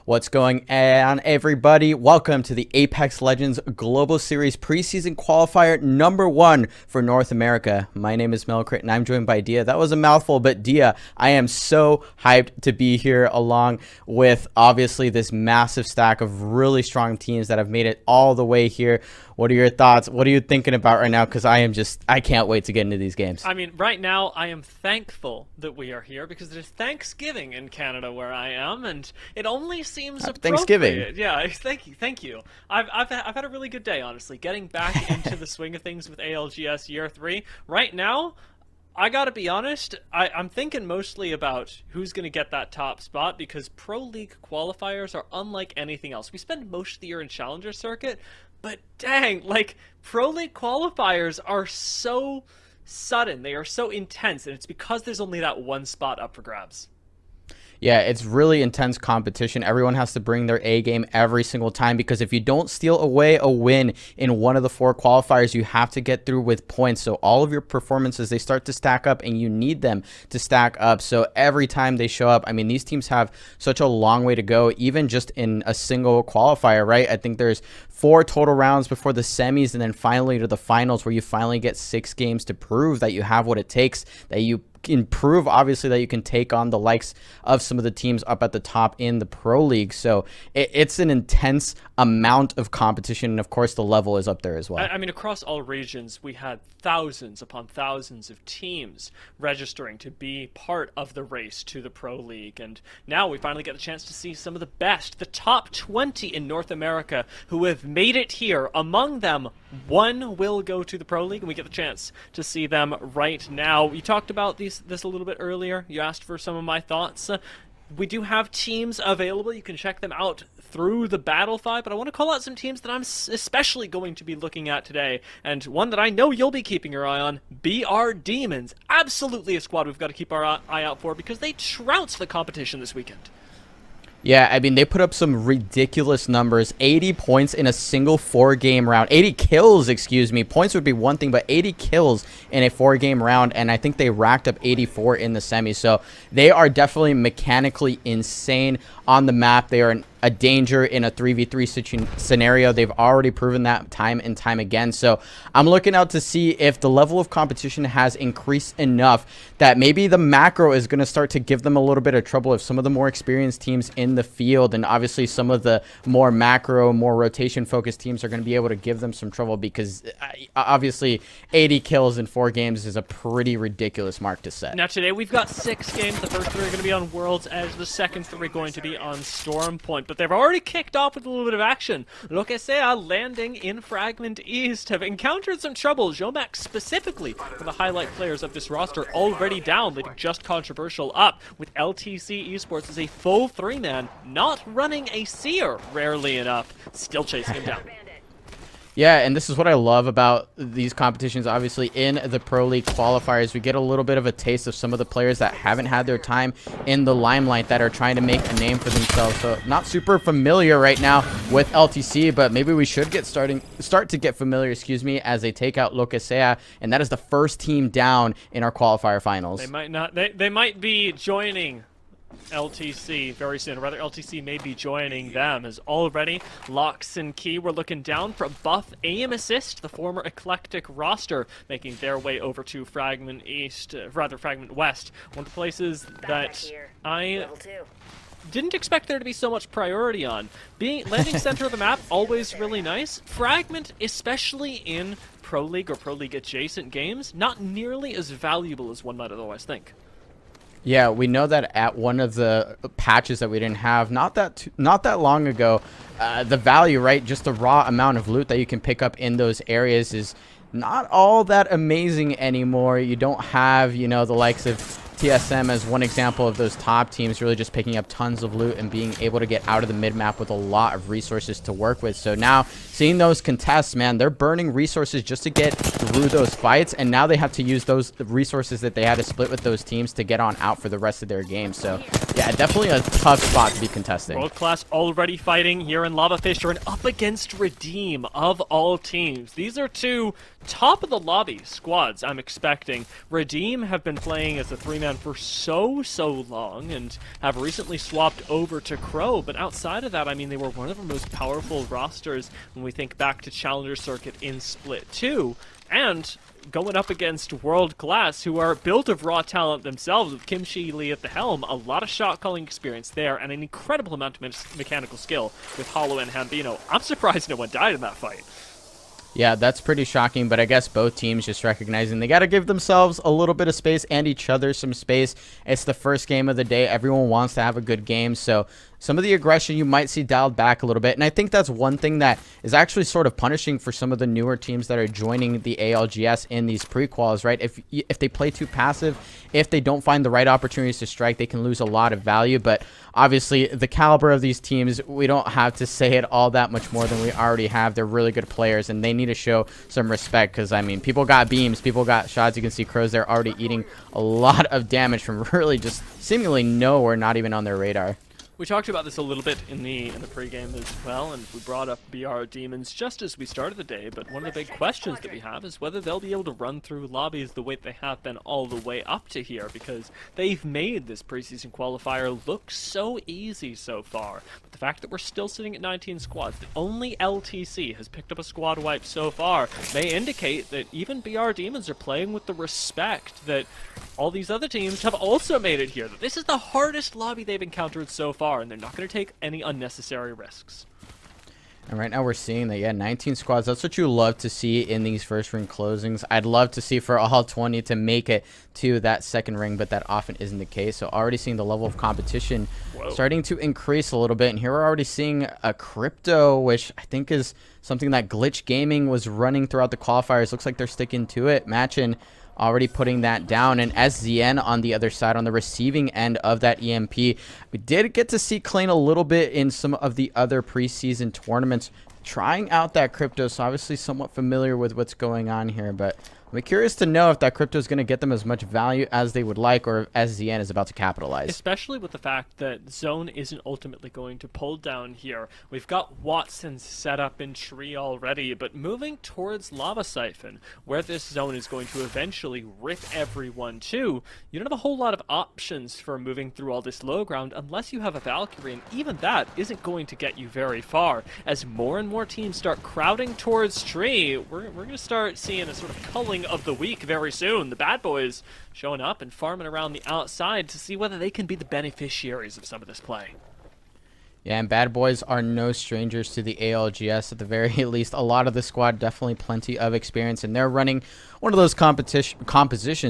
What's going on, everybody? Welcome to the Apex Legends Global Series Preseason Qualifier #1 for North America. My name is Melcrit, and I'm joined by Dia. That was a mouthful, but Dia, I am so hyped to be here along with, obviously, this massive stack of really strong teams that have made it all the way here. What are your thoughts? What are you thinking about right now? Because I can't wait to get into these games. I mean, right now, I am thankful that we are here because it is Thanksgiving in Canada where I am, and it only seems appropriate. Thanksgiving. Yeah, thank you. I've had a really good day, honestly. Getting back into the swing of things with ALGS Year 3. Right now, I gotta be honest, I'm thinking mostly about who's gonna get that top spot because Pro League qualifiers are unlike anything else. We spend most of the year in Challenger Circuit, but dang, like, Pro League qualifiers are so sudden, they are so intense, and it's because there's only that one spot up for grabs. Yeah, it's really intense competition. Everyone has to bring their A game every single time because if you don't steal away a win in one of the 4 qualifiers, you have to get through with points. So all of your performances, they start to stack up and you need them to stack up. So every time they show up, I mean, these teams have such a long way to go, even just in a single qualifier, right? I think there's 4 total rounds before the semis and then finally to the finals where you finally get 6 games to prove that you have what it takes, that you can prove, obviously, that you can take on the likes of some of the teams up at the top in the Pro League. So it's an intense amount of competition, and of course the level is up there as well. I mean, across all regions, we had thousands upon thousands of teams registering to be part of the race to the Pro League, and now we finally get the chance to see some of the best, the top 20 in North America who have made it here. Among them, one will go to the Pro League, and we get the chance to see them right now. We talked about this a little bit earlier. You asked for some of my thoughts. We do have teams available. You can check them out through the Battle 5, but I want to call out some teams that I'm especially going to be looking at today, and one that I know you'll be keeping your eye on, BR Demons. Absolutely a squad we've got to keep our eye out for because they trounced the competition this weekend. Yeah, I mean, they put up some ridiculous numbers. 80 points in a single 4-game round. 80 kills, excuse me. Points would be one thing, but 80 kills in a 4-game round, and I think they racked up 84 in the semis. So they are definitely mechanically insane on the map. They are a danger in a 3v3 scenario. They've already proven that time and time again. So I'm looking out to see if the level of competition has increased enough that maybe the macro is going to start to give them a little bit of trouble if some of the more experienced teams in the field and obviously some of the more macro, more rotation focused teams are going to be able to give them some trouble because obviously 80 kills in 4 games is a pretty ridiculous mark to set. Now today we've got 6 games. The first 3 are going to be on World's Edge. The second 3 are going to be on Storm Point. But they've already kicked off with a little bit of action. Lokesea landing in Fragment East have encountered some trouble. Jomax specifically for the highlight players of this roster already down, leaving Just Controversial up with LTC Esports as a full 3-man, not running a seer, rarely enough, still chasing him down. Yeah, and this is what I love about these competitions. Obviously, in the Pro League qualifiers, we get a little bit of a taste of some of the players that haven't had their time in the limelight that are trying to make a name for themselves. So not super familiar right now with LTC, but maybe we should start to get familiar, excuse me, as they take out Lokesea, and that is the first team down in our qualifier finals. They might not. They might be joining LTC very soon, or rather LTC may be joining them, as already Locks and Key were looking down for buff aim assist, the former Eclectic roster making their way over to Fragment East, Fragment West, one of the places that I didn't expect there to be so much priority on. Landing center of the map, always really nice. Fragment, especially in Pro League or Pro League adjacent games, not nearly as valuable as one might otherwise think. Yeah, we know that at one of the patches that we didn't have not that long ago, the value, right, just the raw amount of loot that you can pick up in those areas is not all that amazing anymore. You don't have, you know, the likes of TSM as one example of those top teams really just picking up tons of loot and being able to get out of the mid-map with a lot of resources to work with. So now seeing those contests, man, they're burning resources just to get through those fights, and now they have to use those resources that they had to split with those teams to get on out for the rest of their game. So yeah, definitely a tough spot to be contesting. World Class already fighting here in Lava Fisher and up against Redeem of all teams. These are 2 top of the lobby squads I'm expecting. Redeem have been playing as a 3-man fan for so long and have recently swapped over to Crow, but outside of that, I mean, they were one of the most powerful rosters when we think back to Challenger Circuit in Split 2, and going up against World Class, who are built of raw talent themselves, with Kim Shi Lee at the helm. A lot of shot calling experience there, and an incredible amount of mechanical skill with Hollow and Hambino. I'm surprised no one died in that fight. Yeah, that's pretty shocking, but I guess both teams just recognizing they got to give themselves a little bit of space and each other some space. It's the first game of the day. Everyone wants to have a good game, so some of the aggression you might see dialed back a little bit, and I think that's one thing that is actually sort of punishing for some of the newer teams that are joining the ALGS in these pre-quals, right? If they play too passive, if they don't find the right opportunities to strike, they can lose a lot of value, but obviously the caliber of these teams, we don't have to say it all that much more than we already have. They're really good players, and they need to show some respect because, I mean, people got beams, people got shots. You can see Crows there already eating a lot of damage from really just seemingly nowhere, not even on their radar. We talked about this a little bit in the pregame as well, and we brought up BR Demons just as we started the day, but one of the big questions that we have is whether they'll be able to run through lobbies the way they have been all the way up to here, because they've made this preseason qualifier look so easy so far. But the fact that we're still sitting at 19 squads, that only LTC has picked up a squad wipe so far, may indicate that even BR Demons are playing with the respect that all these other teams have also made it here, that this is the hardest lobby they've encountered so far, and they're not going to take any unnecessary risks. And right now we're seeing that, yeah, 19 squads. That's what you love to see in these first ring closings. I'd love to see for all 20 to make it to that second ring, but that often isn't the case. So already seeing the level of competition starting to increase a little bit. And here we're already seeing a Crypto, which I think is something that Glitch Gaming was running throughout the qualifiers. Looks like they're sticking to it. Matchin already putting that down, and SZN on the other side on the receiving end of that EMP. We did get to see Klein a little bit in some of the other preseason tournaments trying out that Crypto, so obviously somewhat familiar with what's going on here, but I'm curious to know if that Crypto is going to get them as much value as they would like, or if SZN is about to capitalize. Especially with the fact that Zone isn't ultimately going to pull down here. We've got Watson set up in tree already, but moving towards Lava Siphon, where this Zone is going to eventually rip everyone to, you don't have a whole lot of options for moving through all this low ground unless you have a Valkyrie, and even that isn't going to get you very far. As more and more teams start crowding towards tree, we're going to start seeing a sort of culling of the week very soon. The bad boys showing up and farming around the outside to see whether they can be the beneficiaries of some of this play. Yeah, and bad boys are no strangers to the ALGS. At the very least, a lot of the squad definitely plenty of experience, and they're running one of those compositions,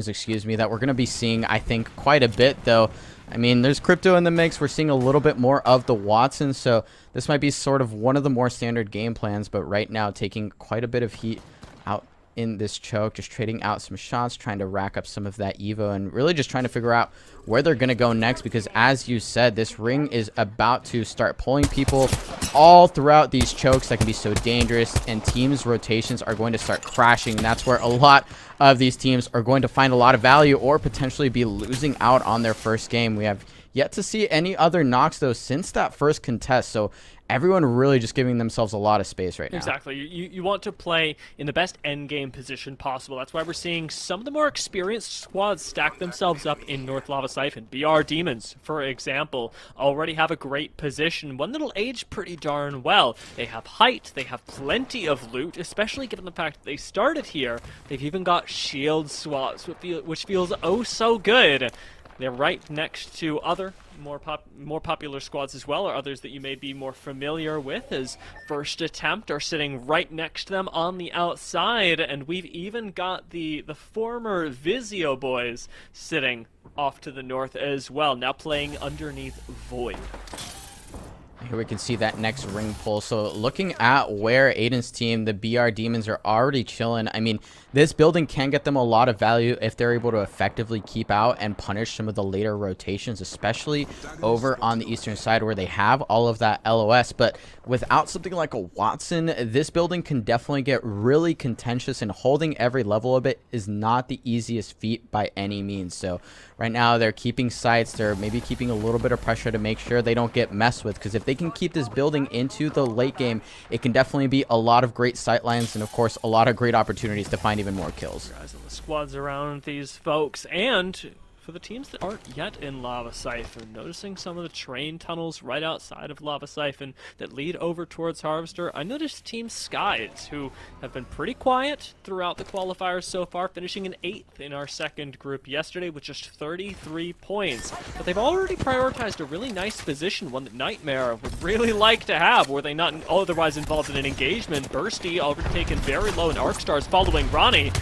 that we're going to be seeing, I think, quite a bit, though. I mean, there's Crypto in the mix. We're seeing a little bit more of the Watson, so this might be sort of one of the more standard game plans, but right now taking quite a bit of heat out in this choke, just trading out some shots, trying to rack up some of that Evo, and really just trying to figure out where they're going to go next, because as you said, this ring is about to start pulling people all throughout these chokes that can be so dangerous, and teams' rotations are going to start crashing. That's where a lot of these teams are going to find a lot of value or potentially be losing out on their first game. We have yet to see any other knocks, though, since that first contest, so everyone really just giving themselves a lot of space right now. Exactly. You want to play in the best endgame position possible. That's why we're seeing some of the more experienced squads stack themselves up in North Lava Siphon. BR Demons, for example, already have a great position, one that'll age pretty darn well. They have height, they have plenty of loot, especially given the fact that they started here. They've even got shield swaps, which feels oh so good. They're right next to other more popular squads as well, or others that you may be more familiar with, as First Attempt are sitting right next to them on the outside, and we've even got the former Vizio boys sitting off to the north as well, now playing underneath Void. Here we can see that next ring pull. So looking at where Aiden's team, the BR Demons, are already chilling. I mean, this building can get them a lot of value if they're able to effectively keep out and punish some of the later rotations, especially over on the eastern side where they have all of that LOS. But without something like a Watson, this building can definitely get really contentious, and holding every level of it is not the easiest feat by any means. So right now they're keeping sights. They're maybe keeping a little bit of pressure to make sure they don't get messed with, because if they can keep this building into the late game, it can definitely be a lot of great sight lines and, of course, a lot of great opportunities to find even more kills. Guys on the squads around these folks, and for the teams that aren't yet in Lava Siphon, noticing some of the train tunnels right outside of Lava Siphon that lead over towards Harvester, I noticed Team Skies, who have been pretty quiet throughout the qualifiers so far, finishing in 8th in our second group yesterday with just 33 points. But they've already prioritized a really nice position, one that Nightmare would really like to have, were they not otherwise involved in an engagement. Bursty already taken very low, and Arcstars following Ronnie.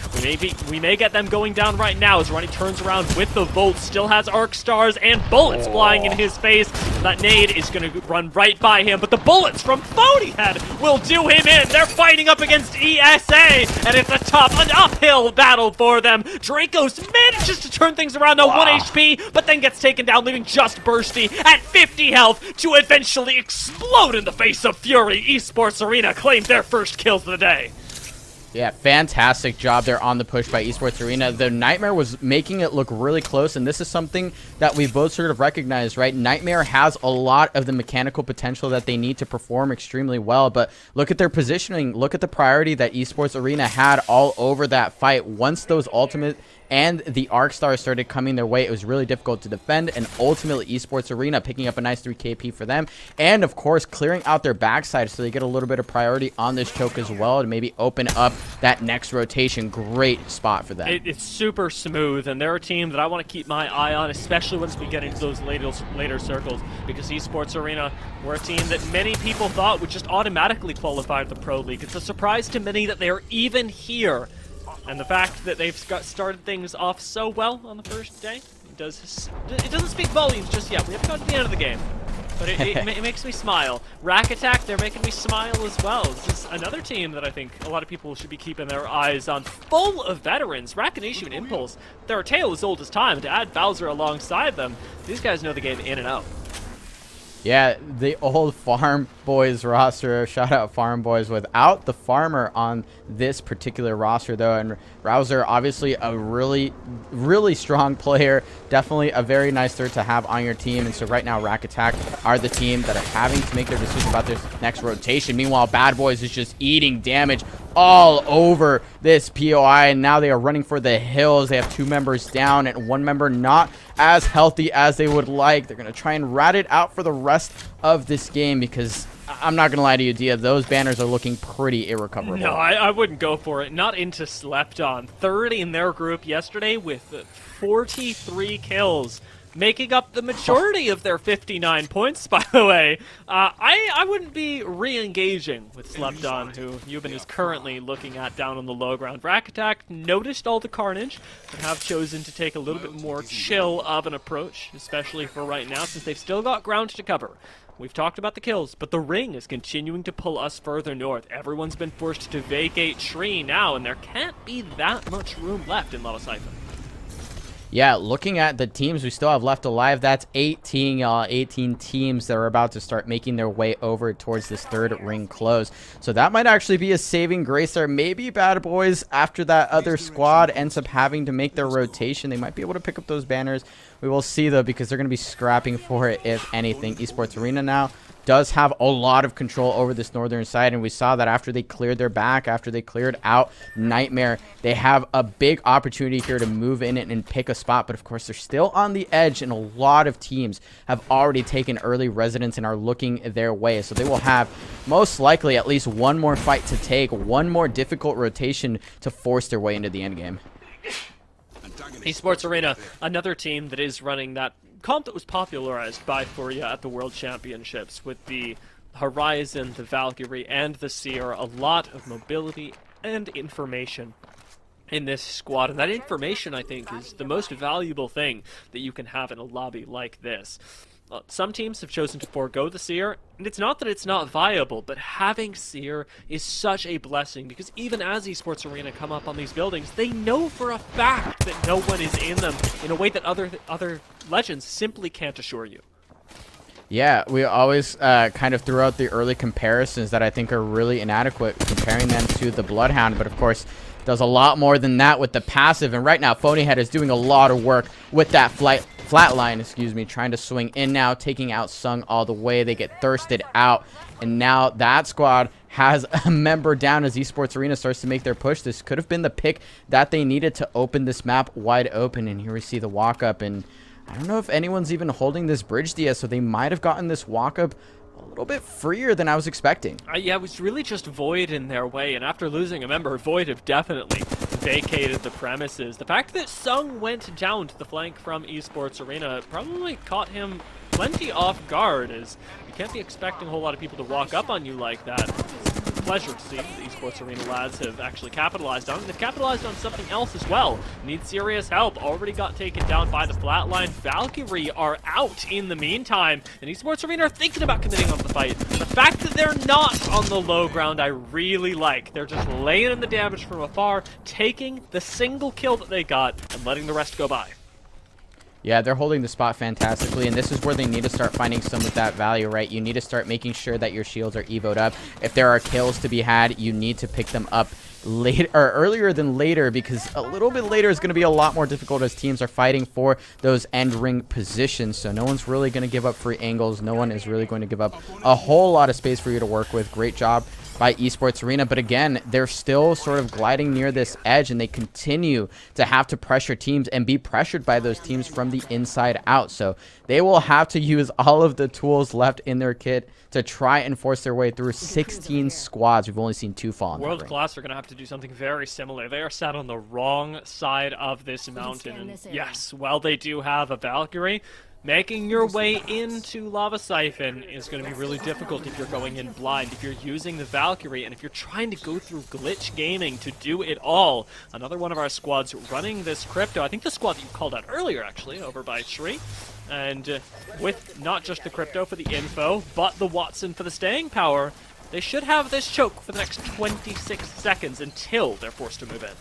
We may get them going down right now as Ronnie turns around with the Volt, still has Arcstars and bullets flying in his face. That nade is going to run right by him, but the bullets from Phonyhead will do him in. They're fighting up against ESA, and it's an uphill battle for them. Dracos manages to turn things around, now 1 HP, but then gets taken down, leaving just Bursty at 50 health to eventually explode in the face of Fury. Esports Arena claimed their first kills of the day. Yeah, fantastic job there on the push by Esports Arena. The Nightmare was making it look really close, and this is something that we both sort of recognized, right? Nightmare has a lot of the mechanical potential that they need to perform extremely well, but look at their positioning. Look at the priority that Esports Arena had all over that fight. Once those ultimate and the Arc Stars started coming their way, it was really difficult to defend, and ultimately Esports Arena picking up a nice 3 KP for them, and of course clearing out their backside so they get a little bit of priority on this choke as well to maybe open up that next rotation. Great spot for them. It's super smooth, and they're a team that I want to keep my eye on, especially once we get into those later circles, because Esports Arena were a team that many people thought would just automatically qualify to the Pro League. It's a surprise to many that they are even here. And the fact that they've started things off so well on the first day, it doesn't speak volumes just yet. We haven't gotten to the end of the game, but it makes me smile. Rack Attack, they're making me smile as well. This is another team that I think a lot of people should be keeping their eyes on. Full of veterans, Rakanation and Impulse. They're a tale as old as time, and to add Bowser alongside them, these guys know the game in and out. Yeah, the old Farm Boys roster. Shout out Farm Boys. Without the Farmer on this particular roster, though, and Rouser, obviously a really, really strong player. Definitely a very nice third to have on your team. And so right now, Rack Attack are the team that are having to make their decision about this next rotation. Meanwhile, Bad Boys is just eating damage all over this POI, and now they are running for the hills. They have 2 members down and 1 member not as healthy as they would like. They're going to try and rat it out for the rest of this game, because I'm not going to lie to you, Dia, those banners are looking pretty irrecoverable. No, I wouldn't go for it. Not into Slept On. 3rd in their group yesterday with 43 kills, making up the majority of their 59 points, by the way. I wouldn't be re-engaging with Slept On, who Euban is currently looking at down on the low ground. Rack Attack noticed all the carnage, but have chosen to take a little bit more chill of an approach, especially for right now, since they've still got ground to cover. We've talked about the kills, but the ring is continuing to pull us further north. Everyone's been forced to vacate Tree now, and there can't be that much room left in Lava Siphon. Yeah, looking at the teams we still have left alive, that's 18, y'all. 18 teams that are about to start making their way over towards this 3rd ring close. So that might actually be a saving grace there. Maybe Bad Boys, after that other squad ends up having to make their rotation, they might be able to pick up those banners. We will see, though, because they're going to be scrapping for it, if anything. Esports Arena now does have a lot of control over this northern side, and we saw that after they cleared their back, after they cleared out Nightmare, they have a big opportunity here to move in and pick a spot. But of course, they're still on the edge, and a lot of teams have already taken early residence and are looking their way. So they will have most likely at least 1 more fight to take, 1 more difficult rotation to force their way into the end game. Esports Arena, another team that is running that comp that was popularized by Furia at the World Championships with the Horizon, the Valkyrie, and the Seer. A lot of mobility and information in this squad, and that information, I think, is the most valuable thing that you can have in a lobby like this. Some teams have chosen to forego the Seer, and it's not that it's not viable, but having Seer is such a blessing, because even as Esports Arena come up on these buildings, they know for a fact that no one is in them in a way that other legends simply can't assure you. Yeah, we always kind of threw out the early comparisons that I think are really inadequate, comparing them to the Bloodhound, but of course, does a lot more than that with the passive. And right now, Phonyhead is doing a lot of work with that flatline, excuse me, trying to swing in now, taking out Sung all the way. They get thirsted out. And now that squad has a member down as Esports Arena starts to make their push. This could have been the pick that they needed to open this map wide open. And here we see the walk up. And I don't know if anyone's even holding this bridge DS, so they might have gotten this walk up a little bit freer than I was expecting. Yeah, it was really just Void in their way, and after losing a member, Void have definitely vacated the premises. The fact that Sung went down to the flank from Esports Arena probably caught him plenty off guard, as you can't be expecting a whole lot of people to walk up on you like that. It's a pleasure to see the Esports Arena lads have actually capitalized on it. They've capitalized on something else as well. Need serious help. Already got taken down by the flatline. Valkyrie are out in the meantime, and Esports Arena are thinking about committing on the fight. The fact that they're not on the low ground, I really like. They're just laying in the damage from afar, taking the single kill that they got, and letting the rest go by. Yeah, they're holding the spot fantastically, and this is where they need to start finding some of that value, right? You need to start making sure that your shields are evoed up. If there are kills to be had, you need to pick them up later or earlier than later, because a little bit later is going to be a lot more difficult as teams are fighting for those end ring positions. So no one's really going to give up free angles. No one is really going to give up a whole lot of space for you to work with. Great job by Esports Arena, but again, they're still sort of gliding near this edge, and they continue to have to pressure teams and be pressured by those teams from the inside out. So they will have to use all of the tools left in their kit to try and force their way through 16 squads. We've only seen 2 fall in World Class are going to have to do something very similar. They are sat on the wrong side of this mountain. And yes, while they do have a Valkyrie, making your way into Lava Siphon is going to be really difficult if you're going in blind, if you're using the Valkyrie, and if you're trying to go through Glitch Gaming to do it all. Another one of our squads running this crypto. I think the squad that you called out earlier, actually, over by Shri. And with not just the crypto for the info, but the Watson for the staying power, they should have this choke for the next 26 seconds until they're forced to move in.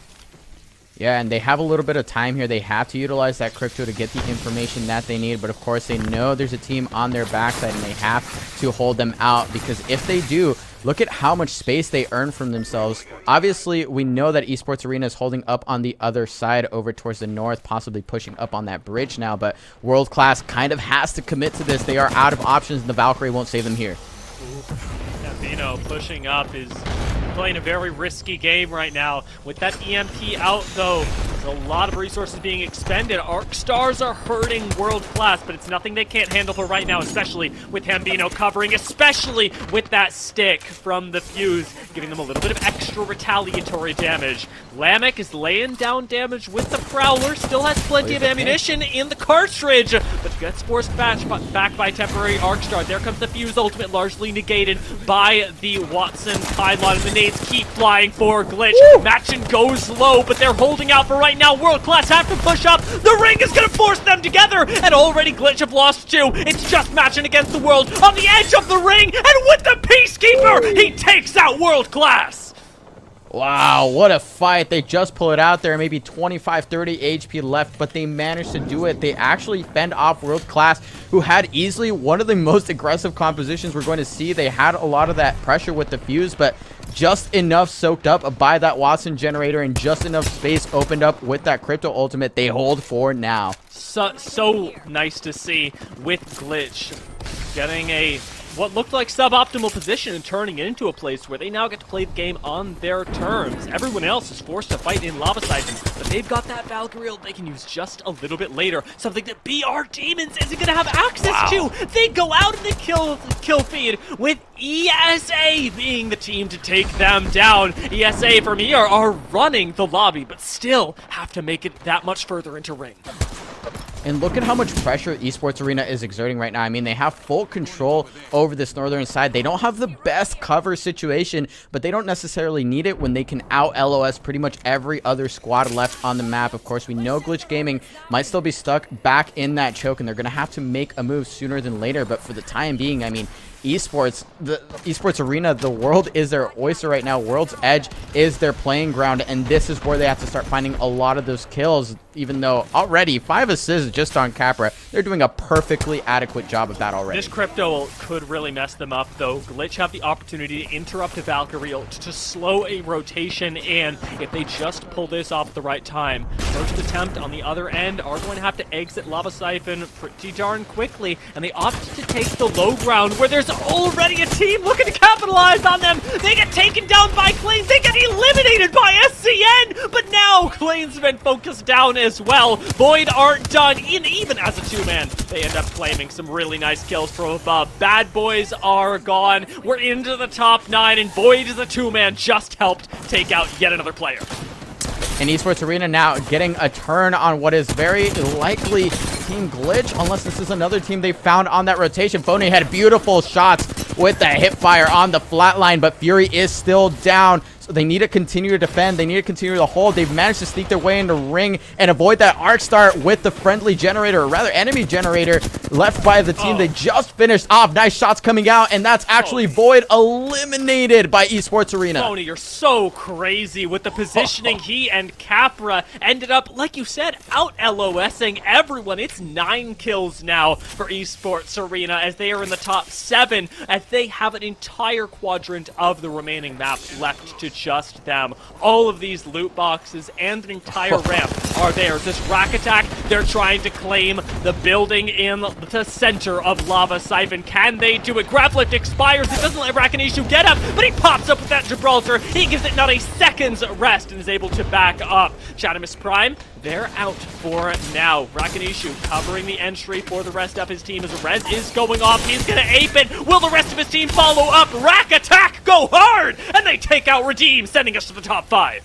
Yeah, and they have a little bit of time here. They have to utilize that crypto to get the information that they need. But of course, they know there's a team on their backside, and they have to hold them out, because if they do, look at how much space they earn from themselves. Obviously, we know that Esports Arena is holding up on the other side over towards the north, possibly pushing up on that bridge now. But World Class kind of has to commit to this. They are out of options, and the Valkyrie won't save them here. Gambino pushing up is playing a very risky game right now. With that EMP out, though, there's a lot of resources being expended. Arc Stars are hurting World Class, but it's nothing they can't handle for right now, especially with Gambino covering, especially with that stick from the fuse, giving them a little bit of extra retaliatory damage. Lamek is laying down damage with the Prowler, still has plenty of ammunition in the cartridge, but gets forced back by temporary Arc Star. There comes the fuse ultimate, largely negated by the Watson pylon, and the nades keep flying for Glitch. Matchin goes low, but they're holding out for right now. World Class have to push up. The ring is going to force them together, and already Glitch have lost 2. It's just Matchin against the world on the edge of the ring, and with the Peacekeeper, he takes out World Class. Wow, what a fight. They just pull it out there, maybe 25-30 HP left, but they managed to do it. They actually fend off World Class, who had easily one of the most aggressive compositions we're going to see. They had a lot of that pressure with the fuse, but just enough soaked up by that Watson generator, and just enough space opened up with that crypto ultimate. They hold for now. So nice to see with Glitch getting a what looked like suboptimal position and turning it into a place where they now get to play the game on their terms. Everyone else is forced to fight in Lava Siphon, but they've got that Valkyrie they can use just a little bit later, something that BR Demons isn't going to have access to. They go out in the kill feed with ESA being the team to take them down. ESA from ER are running the lobby, but still have to make it that much further into ring. And look at how much pressure Esports Arena is exerting right now. I mean, they have full control over this northern side. They don't have the best cover situation, but they don't necessarily need it when they can out-LOS pretty much every other squad left on the map. Of course, we know Glitch Gaming might still be stuck back in that choke, and they're going to have to make a move sooner than later. But for the time being, I mean, esports, the esports arena, the world is their oyster right now. World's Edge is their playing ground, and this is where they have to start finding a lot of those kills, even though already 5 assists just on Capra. They're doing a perfectly adequate job of that already. This crypto could really mess them up, though. Glitch have the opportunity to interrupt a Valkyrie ult, to slow a rotation in if they just pull this off at the right time. First attempt on the other end are going to have to exit Lava Siphon pretty darn quickly, and they opt to take the low ground where there's already a team looking to capitalize on them. They get taken down by Clanes. They get eliminated by SCN, but now Clanes have been focused down as well. Void aren't done, even as a two-man. They end up claiming some really nice kills from above. Bad Boys are gone. We're into the top 9, and Void as a two-man just helped take out yet another player. And Esports Arena now getting a turn on what is very likely Team Glitch, unless this is another team they found on that rotation. Phony had beautiful shots with the hip fire on the flat line, but Fury is still down. So they need to continue to defend. They need to continue to hold. They've managed to sneak their way into ring and avoid that arc start with the friendly generator, or rather enemy generator, left by the team they just finished off. Nice shots coming out, and that's actually Void eliminated by Esports Arena. Phony, you're so crazy with the positioning. He and Capra ended up, like you said, out LOSing everyone. It's 9 kills now for Esports Arena as they are in the top 7, as they have an entire quadrant of the remaining map left to just them. All of these loot boxes and an entire ramp are theirs. This rack attack, they're trying to claim the building in the center of Lava Siphon. Can they do it? Grab lift expires. It doesn't let Rakanishu get up, but he pops up with that Gibraltar. He gives it not a second's rest and is able to back up. Shadimus Prime, they're out for now. Rakanishu covering the entry for the rest of his team as Rez is going off. He's gonna ape it. Will the rest of his team follow up? Rack attack, go hard! And they take out Redeem, sending us to the top 5.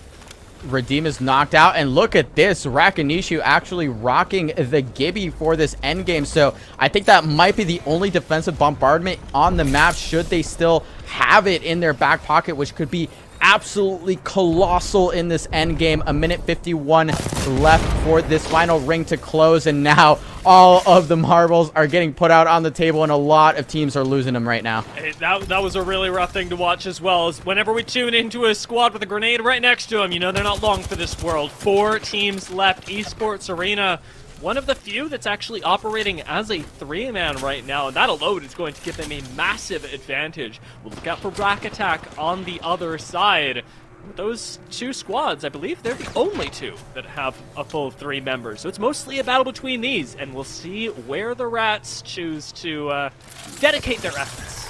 Redeem is knocked out, and look at this. Rakanishu actually rocking the Gibby for this endgame. So I think that might be the only defensive bombardment on the map, should they still have it in their back pocket, which could be absolutely colossal in this end game. A minute 51 left for this final ring to close, and now all of the marbles are getting put out on the table, and a lot of teams are losing them right now. Hey, that was a really rough thing to watch, as well, as whenever we tune into a squad with a grenade right next to them, you know they're not long for this world. 4 teams left. Esports Arena, one of the few that's actually operating as a 3-man right now, and that alone is going to give them a massive advantage. We'll look out for Rack Attack on the other side. With those 2 squads, I believe they're the only 2 that have a full 3 members. So it's mostly a battle between these, and we'll see where the Rats choose to dedicate their efforts.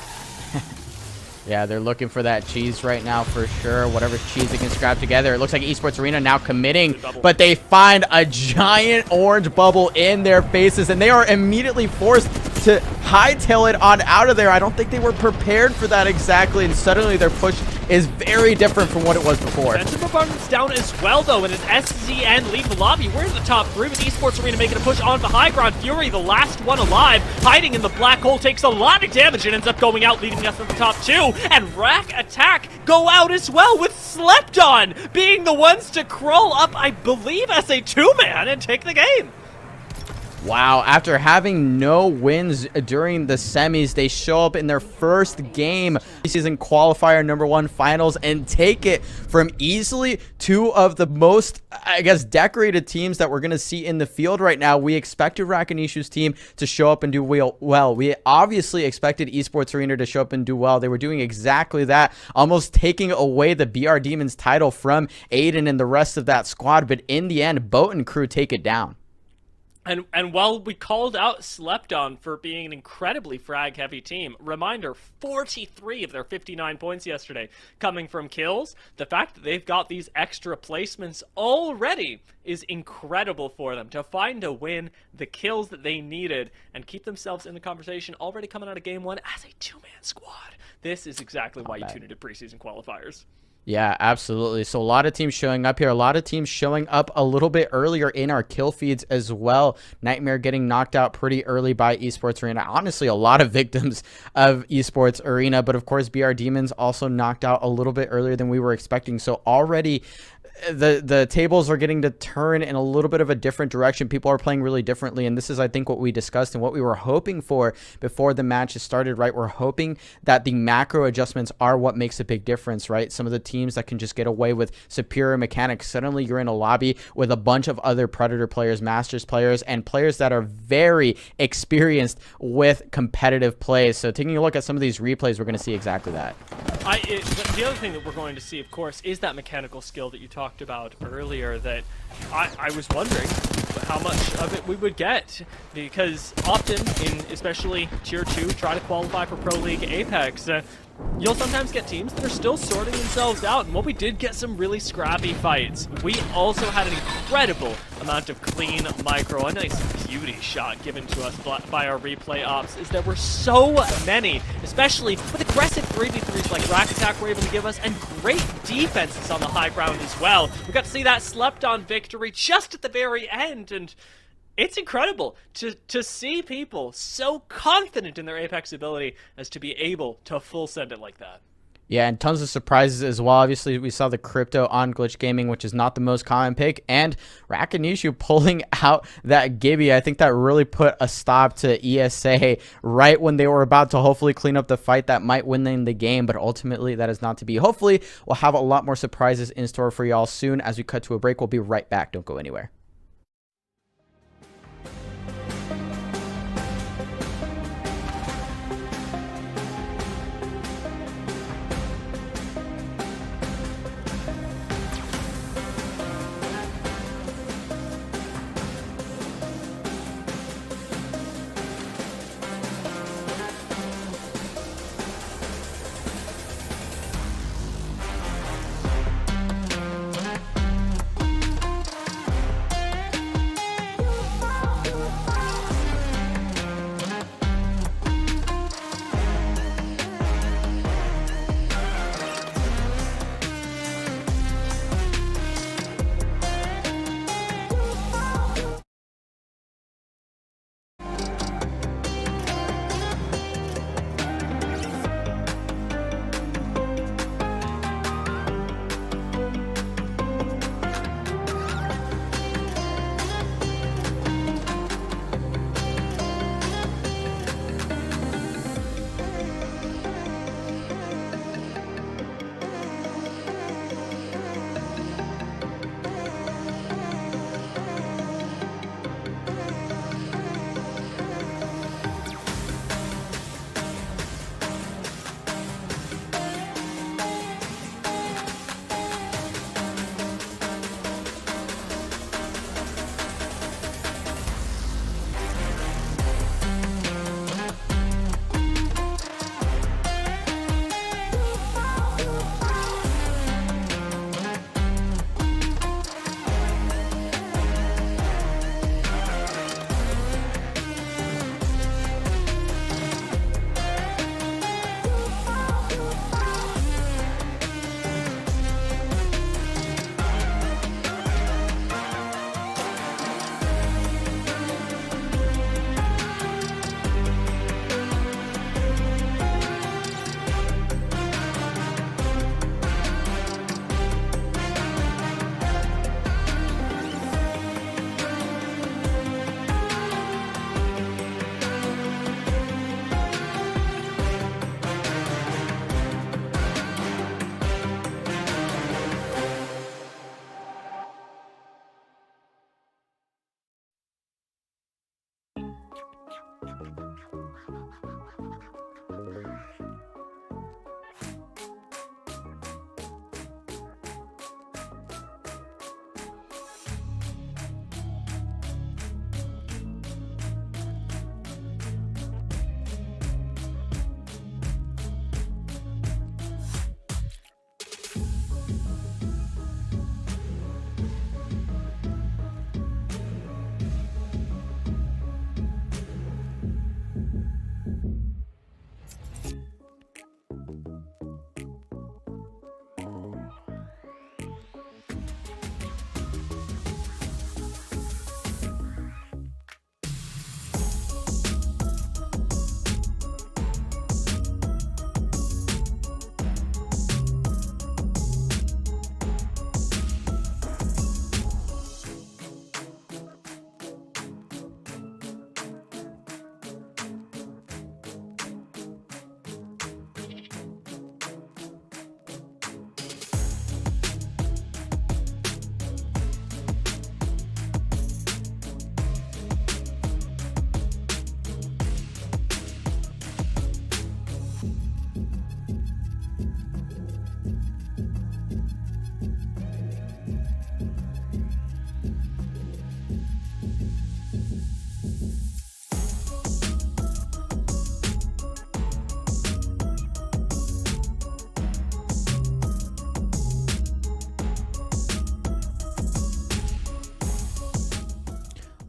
Yeah, they're looking for that cheese right now for sure. Whatever cheese they can scrap together. It looks like Esports Arena now committing, but they find a giant orange bubble in their faces, and they are immediately forced to hightail it on out of there. I don't think they were prepared for that exactly, and suddenly their push is very different from what it was before. Defensive performance down as well, though, and as SZN leave the lobby, we're in the top 3 with Esports Arena making a push on the high ground. Fury, the last one alive, hiding in the black hole, takes a lot of damage and ends up going out, leaving us at the top 2. And Rack Attack go out as well, with Slept On being the ones to crawl up, I believe, as a 2-man and take the game. Wow, after having no wins during the semis, they show up in their first game season qualifier #1 finals and take it from easily 2 of the most, I guess, decorated teams that we're going to see in the field right now. We expected Rakanishu's team to show up and do well. We obviously expected Esports Arena to show up and do well. They were doing exactly that, almost taking away the BR Demons title from Aiden and the rest of that squad. But in the end, Boat and crew take it down. And while we called out Slept On for being an incredibly frag-heavy team, reminder, 43 of their 59 points yesterday coming from kills. The fact that they've got these extra placements already is incredible for them. To find a win, the kills that they needed, and keep themselves in the conversation already coming out of Game 1 as a 2-man squad. This is exactly why you tune into preseason qualifiers. Yeah, absolutely. So a lot of teams showing up here. A lot of teams showing up a little bit earlier in our kill feeds as well. Nightmare getting knocked out pretty early by Esports Arena. Honestly, a lot of victims of Esports Arena. But of course, BR Demons also knocked out a little bit earlier than we were expecting. So already the tables are getting to turn in a little bit of a different direction. People are playing really differently, and this is, I think, what we discussed and what we were hoping for before the matches started, right? We're hoping that the macro adjustments are what makes a big difference, right? Some of the teams that can just get away with superior mechanics, suddenly you're in a lobby with a bunch of other Predator players, Masters players, and players that are very experienced with competitive plays. So taking a look at some of these replays, we're going to see exactly that. The other thing that we're going to see, of course, is that mechanical skill that you talked about earlier, that I was wondering how much of it we would get, because often in especially Tier 2, try to qualify for Pro League Apex, you'll sometimes get teams that are still sorting themselves out, and while we did get some really scrappy fights, we also had an incredible amount of clean micro. A nice beauty shot given to us by our replay ops is there were so many, especially with aggressive 3v3s like Rack Attack were able to give us, and great defenses on the high ground as well. We got to see that slept-on victory just at the very end, and it's incredible to see people so confident in their Apex ability as to be able to full send it like that. Yeah, and tons of surprises as well. Obviously, we saw the crypto on Glitch Gaming, which is not the most common pick, and Rakanishu pulling out that Gibby. I think that really put a stop to ESA right when they were about to hopefully clean up the fight that might win them the game, but ultimately that is not to be. Hopefully, we'll have a lot more surprises in store for y'all soon. As we cut to a break, we'll be right back. Don't go anywhere.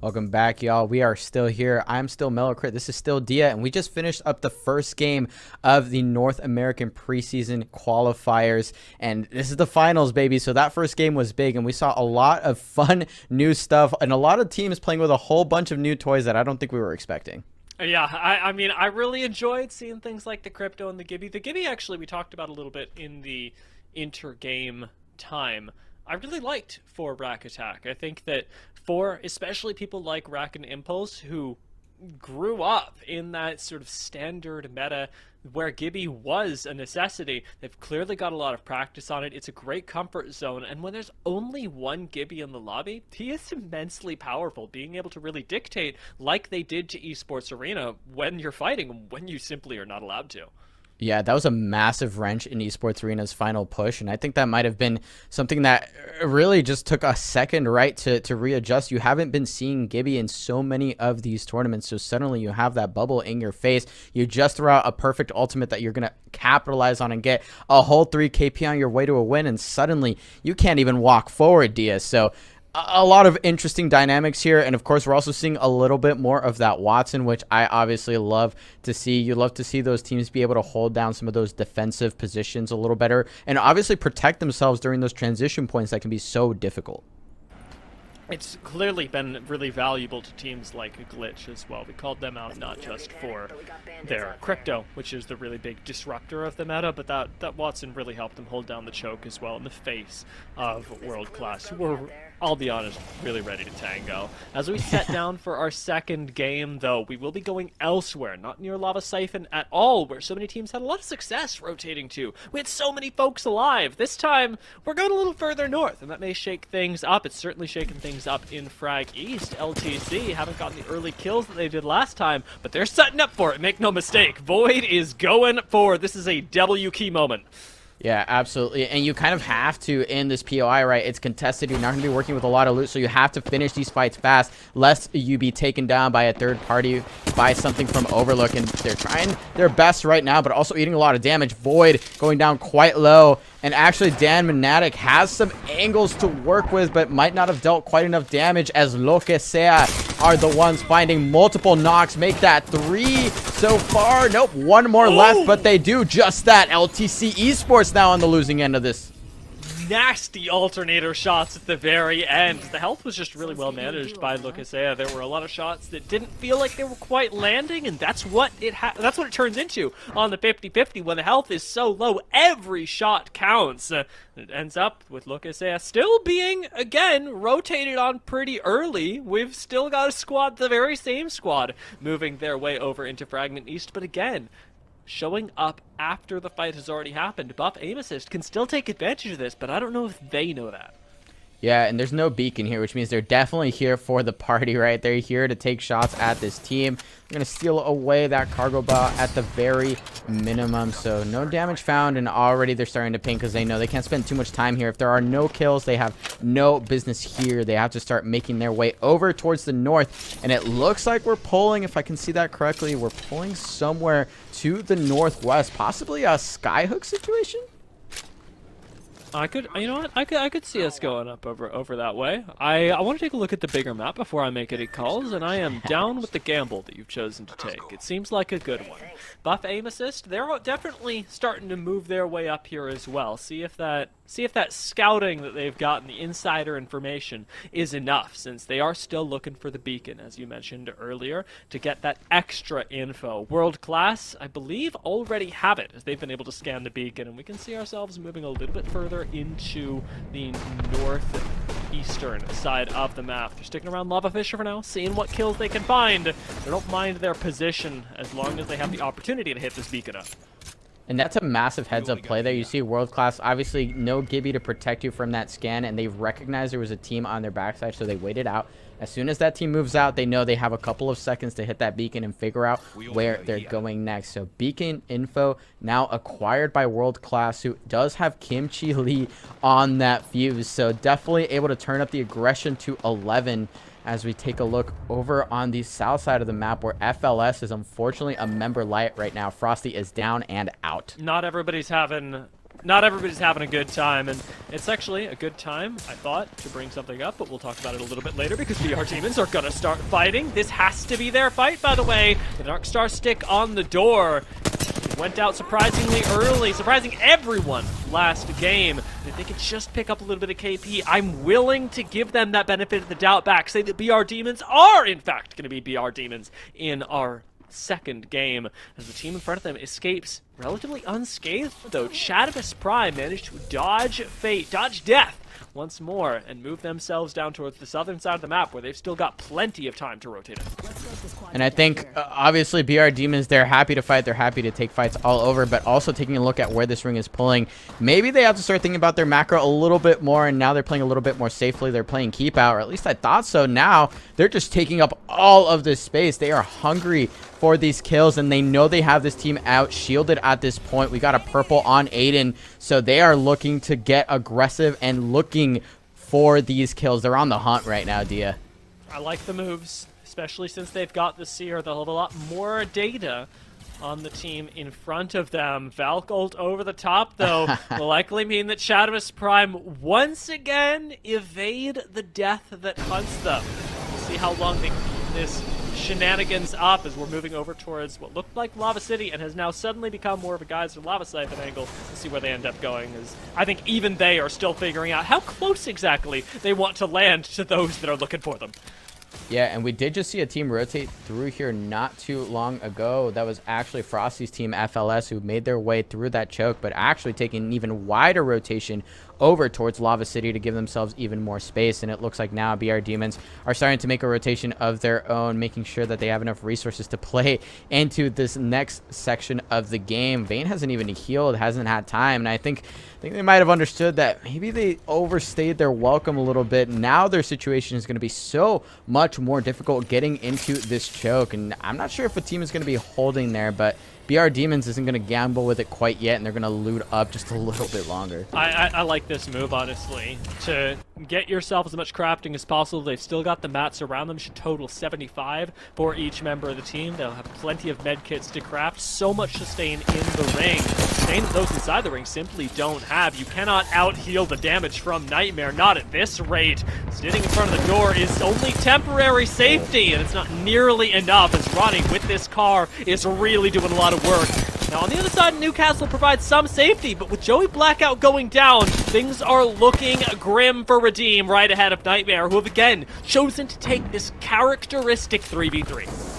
Welcome back, y'all. We are still here. I'm still Melocrit. This is still Dia, and we just finished up the first game of the North American preseason qualifiers, and this is the finals, baby. So that first game was big, and we saw a lot of fun new stuff and a lot of teams playing with a whole bunch of new toys that I don't think we were expecting. Yeah, I mean, I really enjoyed seeing things like the Crypto and the Gibby. The Gibby, actually, we talked about a little bit in the inter-game time. I really liked for Rack Attack. I think that for especially people like Rack and Impulse, who grew up in that sort of standard meta where Gibby was a necessity, they've clearly got a lot of practice on it. It's a great comfort zone, and when there's only one Gibby in the lobby, he is immensely powerful, being able to really dictate like they did to Esports Arena when you're fighting, when you simply are not allowed to. Yeah, that was a massive wrench in Esports Arena's final push, and I think that might have been something that really just took a second, right, to readjust. You haven't been seeing Gibby in so many of these tournaments, so suddenly you have that bubble in your face. You just throw out a perfect ultimate that you're going to capitalize on and get a whole 3 KP on your way to a win, and suddenly you can't even walk forward, Diaz. So a lot of interesting dynamics here, and of course we're also seeing a little bit more of that Watson, which I obviously love to see. You love to see those teams be able to hold down some of those defensive positions a little better and obviously protect themselves during those transition points that can be so difficult. It's clearly been really valuable to teams like Glitch as well. We called them out not just for their Crypto, which is the really big disruptor of the meta, but that Watson really helped them hold down the choke as well in the face of World Class, who were, I'll be honest, really ready to tango. As we set down for our second game, though, we will be going elsewhere, not near Lava Siphon at all, where so many teams had a lot of success rotating to. We had so many folks alive. This time, we're going a little further north, and that may shake things up. It's certainly shaking things up in Frag East. LTC haven't gotten the early kills that they did last time, but they're setting up for it. Make no mistake. Void is going for this is a W key moment. Yeah, absolutely. And you kind of have to in this POI, right? It's contested. You're not going to be working with a lot of loot, so you have to finish these fights fast, lest you be taken down by a third party, by something from Overlook. And they're trying their best right now, but also eating a lot of damage. Void going down quite low. And actually, Dan Monatic has some angles to work with, but might not have dealt quite enough damage as Lo Que Sea are the ones finding multiple knocks. Make that 3 so far. Nope, 1 more left, but they do just that. LTC Esports now on the losing end of this. Nasty alternator shots at the very end. The health was just really well managed by Lo Que Sea. There were a lot of shots that didn't feel like they were quite landing, and that's what it turns into on the 50-50 when the health is so low. Every shot counts. It ends up with Lo Que Sea still being, again, rotated on pretty early. We've still got a squad, the very same squad, moving their way over into Fragment East, but again, showing up after the fight has already happened. Buff Aim Assist can still take advantage of this, but I don't know if they know that. Yeah, and there's no beacon here, which means they're definitely here for the party, right? They're here to take shots at this team. They're going to steal away that cargo bot at the very minimum. So no damage found, and already they're starting to ping because they know they can't spend too much time here. If there are no kills, they have no business here. They have to start making their way over towards the north, and it looks like we're pulling, if I can see that correctly, we're pulling somewhere to the northwest, possibly a skyhook situation. You know what? I could see us going up over that way. I want to take a look at the bigger map before I make any calls, and I am down with the gamble that you've chosen to take. It seems like a good one. Buff Aim Assist, they're definitely starting to move their way up here as well. See if that scouting that they've gotten, the insider information, is enough, since they are still looking for the beacon, as you mentioned earlier, to get that extra info. World Class, I believe, already have it, as they've been able to scan the beacon, and we can see ourselves moving a little bit further into the northeastern side of the map. They're sticking around Lava Fisher for now, seeing what kills they can find. They don't mind their position as long as they have the opportunity to hit this beacon up. And that's a massive heads-up play there. You see World Class, obviously no Gibby to protect you from that scan, and they've recognized there was a team on their backside, so they waited out. As soon as that team moves out, they know they have a couple of seconds to hit that beacon and figure out where they're going next. So beacon info now acquired by World Class, who does have Kimchi Lee on that fuse. So definitely able to turn up the aggression to 11 as we take a look over on the south side of the map, where FLS is unfortunately a member light right now. Frosty is down and out. Not everybody's having not everybody's having a good time, and it's actually a good time, I thought, to bring something up, but we'll talk about it a little bit later because BR Demons are gonna start fighting. This has to be their fight, by the way. The Dark Star stick on the door. It went out surprisingly early, surprising everyone last game. If they could just pick up a little bit of KP, I'm willing to give them that benefit of the doubt back. Say that BR Demons are, in fact, going to be BR Demons in our second game, as the team in front of them escapes relatively unscathed, though. Shadowus Prime managed to dodge fate, dodge death once more, and move themselves down towards the southern side of the map, where they've still got plenty of time to rotate it. And I think, obviously, BR Demons, they're happy to fight. They're happy to take fights all over, but also taking a look at where this ring is pulling. Maybe they have to start thinking about their macro a little bit more, and now they're playing a little bit more safely. They're playing keep out, or at least I thought so. Now, they're just taking up all of this space. They are hungry for these kills, and they know they have this team out shielded at this point. We got a purple on Aiden, so they are looking to get aggressive and looking for these kills. They're on the hunt right now, Dia. I like the moves, especially since they've got the Seer. They'll have a lot more data on the team in front of them. Valk ult over the top, though, will likely mean that Shadowus Prime once again evade the death that hunts them. We'll see how long they keep this shenanigans up as we're moving over towards what looked like Lava City and has now suddenly become more of a Geyser Lava Siphon angle. We'll see where they end up going, as I think even they are still figuring out how close exactly they want to land to those that are looking for them. Yeah, and we did just see a team rotate through here not too long ago. That was actually Frosty's team, FLS, who made their way through that choke, but actually taking an even wider rotation over towards Lava City to give themselves even more space. And it looks like now BR Demons are starting to make a rotation of their own, making sure that they have enough resources to play into this next section of the game. Vayne hasn't even healed, hasn't had time, and I think they might have understood that maybe they overstayed their welcome a little bit. Now their situation is going to be so much more difficult getting into this choke, and I'm not sure if a team is going to be holding there, but BR Demons isn't going to gamble with it quite yet, and they're going to loot up just a little bit longer. I like this move, honestly. To get yourself as much crafting as possible. They've still got the mats around them. Should total 75 for each member of the team. They'll have plenty of med kits to craft. So much sustain in the ring. Sustain that those inside the ring simply don't have. You cannot out-heal the damage from Nightmare. Not at this rate. Sitting in front of the door is only temporary safety, and it's not nearly enough, as Ronnie with this car is really doing a lot of work. Now on the other side, Newcastle provides some safety, but with Joey Blackout going down, things are looking grim for Redeem right ahead of Nightmare, who have again chosen to take this characteristic 3v3.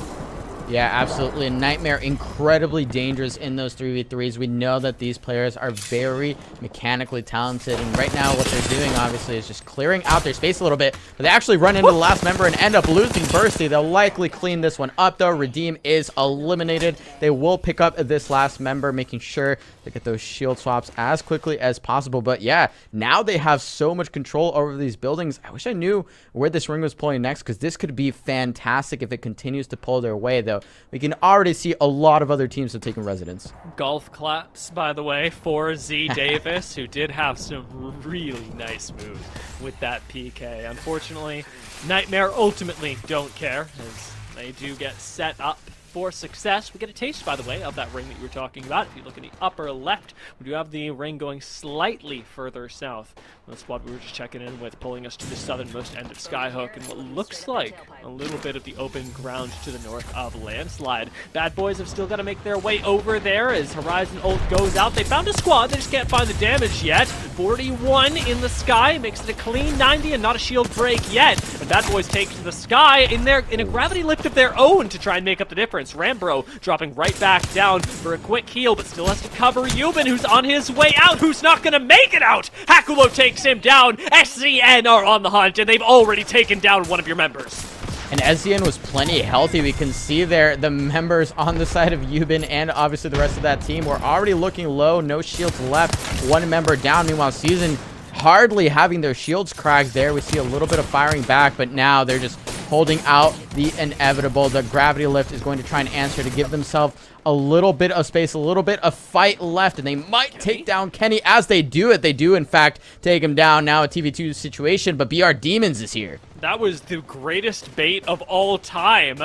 Yeah, absolutely. And Nightmare incredibly dangerous in those 3v3s. We know that these players are very mechanically talented, and right now what they're doing obviously is just clearing out their space a little bit, but they actually run into the last member and end up losing Bursty. They'll likely clean this one up though. Redeem is eliminated. They will pick up this last member, making sure to get those shield swaps as quickly as possible. But yeah, now they have so much control over these buildings. I wish I knew where this ring was pulling next, because this could be fantastic if it continues to pull their way though. We can already see a lot of other teams have taken residence. Golf claps, by the way, for Z Davis, who did have some really nice moves with that PK. Unfortunately, Nightmare ultimately don't care, as they do get set up for success. We get a taste, by the way, of that ring that you were talking about. If you look in the upper left, we do have the ring going slightly further south. The squad we were just checking in with, pulling us to the southernmost end of Skyhook, and what looks like a little bit of the open ground to the north of Landslide. Bad Boys have still got to make their way over there as Horizon ult goes out. They found a squad, they just can't find the damage yet. 41 in the sky, makes it a clean 90 and not a shield break yet. And Bad Boys take to the sky in a gravity lift of their own to try and make up the difference. Rambro dropping right back down for a quick heal, but still has to cover Yuban, who's on his way out, who's not going to make it out. Hakulo takes him down. SCN are on the hunt, and they've already taken down one of your members. And SCN was plenty healthy. We can see there the members on the side of Yuban and obviously the rest of that team were already looking low. No shields left. One member down. Meanwhile, Season hardly having their shields cracked there. We see a little bit of firing back, but now they're just holding out the inevitable. The gravity lift is going to try and answer to give themselves a little bit of space, a little bit of fight left, and they might take down Kenny. As they do it, they do in fact take him down. Now a TV2 situation, but BR Demons is here. That was the greatest bait of all time.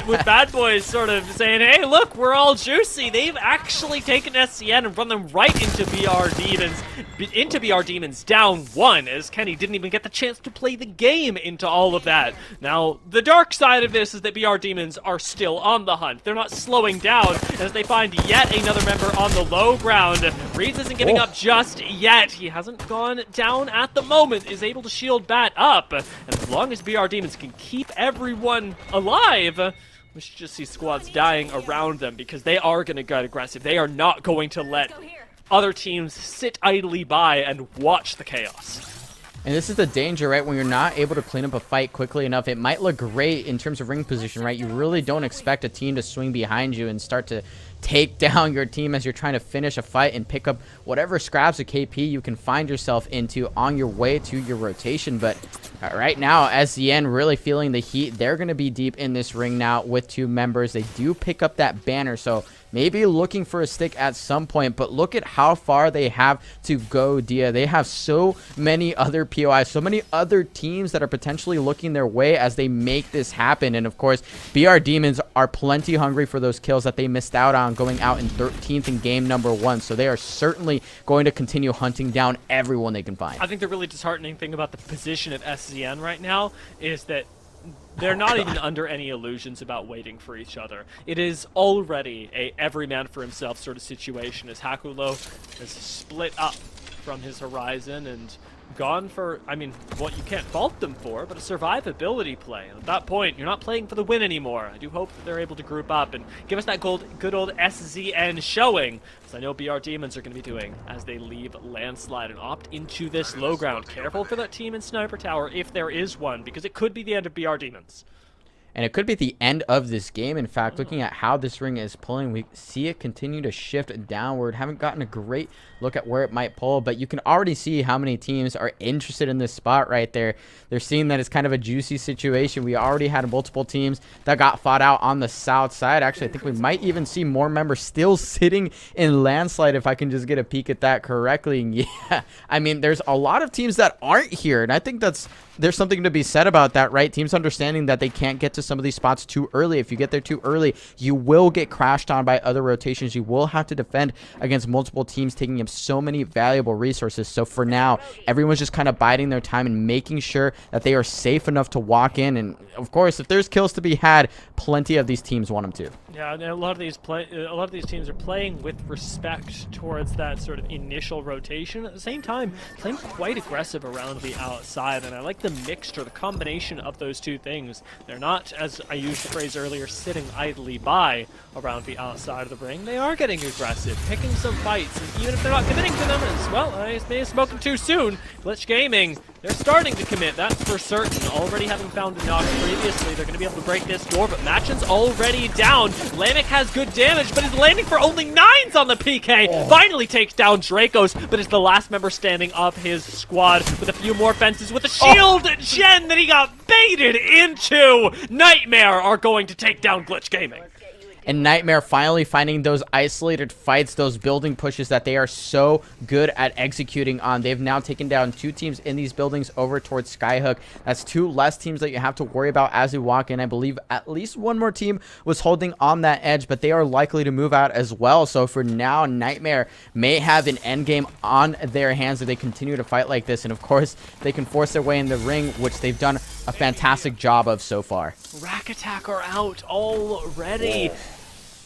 with Bad Boys sort of saying, hey, look, we're all juicy. They've actually taken SCN and run them right into BR Demons down 1, as Kenny didn't even get the chance to play the game into all of that. Now, the dark side of this is that BR Demons are still on the hunt. They're not slowing down as they find yet another member on the low ground. Reeds isn't giving up just yet. He hasn't gone down at the moment, is able to shield Bat up. And as long as BR Demons can keep everyone alive, we should just see squads dying around them, because they are going to get aggressive. They are not going to let other teams sit idly by and watch the chaos. And this is the danger, right? When you're not able to clean up a fight quickly enough, it might look great in terms of ring position, right? You really don't expect a team to swing behind you and start to take down your team as you're trying to finish a fight and pick up whatever scraps of KP you can find yourself into on your way to your rotation. But right now, SZN really feeling the heat. They're going to be deep in this ring now with 2 members. They do pick up that banner, so maybe looking for a stick at some point, but look at how far they have to go, Dia. They have so many other POIs, so many other teams that are potentially looking their way as they make this happen. And of course, BR Demons are plenty hungry for those kills that they missed out on going out in 13th in game number 1. So they are certainly going to continue hunting down everyone they can find. I think the really disheartening thing about the position of SZN right now is that they're not even under any illusions about waiting for each other. It is already a every man for himself sort of situation, as Hakulo has split up from his horizon and gone for, I mean, what you can't fault them for, but a survivability play. And at that point, you're not playing for the win anymore. I do hope that they're able to group up and give us that good old SZN showing, as I know BR Demons are going to be doing as they leave Landslide and opt into this low ground. Careful for that team in Sniper Tower if there is one, because it could be the end of BR Demons. And it could be the end of this game. In fact, looking at how this ring is pulling, we see it continue to shift downward. Haven't gotten a great look at where it might pull, but you can already see how many teams are interested in this spot right there. They're seeing that it's kind of a juicy situation. We already had multiple teams that got fought out on the south side. Actually, I think we might even see more members still sitting in Landslide, if I can just get a peek at that correctly. Yeah, I mean, there's a lot of teams that aren't here, and I think there's something to be said about that, right? Teams understanding that they can't get to some of these spots too early. If you get there too early, you will get crashed on by other rotations. You will have to defend against multiple teams taking up so many valuable resources. So for now, everyone's just kind of biding their time and making sure that they are safe enough to walk in. And of course, if there's kills to be had, plenty of these teams want them to. Yeah, and a lot of these teams are playing with respect towards that sort of initial rotation. At the same time, playing quite aggressive around the outside, and I like the mixture, the combination of those two things. They're not, as I used the phrase earlier, sitting idly by around the outside of the ring. They are getting aggressive, picking some fights, and even if they're not committing to them, as well, I may have spoken too soon. Glitch Gaming, they're starting to commit, that's for certain. Already having found a knock previously, they're going to be able to break this door, but Machin's already down. Lamek has good damage, but is landing for only 9s on the PK. Finally takes down Dracos, but is the last member standing up his squad with a few more fences with a shield gen that he got baited into. Nightmare are going to take down Glitch Gaming. And Nightmare finally finding those isolated fights, those building pushes that they are so good at executing on. They've now taken down 2 teams in these buildings over towards Skyhook. That's 2 less teams that you have to worry about as you walk in. I believe at least one more team was holding on that edge, but they are likely to move out as well. So for now, Nightmare may have an end game on their hands if they continue to fight like this. And of course, they can force their way in the ring, which they've done a fantastic job of so far. Rack Attack are out already.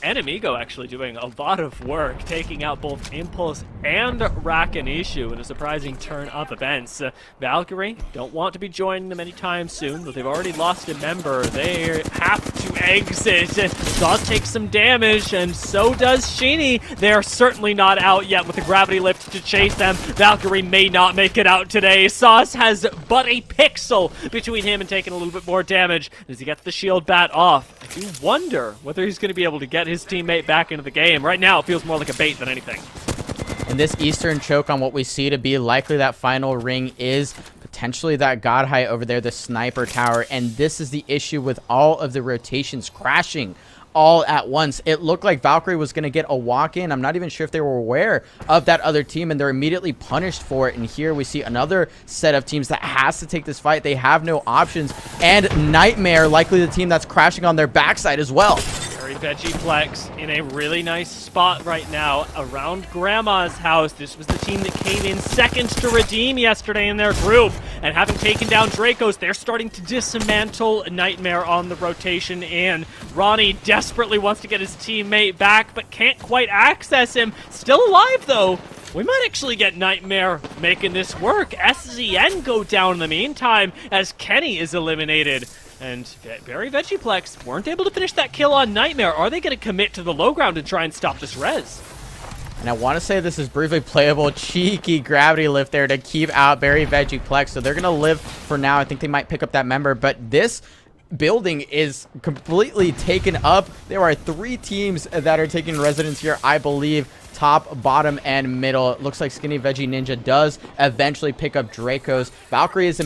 And Amigo actually doing a lot of work, taking out both Impulse and Rakanishu in a surprising turn of events. Valkyrie don't want to be joining them anytime soon, but they've already lost a member. They have to exit. Sauce takes some damage, and so does Sheeny. They're certainly not out yet with the gravity lift to chase them. Valkyrie may not make it out today. Sauce has but a pixel between him and taking a little bit more damage as he gets the shield bat off. I do wonder whether he's going to be able to get his teammate back into the game. Right now, it feels more like a bait than anything. And this Eastern choke on what we see to be likely that final ring is potentially that God Height over there, the Sniper Tower. And this is the issue with all of the rotations crashing all at once. It looked like Valkyrie was going to get a walk-in. I'm not even sure if they were aware of that other team, and they're immediately punished for it. And here we see another set of teams that has to take this fight. They have no options, and Nightmare, likely the team that's crashing on their backside as well. Very Veggieplex in a really nice spot right now around Grandma's house. This was the team that came in second to redeem yesterday in their group. And having taken down Dracos, they're starting to dismantle Nightmare on the rotation in. Ronnie desperately wants to get his teammate back, but can't quite access him. Still alive, though. We might actually get Nightmare making this work. SZN go down in the meantime as Kenny is eliminated. And Very Veggieplex weren't able to finish that kill on Nightmare. Are they going to commit to the low ground and try and stop this res? And I want to say this is briefly playable. Cheeky gravity lift there to keep out Very Veggieplex. So they're going to live for now. I think they might pick up that member. But this building is completely taken up. There are 3 teams that are taking residence here, I believe. Top, bottom, and middle. It looks like Skinny Veggie Ninja does eventually pick up Dracos. Valkyrie is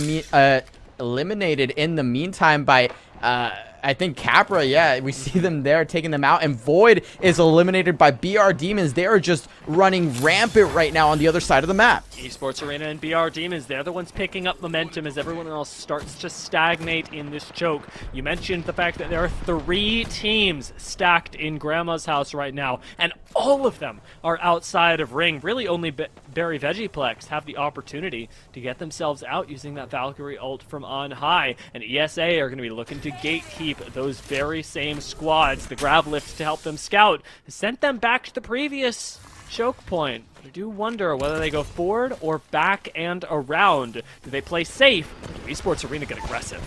eliminated in the meantime by I think Capra. Yeah, we see them there taking them out, and Void is eliminated by BR Demons. They are just running rampant right now on the other side of the map. Esports Arena and BR Demons, they're the ones picking up momentum as everyone else starts to stagnate in this choke. You mentioned the fact that there are 3 teams stacked in Grandma's house right now, and all of them are outside of ring. Really only Very Veggieplex have the opportunity to get themselves out using that Valkyrie ult from on high, and ESA are going to be looking to gatekeep those very same squads. The grab lift to help them scout has sent them back to the previous choke point. I do wonder whether they go forward or back and around. Do they play safe? Or do Esports Arena get aggressive?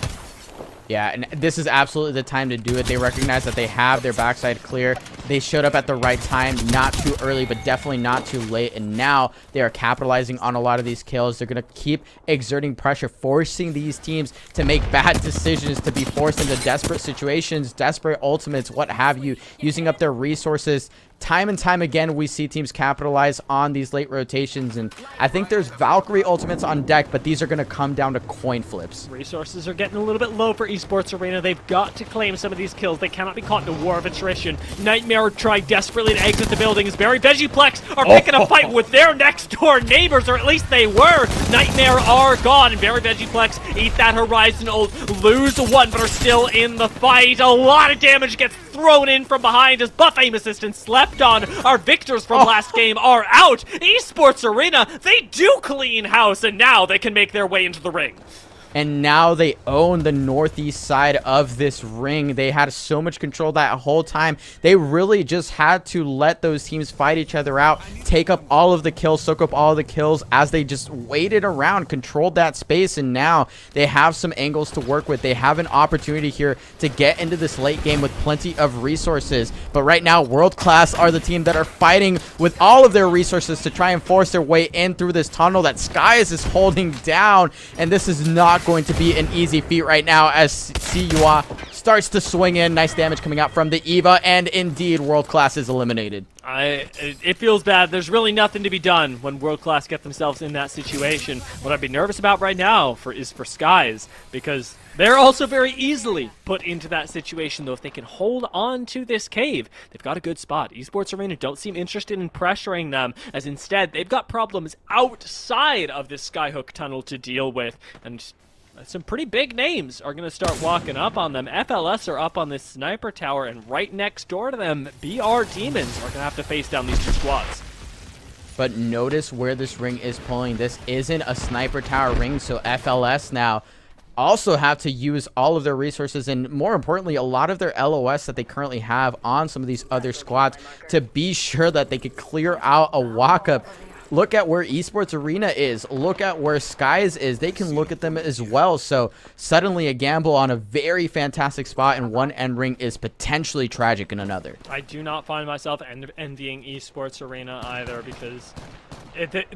Yeah, and this is absolutely the time to do it. They recognize that they have their backside clear. They showed up at the right time, not too early, but definitely not too late. And now they are capitalizing on a lot of these kills. They're going to keep exerting pressure, forcing these teams to make bad decisions, to be forced into desperate situations, desperate ultimates, what have you, using up their resources. Time and time again, we see teams capitalize on these late rotations, and I think there's Valkyrie ultimates on deck, but these are going to come down to coin flips. Resources are getting a little bit low for Esports Arena. They've got to claim some of these kills. They cannot be caught in a war of attrition. Nightmare trying desperately to exit the building as Very Veggieplex are picking a fight with their next-door neighbors, or at least they were. Nightmare are gone, and Very Veggieplex eat that Horizon ult, lose 1, but are still in the fight. A lot of damage gets thrown in from behind as buff aim assistance slept on. Our victors from last game are out. Esports Arena, they do clean house, and now they can make their way into the ring. And now they own the northeast side of this ring. They had so much control that whole time. They really just had to let those teams fight each other out, take up all of the kills, soak up all of the kills as they just waited around, controlled that space, and now they have some angles to work with. They have an opportunity here to get into this late game with plenty of resources. But right now, World Class are the team that are fighting with all of their resources to try and force their way in through this tunnel that Skies is holding down, and this is not going to be an easy feat right now as Siyua starts to swing in. Nice damage coming out from the Eva, and indeed World Class is eliminated. It feels bad. There's really nothing to be done when World Class get themselves in that situation. What I'd be nervous about right now is for Skies, because they're also very easily put into that situation, though. If they can hold on to this cave, they've got a good spot. Esports Arena don't seem interested in pressuring them, as instead they've got problems outside of this Skyhook tunnel to deal with, and some pretty big names are going to start walking up on them. FLS are up on this sniper tower, and right next door to them, BR Demons are going to have to face down these 2 squads. But notice where this ring is pulling. This isn't a sniper tower ring, so FLS now also have to use all of their resources, and more importantly, a lot of their LOS that they currently have on some of these other squads to be sure that they could clear out a walk-up. Look at where Esports Arena is. Look at where Skies is. They can look at them as well. So suddenly a gamble on a very fantastic spot in one end ring is potentially tragic in another. I do not find myself envying Esports Arena either, because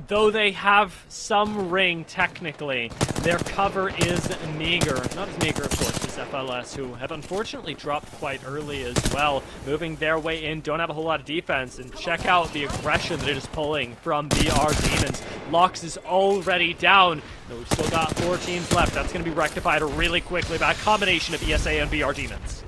though they have some ring technically, their cover is meager. Not as meager, of course, as FLS, who have unfortunately dropped quite early as well. Moving their way in, don't have a whole lot of defense, and check out the aggression that it is pulling from BR Demons. Lox is already down. No, we've still got 4 teams left. That's going to be rectified really quickly by a combination of ESA and BR Demons.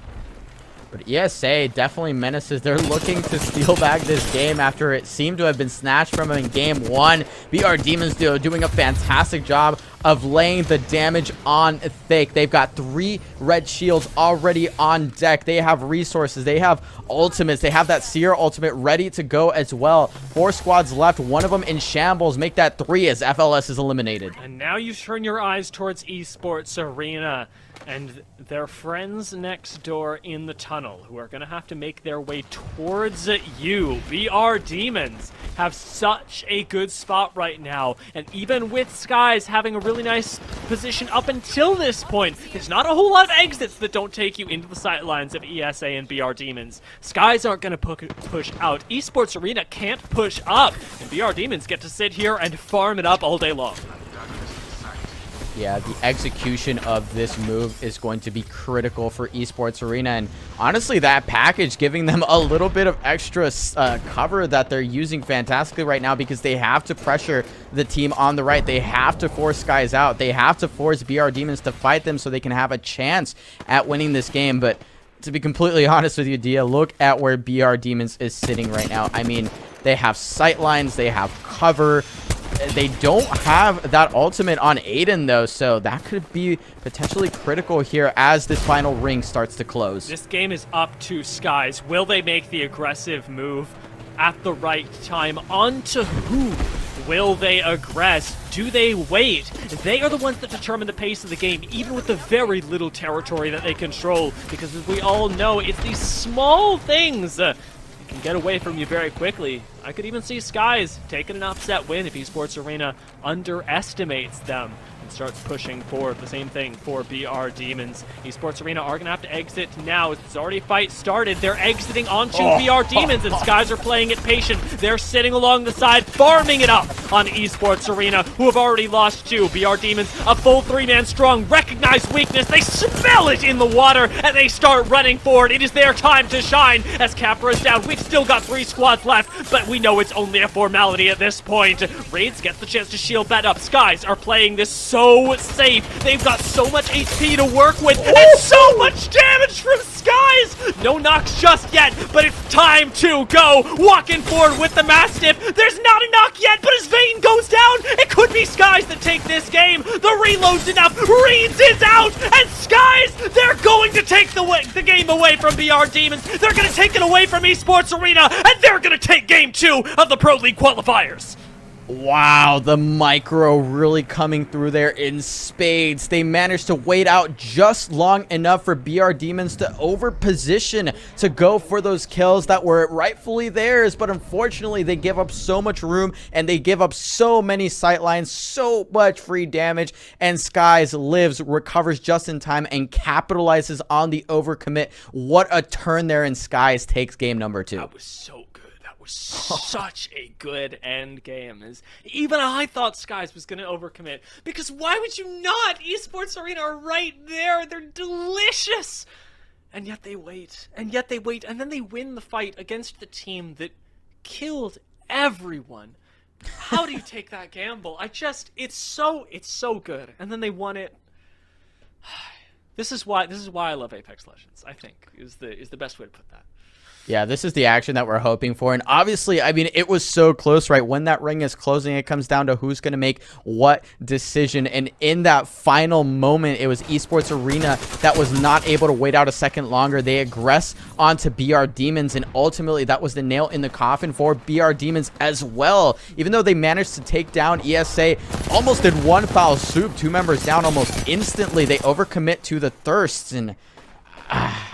But ESA definitely menaces. They're looking to steal back this game after it seemed to have been snatched from them in game 1. BR Demons doing a fantastic job of laying the damage on thick. They've got 3 red shields already on deck. They have resources. They have ultimates. They have that Seer ultimate ready to go as well. 4 squads left. One of them in shambles. Make that 3 as FLS is eliminated. And now you turn your eyes towards Esports Arena and their friends next door in the tunnel, who are going to have to make their way towards you. BR Demons have such a good spot right now, and even with Skies having a really nice position up until this point, there's not a whole lot of exits that don't take you into the sightlines of ESA and BR Demons. Skies aren't going to push out. Esports Arena can't push up, and BR Demons get to sit here and farm it up all day long. Yeah, the execution of this move is going to be critical for Esports Arena, and honestly, that package giving them a little bit of extra cover that they're using fantastically right now, because they have to pressure the team on the right. They have to force Skies out. They have to force BR Demons to fight them so they can have a chance at winning this game. But to be completely honest with you, Dia, look at where BR Demons is sitting right now. I mean, they have sight lines, they have cover. They don't have that ultimate on Aiden, though, so that could be potentially critical here as this final ring starts to close. This game is up to Skies. Will they make the aggressive move at the right time? Onto who? Will they aggress? Do they wait? They are the ones that determine the pace of the game, even with the very little territory that they control, because as we all know, it's these small things can get away from you very quickly. I could even see Skies taking an upset win if Esports Arena underestimates them and starts pushing forward. The same thing for BR Demons. Esports Arena are going to have to exit now. It's already fight started. They're exiting onto BR Demons, and Skies are playing it patient. They're sitting along the side, farming it up on Esports Arena, who have already lost 2. BR Demons, a full 3-man strong, recognize weakness. They smell it in the water, and they start running forward. It is their time to shine as Capra is down. We've still got 3 squads left, but we know it's only a formality at this point. Raids gets the chance to shield that up. Skies are playing this so safe. They've got so much HP to work with, and so much damage from Skies. No knocks just yet, but it's time to go. Walking forward with the Mastiff. There's not a knock yet, but as Vayne goes down, it could be Skies that take this game. The reload's enough. Reeds is out, and Skies, they're going to take the game away from BR Demons. They're going to take it away from Esports Arena, and they're going to take game 2 of the Pro League qualifiers. Wow, the micro really coming through there in spades. They managed to wait out just long enough for BR Demons to overposition to go for those kills that were rightfully theirs, but unfortunately they give up so much room and they give up so many sightlines, so much free damage, and Skies lives, recovers just in time, and capitalizes on the overcommit. What a turn there, and Skies takes game number 2. That was so good. Such a good end game. As even I thought Skies was going to overcommit, because why would you not? Esports Arena are right there. They're delicious. And yet they wait. And then they win the fight against the team that killed everyone. How do you take that gamble? It's so good. And then they won it. This is why I love Apex Legends, I think, is the best way to put that. Yeah, this is the action that we're hoping for. And obviously, I mean, it was so close, right? When that ring is closing, it comes down to who's going to make what decision. And in that final moment, it was Esports Arena that was not able to wait out a second longer. They aggress onto BR Demons, and ultimately that was the nail in the coffin for BR Demons as well. Even though they managed to take down ESA almost in one foul swoop, 2 members down almost instantly, they overcommit to the Thirsts, and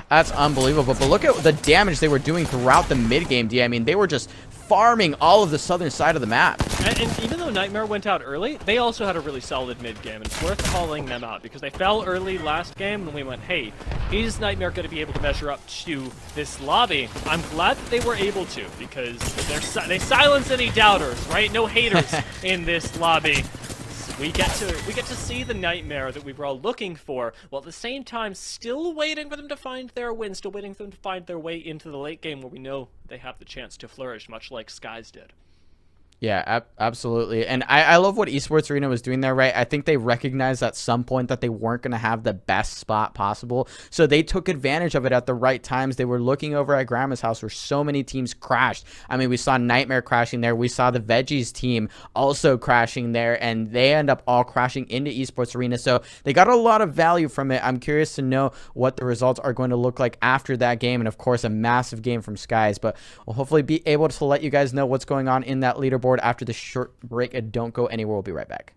that's unbelievable. But look at the damage they were doing throughout the mid-game, D. I mean, they were just farming all of the southern side of the map. And even though Nightmare went out early, they also had a really solid mid-game, and it's worth calling them out, because they fell early last game, and we went, hey, is Nightmare going to be able to measure up to this lobby? I'm glad that they were able to, because they silence any doubters, right? No haters in this lobby. We get to see the Nightmare that we were all looking for, while at the same time still waiting for them to find their win, still waiting for them to find their way into the late game, where we know they have the chance to flourish, much like Skies did. Yeah, absolutely. And I love what Esports Arena was doing there, right? I think they recognized at some point that they weren't going to have the best spot possible. So they took advantage of it at the right times. They were looking over at Grandma's house where so many teams crashed. I mean, we saw Nightmare crashing there. We saw the Veggies team also crashing there, and they end up all crashing into Esports Arena. So they got a lot of value from it. I'm curious to know what the results are going to look like after that game. And of course, a massive game from Skies. But we'll hopefully be able to let you guys know what's going on in that leaderboard after this short break. And don't go anywhere. We'll be right back.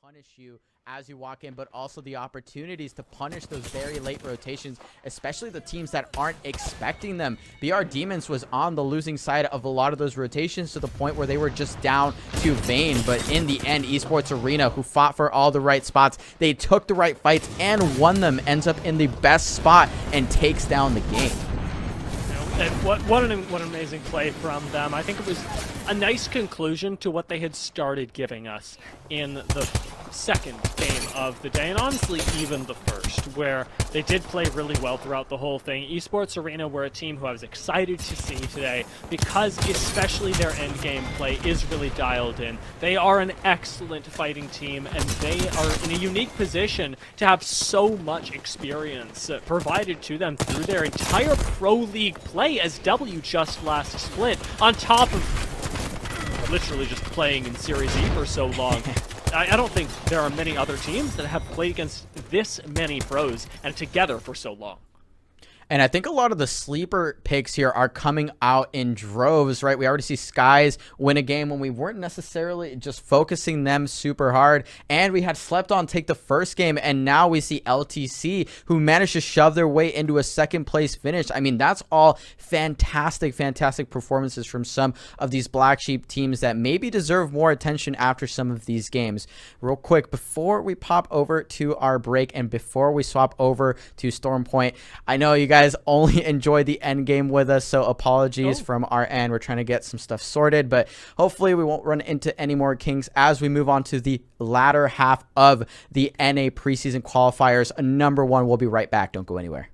Punish you as you walk in, but also the opportunities to punish those very late rotations, especially the teams that aren't expecting them. BR Demons was on the losing side of a lot of those rotations to the point where they were just down to Vayne, but in the end, Esports Arena, who fought for all the right spots, they took the right fights and won them, ends up in the best spot and takes down the game. And what an amazing play from them. I think it was a nice conclusion to what they had started giving us in the second game of the day, and honestly even the first, where they did play really well throughout the whole thing. Esports Arena were a team who I was excited to see today because especially their end game play is really dialed in. They are an excellent fighting team, and they are in a unique position to have so much experience provided to them through their entire Pro League play, as W just last split, on top of literally just playing in Series E for so long. I don't think there are many other teams that have played against this many pros and together for so long. And I think a lot of the sleeper picks here are coming out in droves, right? We already see Skies win a game when we weren't necessarily just focusing them super hard. And we had Slept On take the first game, and now we see LTC, who managed to shove their way into a second place finish. I mean, that's all fantastic, fantastic performances from some of these Black Sheep teams that maybe deserve more attention after some of these games. Real quick, before we pop over to our break and before we swap over to Storm Point, I know you guys only enjoy the end game with us, so apologies from our end. We're trying to get some stuff sorted, but hopefully we won't run into any more kinks as we move on to the latter half of the NA preseason qualifiers. Number 1, we'll be right back. Don't go anywhere.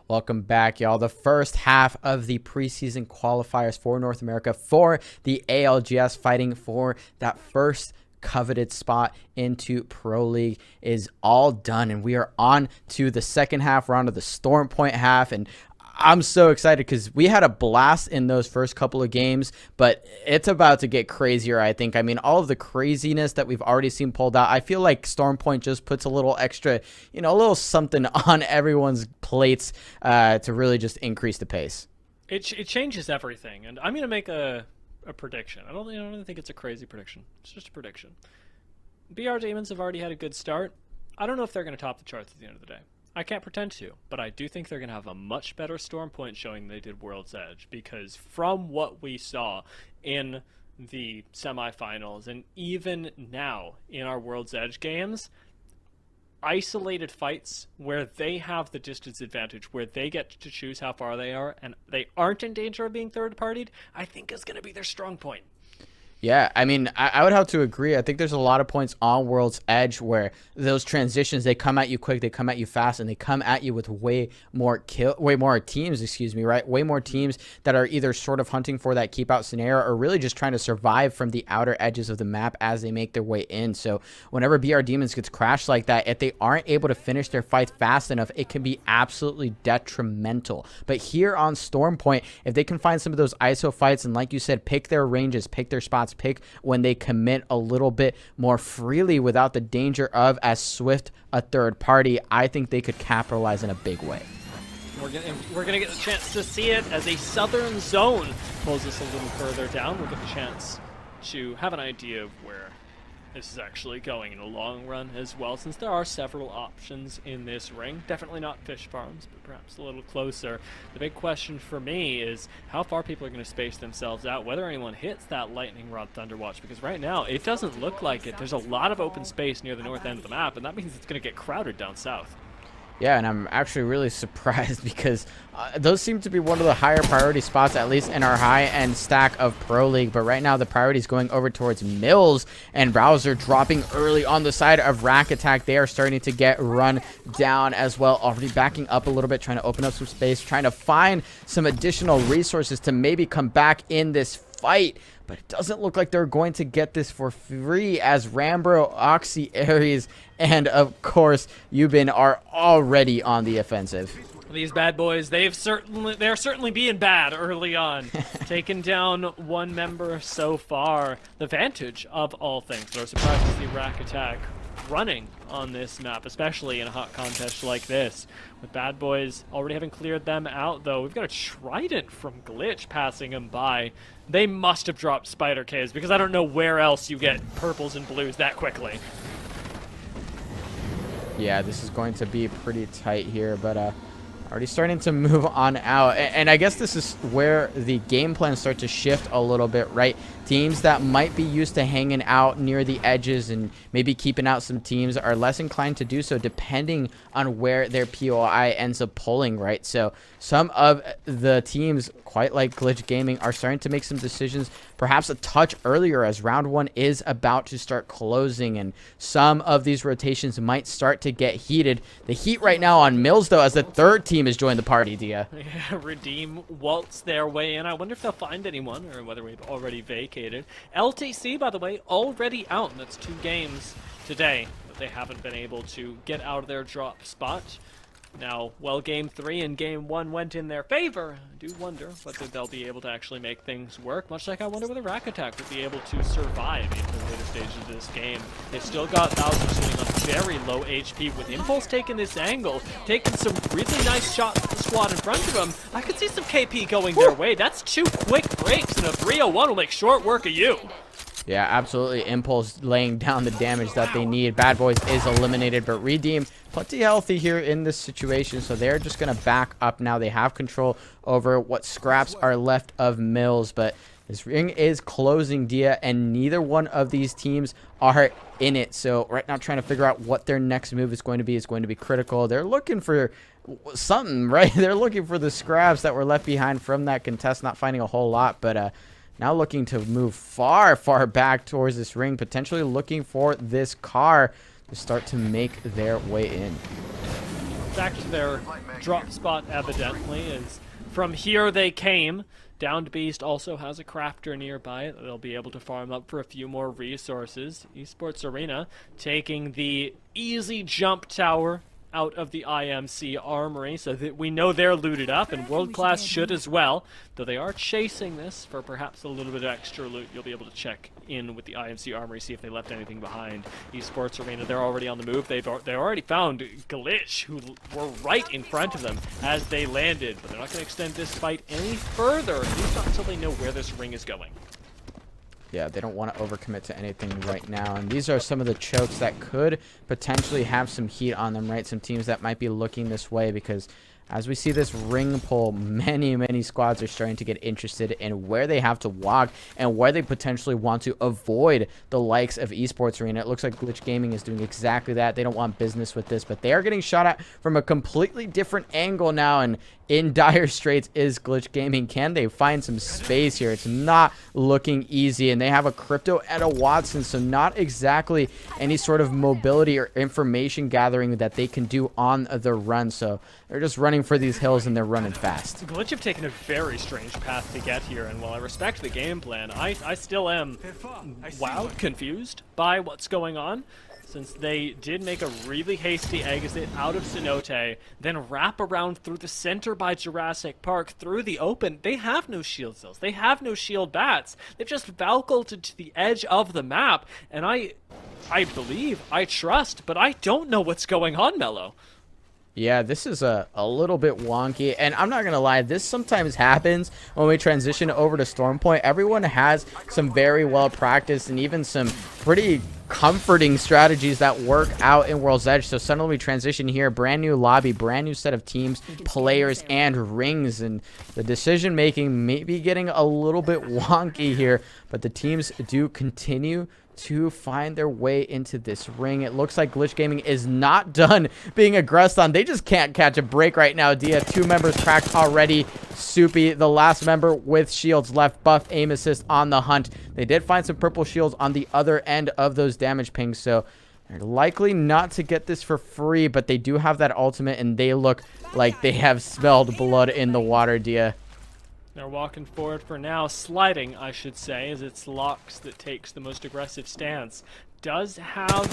Welcome back, y'all. The first half of the preseason qualifiers for North America for the ALGS, fighting for that first coveted spot into Pro League, is all done, and we are on to the second half. We're on to the Storm Point half, and I'm so excited because we had a blast in those first couple of games, but it's about to get crazier, I think. I mean, all of the craziness that we've already seen pulled out, I feel like Storm Point just puts a little extra, a little something on everyone's plates to really just increase the pace. It changes everything, and I'm going to make a prediction. I don't even think it's a crazy prediction. It's just a prediction. BR Demons have already had a good start. I don't know if they're going to top the charts at the end of the day. I can't pretend to, but I do think they're going to have a much better Storm Point showing than they did World's Edge, because from what we saw in the semifinals and even now in our World's Edge games, isolated fights where they have the distance advantage, where they get to choose how far they are and they aren't in danger of being third-partied, I think is going to be their strong point. Yeah, I mean, I would have to agree. I think there's a lot of points on World's Edge where those transitions, they come at you quick, they come at you fast, and they come at you with way more teams, right? Way more teams that are either sort of hunting for that keep out scenario or really just trying to survive from the outer edges of the map as they make their way in. So whenever BR Demons gets crashed like that, if they aren't able to finish their fight fast enough, it can be absolutely detrimental. But here on Storm Point, if they can find some of those ISO fights and, like you said, pick their ranges, pick their spots, pick when they commit a little bit more freely without the danger of as swift a third party, I think they could capitalize in a big way. We're gonna get the chance to see it as a southern zone pulls us a little further down. We'll get the chance to have an idea of where this is actually going in the long run as well, since there are several options in this ring. Definitely not fish farms, but perhaps a little closer. The big question for me is how far people are going to space themselves out, whether anyone hits that Lightning Rod Thunderwatch, because right now it doesn't look like it. There's a lot of open space near the north end of the map, and that means it's going to get crowded down south. Yeah, and I'm actually really surprised because those seem to be one of the higher priority spots, at least in our high-end stack of Pro League. But right now, the priority is going over towards Mills and Browser dropping early on the side of Rack Attack. They are starting to get run down as well, already backing up a little bit, trying to open up some space, trying to find some additional resources to maybe come back in this fight. But it doesn't look like they're going to get this for free, as Rambro, Oxy, Ares, and of course Yubin are already on the offensive. These bad boys, they're certainly being bad early on. Taking down one member so far. The Vantage of all things. So surprised to see Rack Attack running on this map, especially in a hot contest like this. With bad boys already having cleared them out, though, we've got a Trident from Glitch passing him by. They must have dropped Spider K's, because I don't know where else you get purples and blues that quickly. Yeah, this is going to be pretty tight here, but already starting to move on out. And I guess this is where the game plans start to shift a little bit, right? Teams that might be used to hanging out near the edges and maybe keeping out some teams are less inclined to do so, depending on where their POI ends up pulling, right? So some of the teams, quite like Glitch Gaming, are starting to make some decisions perhaps a touch earlier as round one is about to start closing, and some of these rotations might start to get heated. The heat right now on Mills, though, as the third team has joined the party, Dia. Yeah, Redeem waltz their way in. I wonder if they'll find anyone, or whether we've already vacated. LTC, by the way, already out, and that's 2 games today that they haven't been able to get out of their drop spot. Now, while Game 3 and Game 1 went in their favor, I do wonder whether they'll be able to actually make things work, much like I wonder whether Rack Attack would be able to survive in the later stages of this game. They've still got Bowser sitting on very low HP, with Impulse taking this angle, taking some really nice shots at the squad in front of him. I could see some KP going their way. That's 2 quick breaks, and a 301 will make short work of you. Yeah, absolutely. Impulse laying down the damage that they need. Bad Boys is eliminated, but Redeem plenty healthy here in this situation, so they're just going to back up now. They have control over what scraps are left of Mills, but this ring is closing, Dia, and neither one of these teams are in it. So right now, trying to figure out what their next move is going to be critical. They're looking for something, right? They're looking for the scraps that were left behind from that contest, not finding a whole lot, but now looking to move far, far back towards this ring, potentially looking for this car to start to make their way in. respect their drop spot evidently, as from here they came. Downed Beast also has a crafter nearby that they'll be able to farm up for a few more resources. Esports Arena taking the easy jump tower out of the IMC armory, so that we know they're looted up, and World Class should as well. Though they are chasing this for perhaps a little bit of extra loot. You'll be able to check in with the IMC armory, see if they left anything behind. Esports Arena, they're already on the move. They already found Glitch, who were right in front of them as they landed, but they're not going to extend this fight any further, at least not until they know where this ring is going. Yeah, they don't want to overcommit to anything right now. And these are some of the chokes that could potentially have some heat on them, right? Some teams that might be looking this way, because as we see this ring pull, many squads are starting to get interested in where they have to walk and where they potentially want to avoid the likes of Esports Arena. It looks like Glitch Gaming is doing exactly that. They don't want business with this, but they are getting shot at from a completely different angle now, and in dire straits is Glitch Gaming. Can they find some space here? It's not looking easy, and they have a Crypto and a Watson, so not exactly any sort of mobility or information gathering that they can do on the run. So they're just running for these hills, and they're running fast. Glitch have taken a very strange path to get here, and while I respect the game plan, I still am, wow, confused by what's going on. Since they did make a really hasty exit out of Cenote, then wrap around through the center by Jurassic Park, through the open. They have no shield cells. They have no shield bats. They've just Valkolted to the edge of the map, and I believe, I trust, but I don't know what's going on, Mello. Yeah, this is a little bit wonky, and I'm not going to lie, this sometimes happens when we transition over to Stormpoint. Everyone has some very well practiced and even some pretty comforting strategies that work out in World's Edge. So suddenly we transition here, brand new lobby, brand new set of teams, players, and rings, and the decision making may be getting a little bit wonky here, but the teams do continue to find their way into this ring. It looks like Glitch Gaming is not done being aggressed on. They just can't catch a break right now. Dia, 2 members cracked already. Soupy, the last member with shields left. Buff, aim assist on the hunt. They did find some purple shields on the other end of those damage pings, so they're likely not to get this for free, but they do have that ultimate, and they look like they have smelled blood in the water, Dia. They're walking forward for now, sliding, I should say, as it's Locks that takes the most aggressive stance. Does have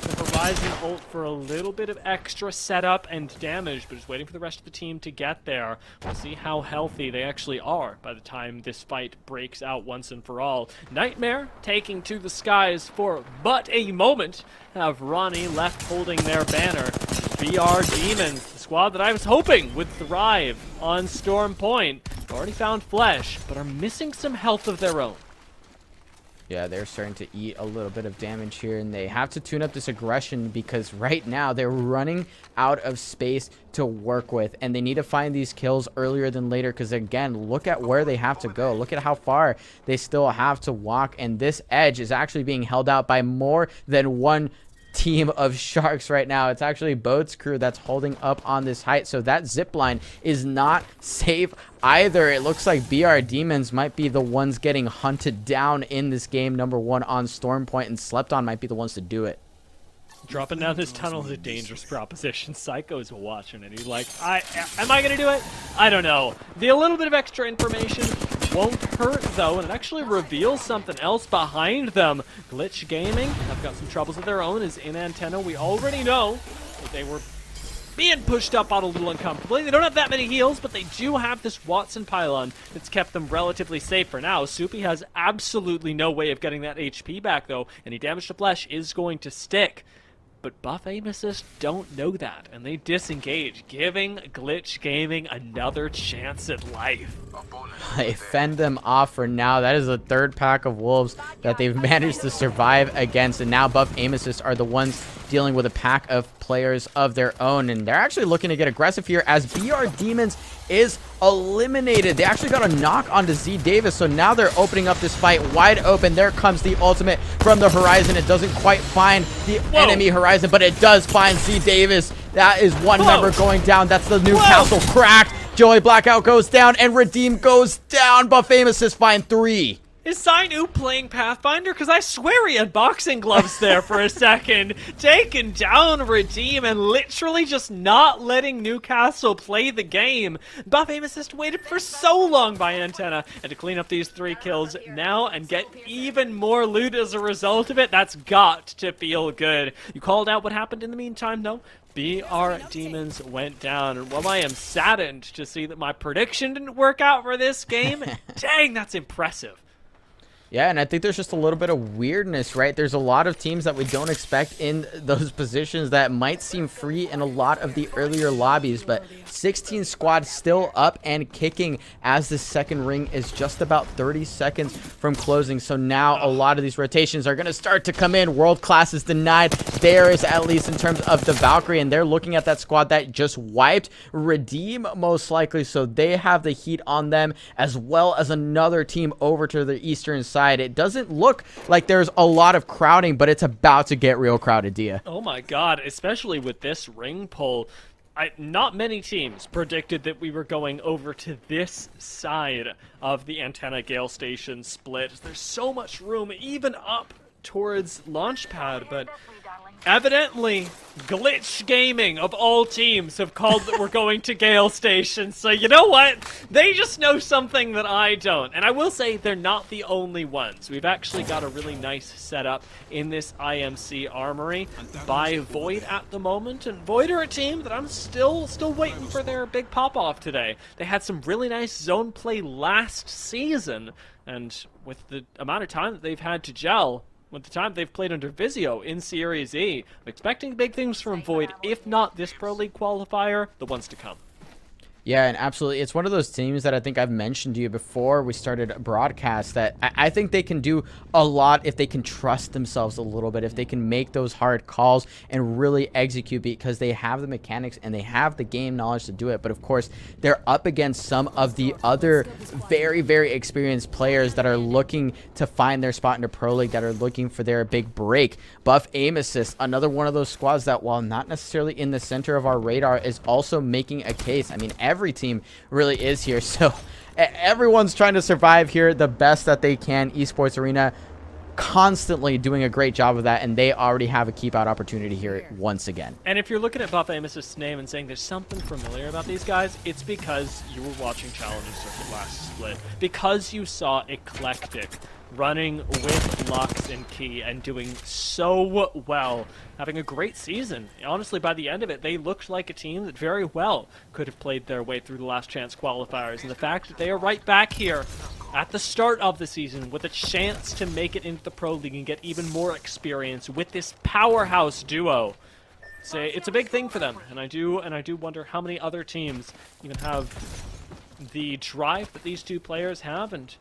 the Horizon ult for a little bit of extra setup and damage, but is waiting for the rest of the team to get there. We'll see how healthy they actually are by the time this fight breaks out once and for all. Nightmare taking to the skies for but a moment. Have Ronnie left holding their banner. BR Demons, the squad that I was hoping would thrive on Storm Point. Already found flesh, but are missing some health of their own. Yeah, they're starting to eat a little bit of damage here, and they have to tune up this aggression because right now they're running out of space to work with, and they need to find these kills earlier than later because, again, look at where they have to go. Look at how far they still have to walk, and this edge is actually being held out by more than one team of sharks right now. It's actually Boat's crew that's holding up on this height, so that zip line is not safe either. It looks like BR Demons might be the ones getting hunted down in this game, number 1 on Stormpoint, and Slept On might be the ones to do it. Dropping down this tunnel is a dangerous proposition. Psycho's watching it. He's like, am I going to do it? I don't know. The little bit of extra information won't hurt, though, and it actually reveals something else behind them. Glitch Gaming have got some troubles of their own, as in Antenna. We already know that they were being pushed up on a little uncomfortably. They don't have that many heals, but they do have this Watson pylon that's kept them relatively safe for now. Soupy has absolutely no way of getting that HP back, though. Any damage to flesh is going to stick. But Buff Aim Assist don't know that, and they disengage, giving Glitch Gaming another chance at life. They fend them off for now. That is the 3rd pack of wolves that they've managed to survive against, and now Buff Aim Assist are the ones dealing with a pack of players of their own, and they're actually looking to get aggressive here as BR Demons is eliminated. They actually got a knock onto Z Davis, so now they're opening up this fight wide open. There comes the ultimate from the Horizon. It doesn't quite find the enemy Horizon, but it does find Z Davis. That is one member going down. That's the Newcastle cracked. Joey Blackout goes down, and Redeem goes down. Buff Aim Assist find 3. Is Sainu playing Pathfinder? Because I swear he had boxing gloves there for a second. Taking down Redeem and literally just not letting Newcastle play the game. Buff aim assist waited for so long by Antenna. And to clean up these 3 kills now and get even more loot as a result of it, that's got to feel good. You called out what happened in the meantime, though. BR Demons went down, and while I am saddened to see that my prediction didn't work out for this game, dang, that's impressive. Yeah, and I think there's just a little bit of weirdness, right? There's a lot of teams that we don't expect in those positions that might seem free in a lot of the earlier lobbies, but 16 squad still up and kicking as the second ring is just about 30 seconds from closing. So now a lot of these rotations are going to start to come in. World class is denied. There is, at least in terms of the Valkyrie, and they're looking at that squad that just wiped Redeem most likely, so they have the heat on them, as well as another team over to the eastern side. It doesn't look like there's a lot of crowding, but it's about to get real crowded, Dia. Oh my god, especially with this ring pull. Not many teams predicted that we were going over to this side of the Antenna Gale Station split. There's so much room, even up towards Launchpad, but evidently, Glitch Gaming, of all teams, have called that we're going to Gale Station. So you know what? They just know something that I don't. And I will say they're not the only ones. We've actually got a really nice setup in this IMC armory by Void at the moment. And Void are a team that I'm still waiting for their big pop-off today. They had some really nice zone play last season. And with the amount of time that they've had to gel, with the time they've played under Vizio in Series E, I'm expecting big things from Void, if not this Pro League qualifier, the ones to come. Yeah, and absolutely. It's one of those teams that I think I've mentioned to you before we started broadcast that I think they can do a lot if they can trust themselves a little bit, if they can make those hard calls and really execute, because they have the mechanics and they have the game knowledge to do it. But of course, they're up against some of the other very, very experienced players that are looking to find their spot in the Pro League, that are looking for their big break. Buff Aim Assist, another one of those squads that, while not necessarily in the center of our radar, is also making a case. I mean, every team really is here, so everyone's trying to survive here the best that they can. Esports Arena constantly doing a great job of that, and they already have a keep out opportunity here once again. And if you're looking at Buff Amos's name and saying there's something familiar about these guys, it's because you were watching Challenger Circuit last split, because you saw Eclectic running with Lux and Key and doing so well, having a great season. Honestly, by the end of it, they looked like a team that very well could have played their way through the last chance qualifiers, and the fact that they are right back here at the start of the season with a chance to make it into the Pro League and get even more experience with this powerhouse duo, it's a big thing for them. And I do wonder how many other teams even have the drive that these two players have, and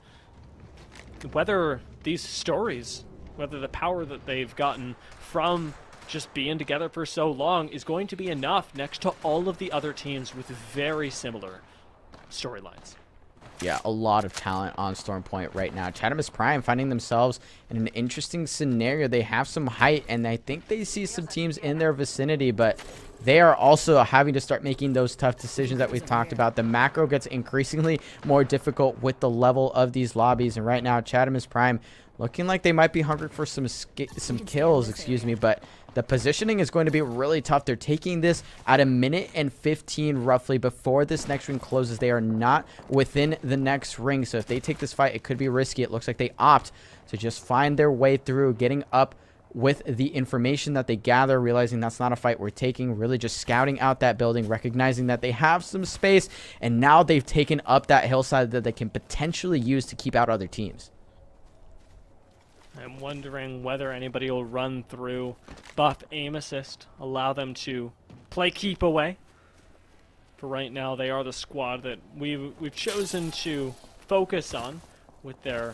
whether these stories, whether the power that they've gotten from just being together for so long is going to be enough next to all of the other teams with very similar storylines. Yeah, a lot of talent on Storm Point right now. Chatham Prime finding themselves in an interesting scenario. They have some height, and I think they see some teams in their vicinity, but they are also having to start making those tough decisions that we've talked about. The macro gets increasingly more difficult with the level of these lobbies, and right now Chatham Prime looking like they might be hungry for some kills, but the positioning is going to be really tough. They're taking this at 1:15 roughly before this next ring closes. They are not within the next ring, so if they take this fight, it could be risky. It looks like they opt to just find their way through, getting up with the information that they gather, realizing that's not a fight we're taking, really just scouting out that building, recognizing that they have some space, and now they've taken up that hillside that they can potentially use to keep out other teams. I'm wondering whether anybody will run through Buff Aim Assist, allow them to play keep away. For right now, they are the squad that we've chosen to focus on with their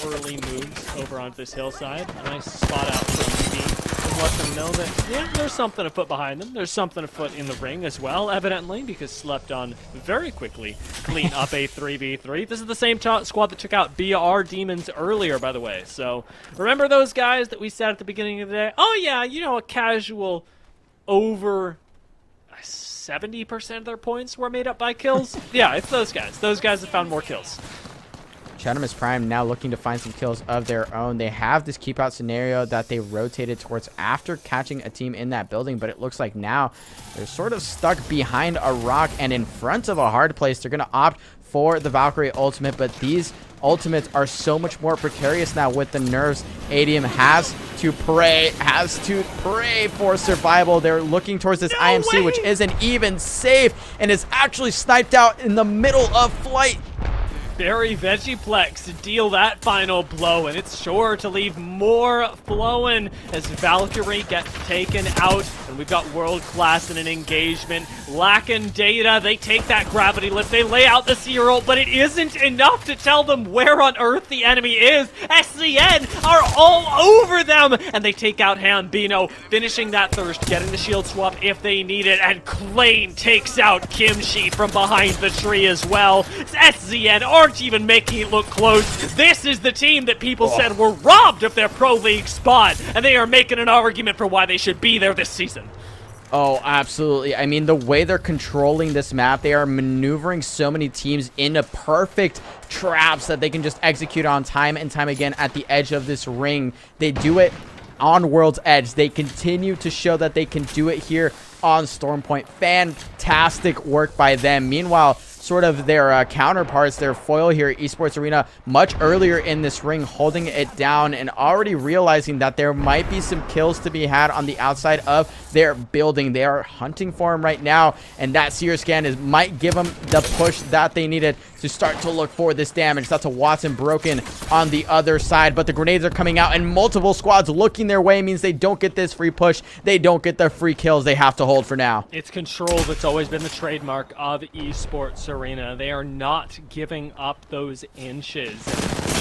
early moves over onto this hillside. A nice spot out from me to let them know that, yeah, there's something afoot behind them. There's something afoot in the ring as well, evidently, because Slept On very quickly clean up a 3v3. This is the same squad that took out BR Demons earlier, by the way. So remember those guys that we said at the beginning of the day? Oh yeah, you know, a casual over 70% of their points were made up by kills? Yeah, it's those guys. Those guys have found more kills. Gentleman's Prime now looking to find some kills of their own. They have this keep out scenario that they rotated towards after catching a team in that building, but it looks like now they're sort of stuck behind a rock and in front of a hard place. They're going to opt for the Valkyrie ultimate, but these ultimates are so much more precarious now with the nerfs. ADM has to pray for survival. They're looking towards this IMC, which isn't even safe and is actually sniped out in the middle of flight. Barry Veggieplex to deal that final blow, and it's sure to leave more flowing as Valkyrie gets taken out, and we've got World Class in an engagement. Lacking data, they take that gravity lift, they lay out the serial, but it isn't enough to tell them where on earth the enemy is. SCN are all over them, and they take out Hambino, finishing that thirst, getting the shield swap if they need it, and Klain takes out Kimchi from behind the tree as well. SCN aren't even making it look close. This is the team that people said were robbed of their Pro League spot, and they are making an argument for why they should be there this season. Oh, absolutely. I mean, the way they're controlling this map, they are maneuvering so many teams into perfect traps that they can just execute on time and time again at the edge of this ring. They do it on World's Edge. They continue to show that they can do it here on Stormpoint. Fantastic work by them. Meanwhile, sort of their counterparts, their foil here, Esports Arena, much earlier in this ring, holding it down and already realizing that there might be some kills to be had on the outside of their building. They are hunting for him right now, and that Seer Scan might give them the push that they needed to start to look for this damage. That's a Watson broken on the other side, but the grenades are coming out, and multiple squads looking their way means they don't get this free push. They don't get the free kills they have to hold for now. It's control that's always been the trademark of Esports Arena. They are not giving up those inches.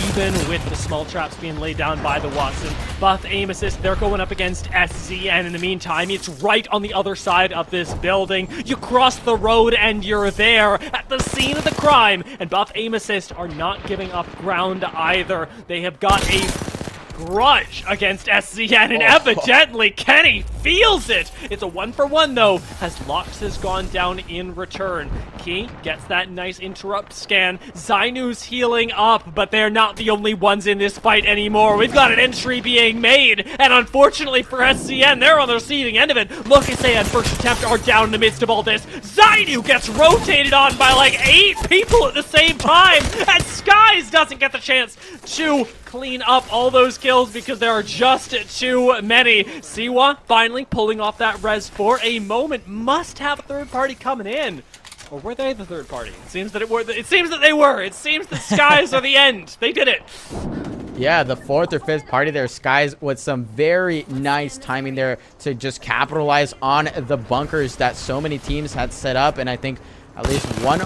Even with the small traps being laid down by the Watson. Buff aim assist, they're going up against SZN. In the meantime, it's right on the other side of this building. You cross the road and you're there at the scene of the crime. And Buff aim assist are not giving up ground either. They have got a grudge against SZN, and evidently Kenny feels it. It's a 1-for-1 though, as Lox has gone down in return. Key gets that nice interrupt scan. Zainu's healing up, but they're not the only ones in this fight anymore. We've got an entry being made, and unfortunately for SCN, they're on the receiving end of it. Lucasay and First Attempt are down in the midst of all this. Zainu gets rotated on by like 8 people at the same time, and Skies doesn't get the chance to clean up all those kills because there are just too many. Siwa finally pulling off that res for a moment. Must have a third party coming in. Or were they the third party? It seems that it seems that they were. It seems that Skies are the end. They did it. Yeah, the 4th or 5th party there. Skies with some very nice timing there to just capitalize on the bunkers that so many teams had set up. And I think at least one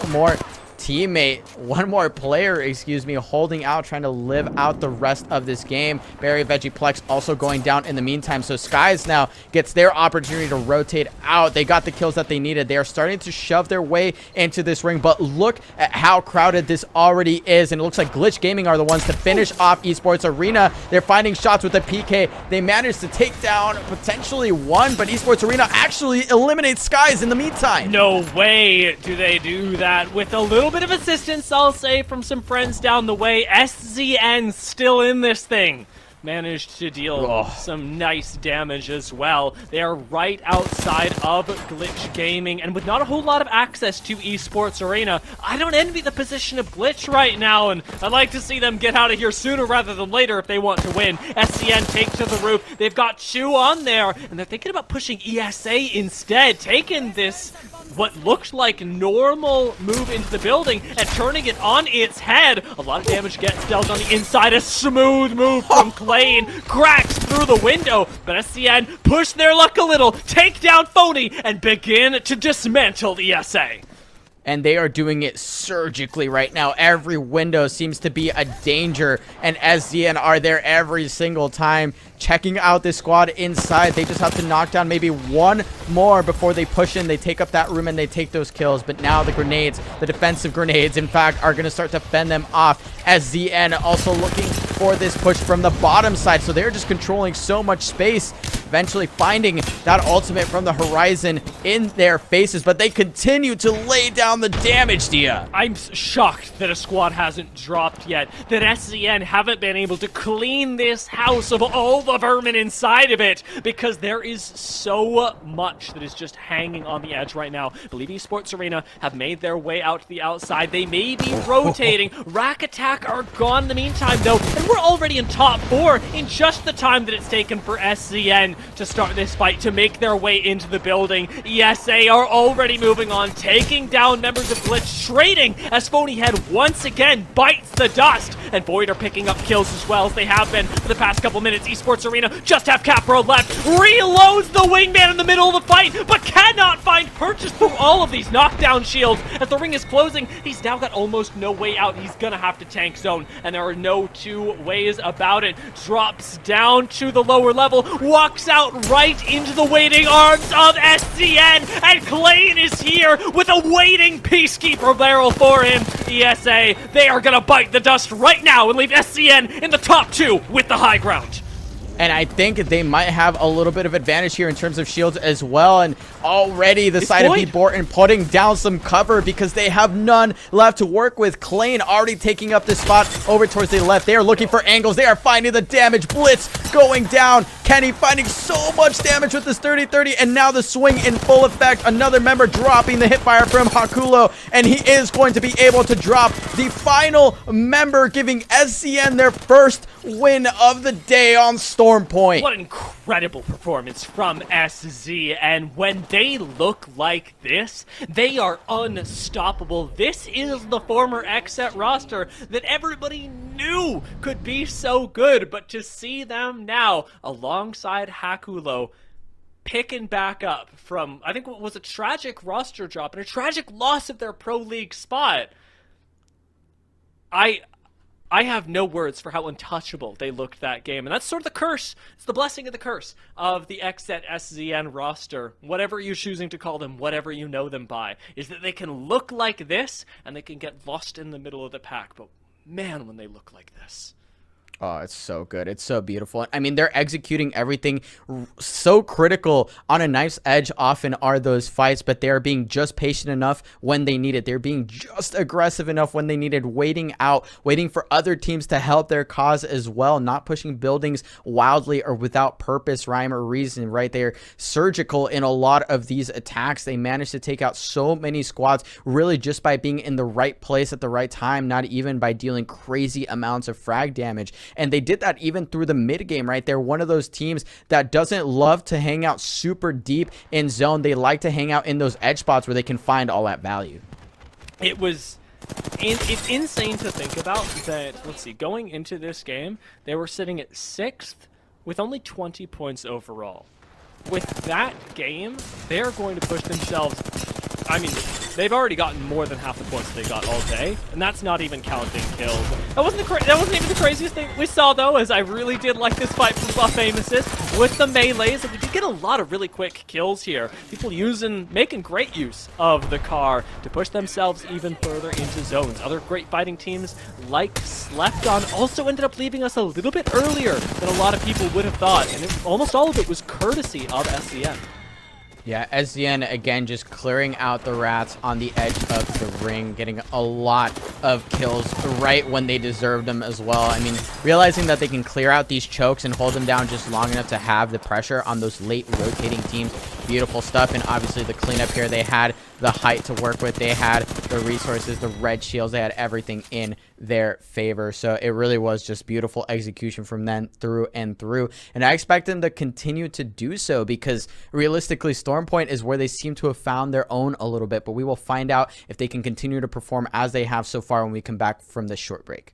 more player, excuse me, holding out, trying to live out the rest of this game. Barry Veggieplex also going down in the meantime, so Skies now gets their opportunity to rotate out. They got the kills that they needed. They are starting to shove their way into this ring, but look at how crowded this already is, and it looks like Glitch Gaming are the ones to finish off Esports Arena. They're finding shots with the PK. They managed to take down potentially one, but Esports Arena actually eliminates Skies in the meantime. No way do they do that with a little bit of assistance, I'll say, from some friends down the way. SZN still in this thing. Managed to deal some nice damage as well. They are right outside of Glitch Gaming, and with not a whole lot of access to Esports Arena, I don't envy the position of Glitch right now, and I'd like to see them get out of here sooner rather than later if they want to win. SCN take to the roof. They've got Chu on there, and they're thinking about pushing ESA instead, taking this what looked like normal move into the building and turning it on its head. A lot of damage gets dealt on the inside. A smooth move from Klain, cracks through the window, but SCN push their luck a little, take down Phony, and begin to dismantle ESA. And they are doing it surgically right now. Every window seems to be a danger, and SZN are there every single time, checking out this squad inside. They just have to knock down maybe one more before they push in. They take up that room and they take those kills, but now the grenades, the defensive grenades, in fact, are going to start to fend them off. SZN also looking for this push from the bottom side, so they're just controlling so much space. eventually finding that ultimate from the horizon in their faces, but they continue to lay down the damage, Dia. I'm shocked that a squad hasn't dropped yet, that SCN haven't been able to clean this house of all the vermin inside of it, because there is so much that is just hanging on the edge right now. I believe Esports Arena have made their way out to the outside. They may be rotating. Rack Attack are gone in the meantime, though, and we're already in top 4 in just the time that it's taken for SCN to start this fight, to make their way into the building. ESA are already moving on, taking down members of Glitch, trading as Phonyhead once again bites the dust, and Void are picking up kills as well as they have been for the past couple minutes. Esports Arena just have Capro left, reloads the wingman in the middle of the fight, but cannot find purchase through all of these knockdown shields. As the ring is closing, he's now got almost no way out. He's gonna have to tank zone, and there are no two ways about it. Drops down to the lower level, walks out right into the waiting arms of SCN, and Klain is here with a waiting Peacekeeper barrel for him. ESA, they are gonna bite the dust right now and leave SCN in the top 2 with the high ground. And I think they might have a little bit of advantage here in terms of shields as well. And already the side of B. Borton putting down some cover because they have none left to work with. Klain already taking up this spot over towards the left. They are looking for angles. They are finding the damage. Blitz going down. Kenny finding so much damage with this 30-30. And now the swing in full effect. Another member dropping the hipfire from Hakulo. And he is going to be able to drop the final member, giving SCN their first win of the day on Storm Point. What an incredible performance from SZ, and when they look like this, they are unstoppable. This is the former XSET roster that everybody knew could be so good, but to see them now alongside Hakulo picking back up from, I think, what was a tragic roster drop and a tragic loss of their Pro League spot, I have no words for how untouchable they looked that game. And that's sort of the curse. It's the blessing of the curse of the XSET SZN roster. Whatever you're choosing to call them, whatever you know them by, is that they can look like this and they can get lost in the middle of the pack. But man, when they look like this. Oh, it's so good. It's so beautiful. I mean, they're executing everything so critical on a knife's edge often are those fights, but they're being just patient enough when they need it. They're being just aggressive enough when they needed, waiting out, waiting for other teams to help their cause as well, not pushing buildings wildly or without purpose, rhyme, or reason, right? They're surgical in a lot of these attacks. They managed to take out so many squads really just by being in the right place at the right time, not even by dealing crazy amounts of frag damage. And they did that even through the mid game, right? They're one of those teams that doesn't love to hang out super deep in zone. They like to hang out in those edge spots where they can find all that value. It's insane to think about that. Let's see, going into this game, they were sitting at 6th with only 20 points overall. With that game, they're going to push themselves. I mean, they've already gotten more than half the points they got all day, and that's not even counting kills. That wasn't even the craziest thing we saw, though, as I really did like this fight from Buff Amos's with the melees. And we did get a lot of really quick kills here. People making great use of the car to push themselves even further into zones. Other great fighting teams like Slepton also ended up leaving us a little bit earlier than a lot of people would have thought, and almost all of it was courtesy of SCN. Yeah, SZN, again, just clearing out the rats on the edge of the ring, getting a lot of kills right when they deserved them as well. I mean, realizing that they can clear out these chokes and hold them down just long enough to have the pressure on those late rotating teams. Beautiful stuff. And obviously the cleanup here, they had the height to work with. They had the resources, the red shields. They had everything in their favor. So it really was just beautiful execution from them through and through. And I expect them to continue to do so because realistically, Storm Point is where they seem to have found their own a little bit. But we will find out if they can continue to perform as they have so far when we come back from this short break.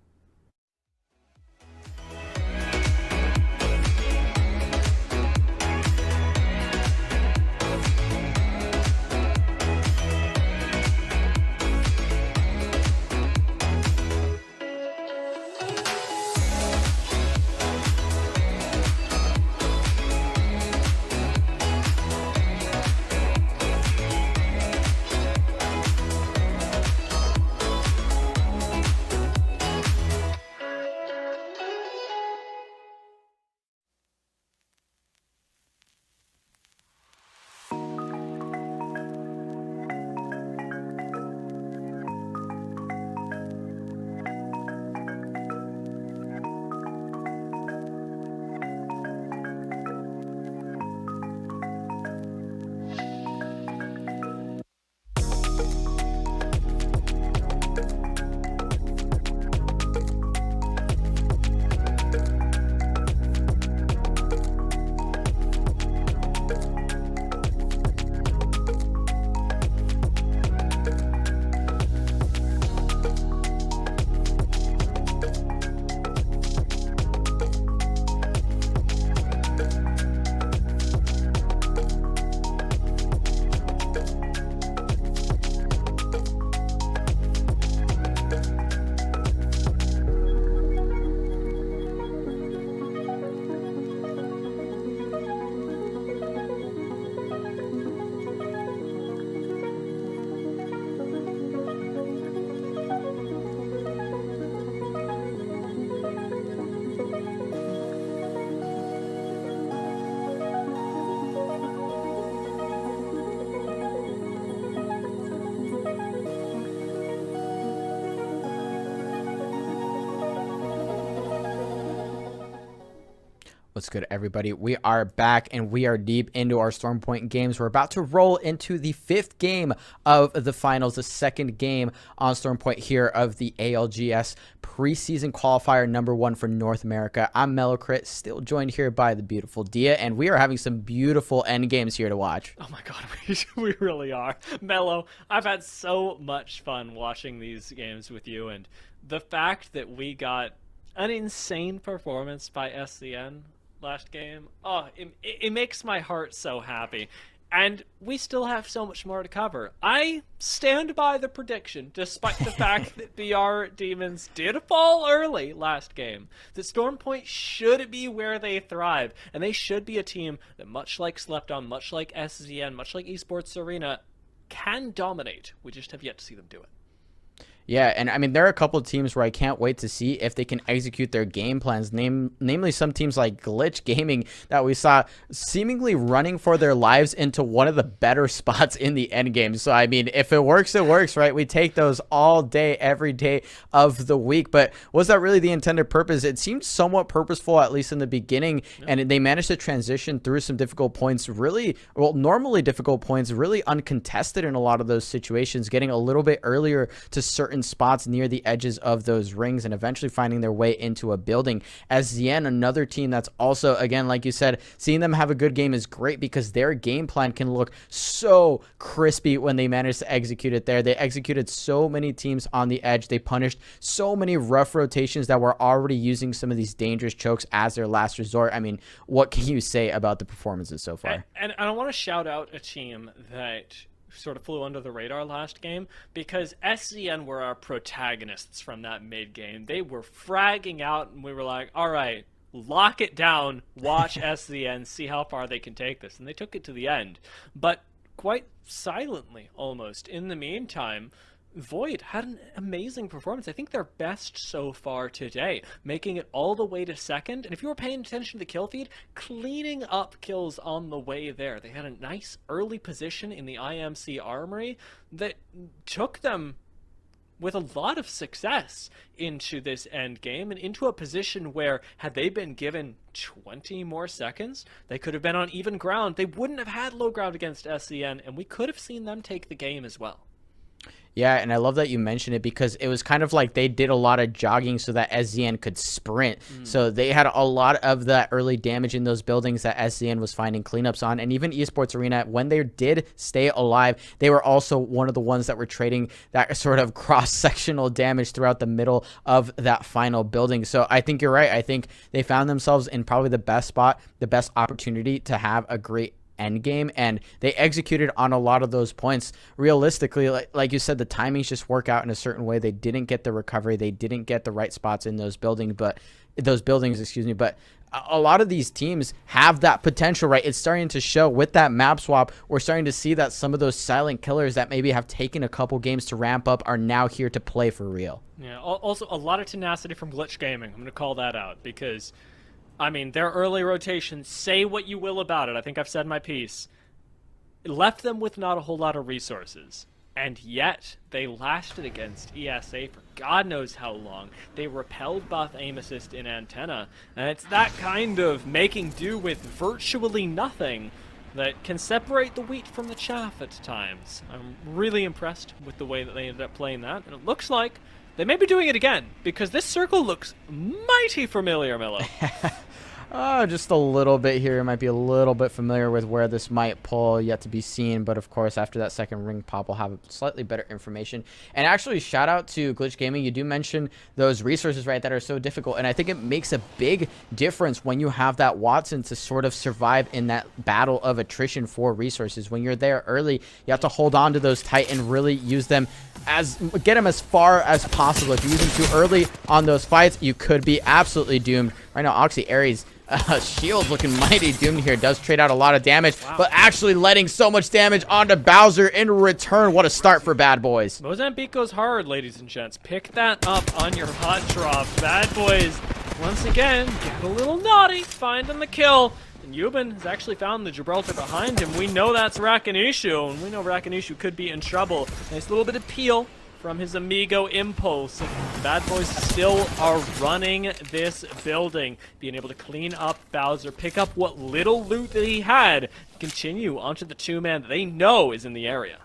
What's good, everybody? We are back and we are deep into our Storm Point games. We're about to roll into the 5th game of the finals, the 2nd game on Storm Point here of the ALGS preseason qualifier #1 for North America. I'm Mellowcrit, still joined here by the beautiful Dia, and we are having some beautiful end games here to watch. Oh my god, we really are. Mellow, I've had so much fun watching these games with you, and the fact that we got an insane performance by SCN last game, oh, it makes my heart so happy. And we still have so much more to cover. I stand by the prediction, despite the fact that BR Demons did fall early last game, that Storm Point should be where they thrive, and they should be a team that, much like Slept-On, much like SZN, much like Esports Arena, can dominate. We just have yet to see them do it. Yeah, and I mean, there are a couple of teams where I can't wait to see if they can execute their game plans, namely some teams like Glitch Gaming that we saw seemingly running for their lives into one of the better spots in the end game. So, I mean, if it works, it works, right? We take those all day, every day of the week. But was that really the intended purpose? It seemed somewhat purposeful, at least in the beginning, and they managed to transition through some difficult points, really, well, normally difficult points, really uncontested in a lot of those situations, getting a little bit earlier to certain spots near the edges of those rings and eventually finding their way into a building. As Zien, another team that's also, again, like you said, seeing them have a good game is great because their game plan can look so crispy when they manage to execute it there. They executed so many teams on the edge. They punished so many rough rotations that were already using some of these dangerous chokes as their last resort. I mean, what can you say about the performances so far? And I want to shout out a team that sort of flew under the radar last game, because SCN were our protagonists from that mid game. They were fragging out, and we were like, all right, lock it down, watch SCN, see how far they can take this. And they took it to the end. But quite silently, almost, in the meantime, Void had an amazing performance. I think their best so far today, making it all the way to 2nd. And if you were paying attention to the kill feed, cleaning up kills on the way there. They had a nice early position in the IMC armory that took them with a lot of success into this end game and into a position where, had they been given 20 more seconds, they could have been on even ground. They wouldn't have had low ground against SCN, and we could have seen them take the game as well. Yeah, and I love that you mentioned it because it was kind of like they did a lot of jogging so that SZN could sprint. So they had a lot of that early damage in those buildings that SZN was finding cleanups on. And even Esports Arena, when they did stay alive, they were also one of the ones that were trading that sort of cross-sectional damage throughout the middle of that final building. So I think you're right. I think they found themselves in probably the best spot, the best opportunity to have a great end game, and they executed on a lot of those points. Realistically, like you said, the timings just work out in a certain way. They didn't get the recovery, they didn't get the right spots in those buildings, but a lot of these teams have that potential, right? It's starting to show with that map swap. We're starting to see that some of those silent killers that maybe have taken a couple games to ramp up are now here to play for real. Yeah, also a lot of tenacity from Glitch Gaming. I'm going to call that out because, I mean, their early rotation, say what you will about it, I think I've said my piece, it left them with not a whole lot of resources. And yet, they lasted against ESA for God knows how long. They repelled both aim assist and antenna. And it's that kind of making do with virtually nothing that can separate the wheat from the chaff at times. I'm really impressed with the way that they ended up playing that. And it looks like they may be doing it again, because this circle looks mighty familiar, Mello. Just a little bit here. It might be a little bit familiar with where this might pull, yet to be seen. But of course, after that second ring pop, we'll have slightly better information. And actually, shout out to Glitch Gaming. You do mention those resources, right, that are so difficult. And I think it makes a big difference when you have that Watson to sort of survive in that battle of attrition for resources. When you're there early, you have to hold on to those tight and really use them get them as far as possible. If you use them too early on those fights, you could be absolutely doomed. Right now, Oxy Ares Shield looking mighty doomed here. Does trade out a lot of damage, but actually letting so much damage onto Bowser in return. What a start for Bad Boys. Mozambique goes hard, ladies and gents. Pick that up on your hot drop. Bad Boys, once again, get a little naughty, finding the kill. And Yuban has actually found the Gibraltar behind him. We know that's Rakanishu, and we know Rakanishu could be in trouble. Nice little bit of peel from his amigo Impulse. Bad Boys still are running this building, being able to clean up Bowser, pick up what little loot that he had, continue onto the two-man that they know is in the area.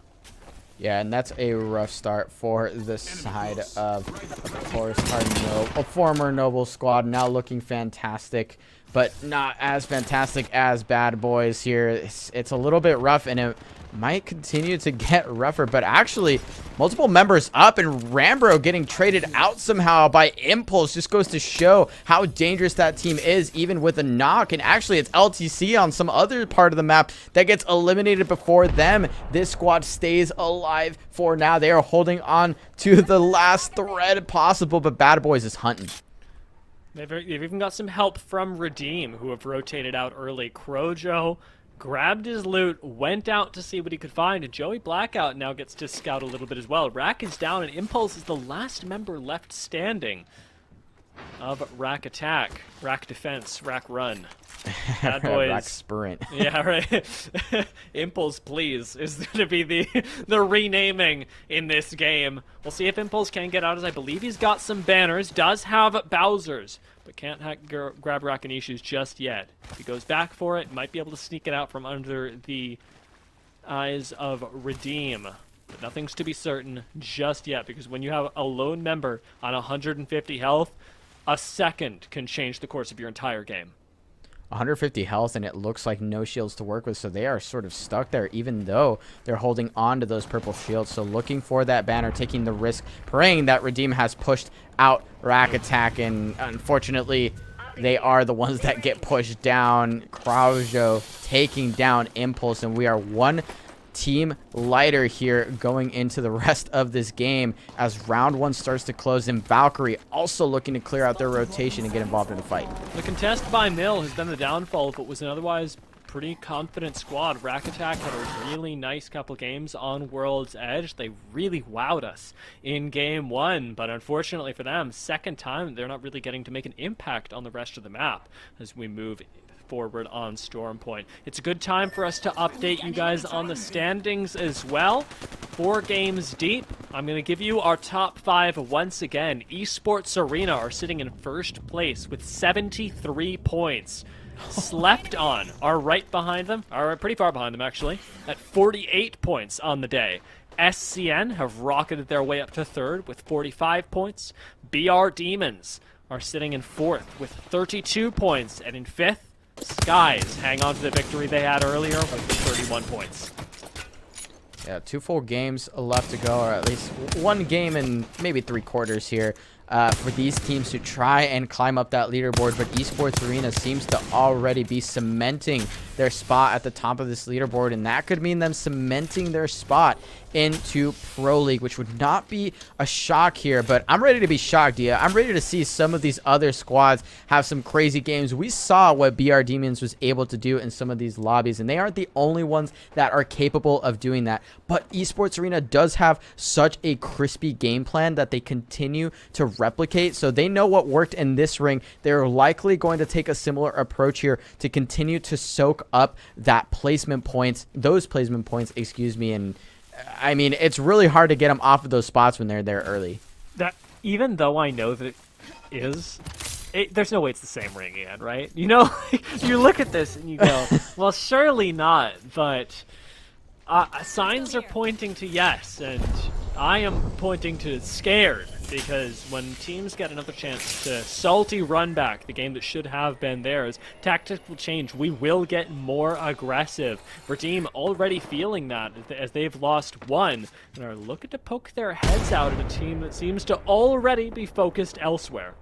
Yeah, and that's a rough start for the side of course, our former Noble squad, now looking fantastic, but not as fantastic as Bad Boys here. It's a little bit rough, and it might continue to get rougher, but actually multiple members up, and Rambro getting traded out somehow by Impulse just goes to show how dangerous that team is, even with a knock. And actually it's LTC on some other part of the map that gets eliminated before them. This squad stays alive for now. They are holding on to the last thread possible, but Bad Boys is hunting. They've even got some help from Redeem, who have rotated out early. Crojo grabbed his loot, went out to see what he could find, and Joey Blackout now gets to scout a little bit as well. Rack is down, and Impulse is the last member left standing of Rack Attack, Rack Defense, Rack Run. Bad Boys. Rack Sprint. Yeah, right. Impulse Please is going to be the renaming in this game. We'll see if Impulse can get out, as I believe he's got some banners, does have Bowser's, but can't grab Rakanishu's just yet. If he goes back for it, might be able to sneak it out from under the eyes of Redeem. But nothing's to be certain just yet, because when you have a lone member on 150 health, a second can change the course of your entire game. 150 health, and it looks like no shields to work with, so they are sort of stuck there, even though they're holding on to those purple shields. So looking for that banner, taking the risk, praying that Redeem has pushed out Rack Attack, and unfortunately they are the ones that get pushed down. Kraujo taking down Impulse, and we are one team lighter here going into the rest of this game as round one starts to close, and Valkyrie also looking to clear out their rotation and get involved in the fight. The contest by Mill has been the downfall of what was an otherwise pretty confident squad. Rack Attack had a really nice couple games on World's Edge. They really wowed us in game one, but unfortunately for them, second time they're not really getting to make an impact on the rest of the map as we move forward on Storm Point. It's a good time for us to update you guys on the standings as well. 4 games deep. I'm going to give you our top 5 once again. Esports Arena are sitting in first place with 73 points. Slept On are right behind them, are pretty far behind them actually, at 48 points on the day. SCN have rocketed their way up to third with 45 points. BR Demons are sitting in fourth with 32 points, and in fifth, Skies hang on to the victory they had earlier with 31 points. Yeah, 2 full games left to go, or at least 1 game and maybe 3 quarters here for these teams to try and climb up that leaderboard. But Esports Arena seems to already be cementing their spot at the top of this leaderboard, and that could mean them cementing their spot into Pro League, which would not be a shock here, but I'm ready to be shocked, yeah. I'm ready to see some of these other squads have some crazy games. We saw what BR Demons was able to do in some of these lobbies, and they aren't the only ones that are capable of doing that. But Esports Arena does have such a crispy game plan that they continue to replicate, so they know what worked in this ring. They're likely going to take a similar approach here to continue to soak up that placement points, excuse me, and I mean, it's really hard to get them off of those spots when they're there early. That, even though I know that it is, there's no way it's the same ring again, right? You know, you look at this and you go, well, surely not, but signs are pointing to yes, and I am pointing to scared, because when teams get another chance to salty run back the game that should have been theirs, tactical change, we will get more aggressive. Redeem already feeling that as they've lost 1 and are looking to poke their heads out at a team that seems to already be focused elsewhere.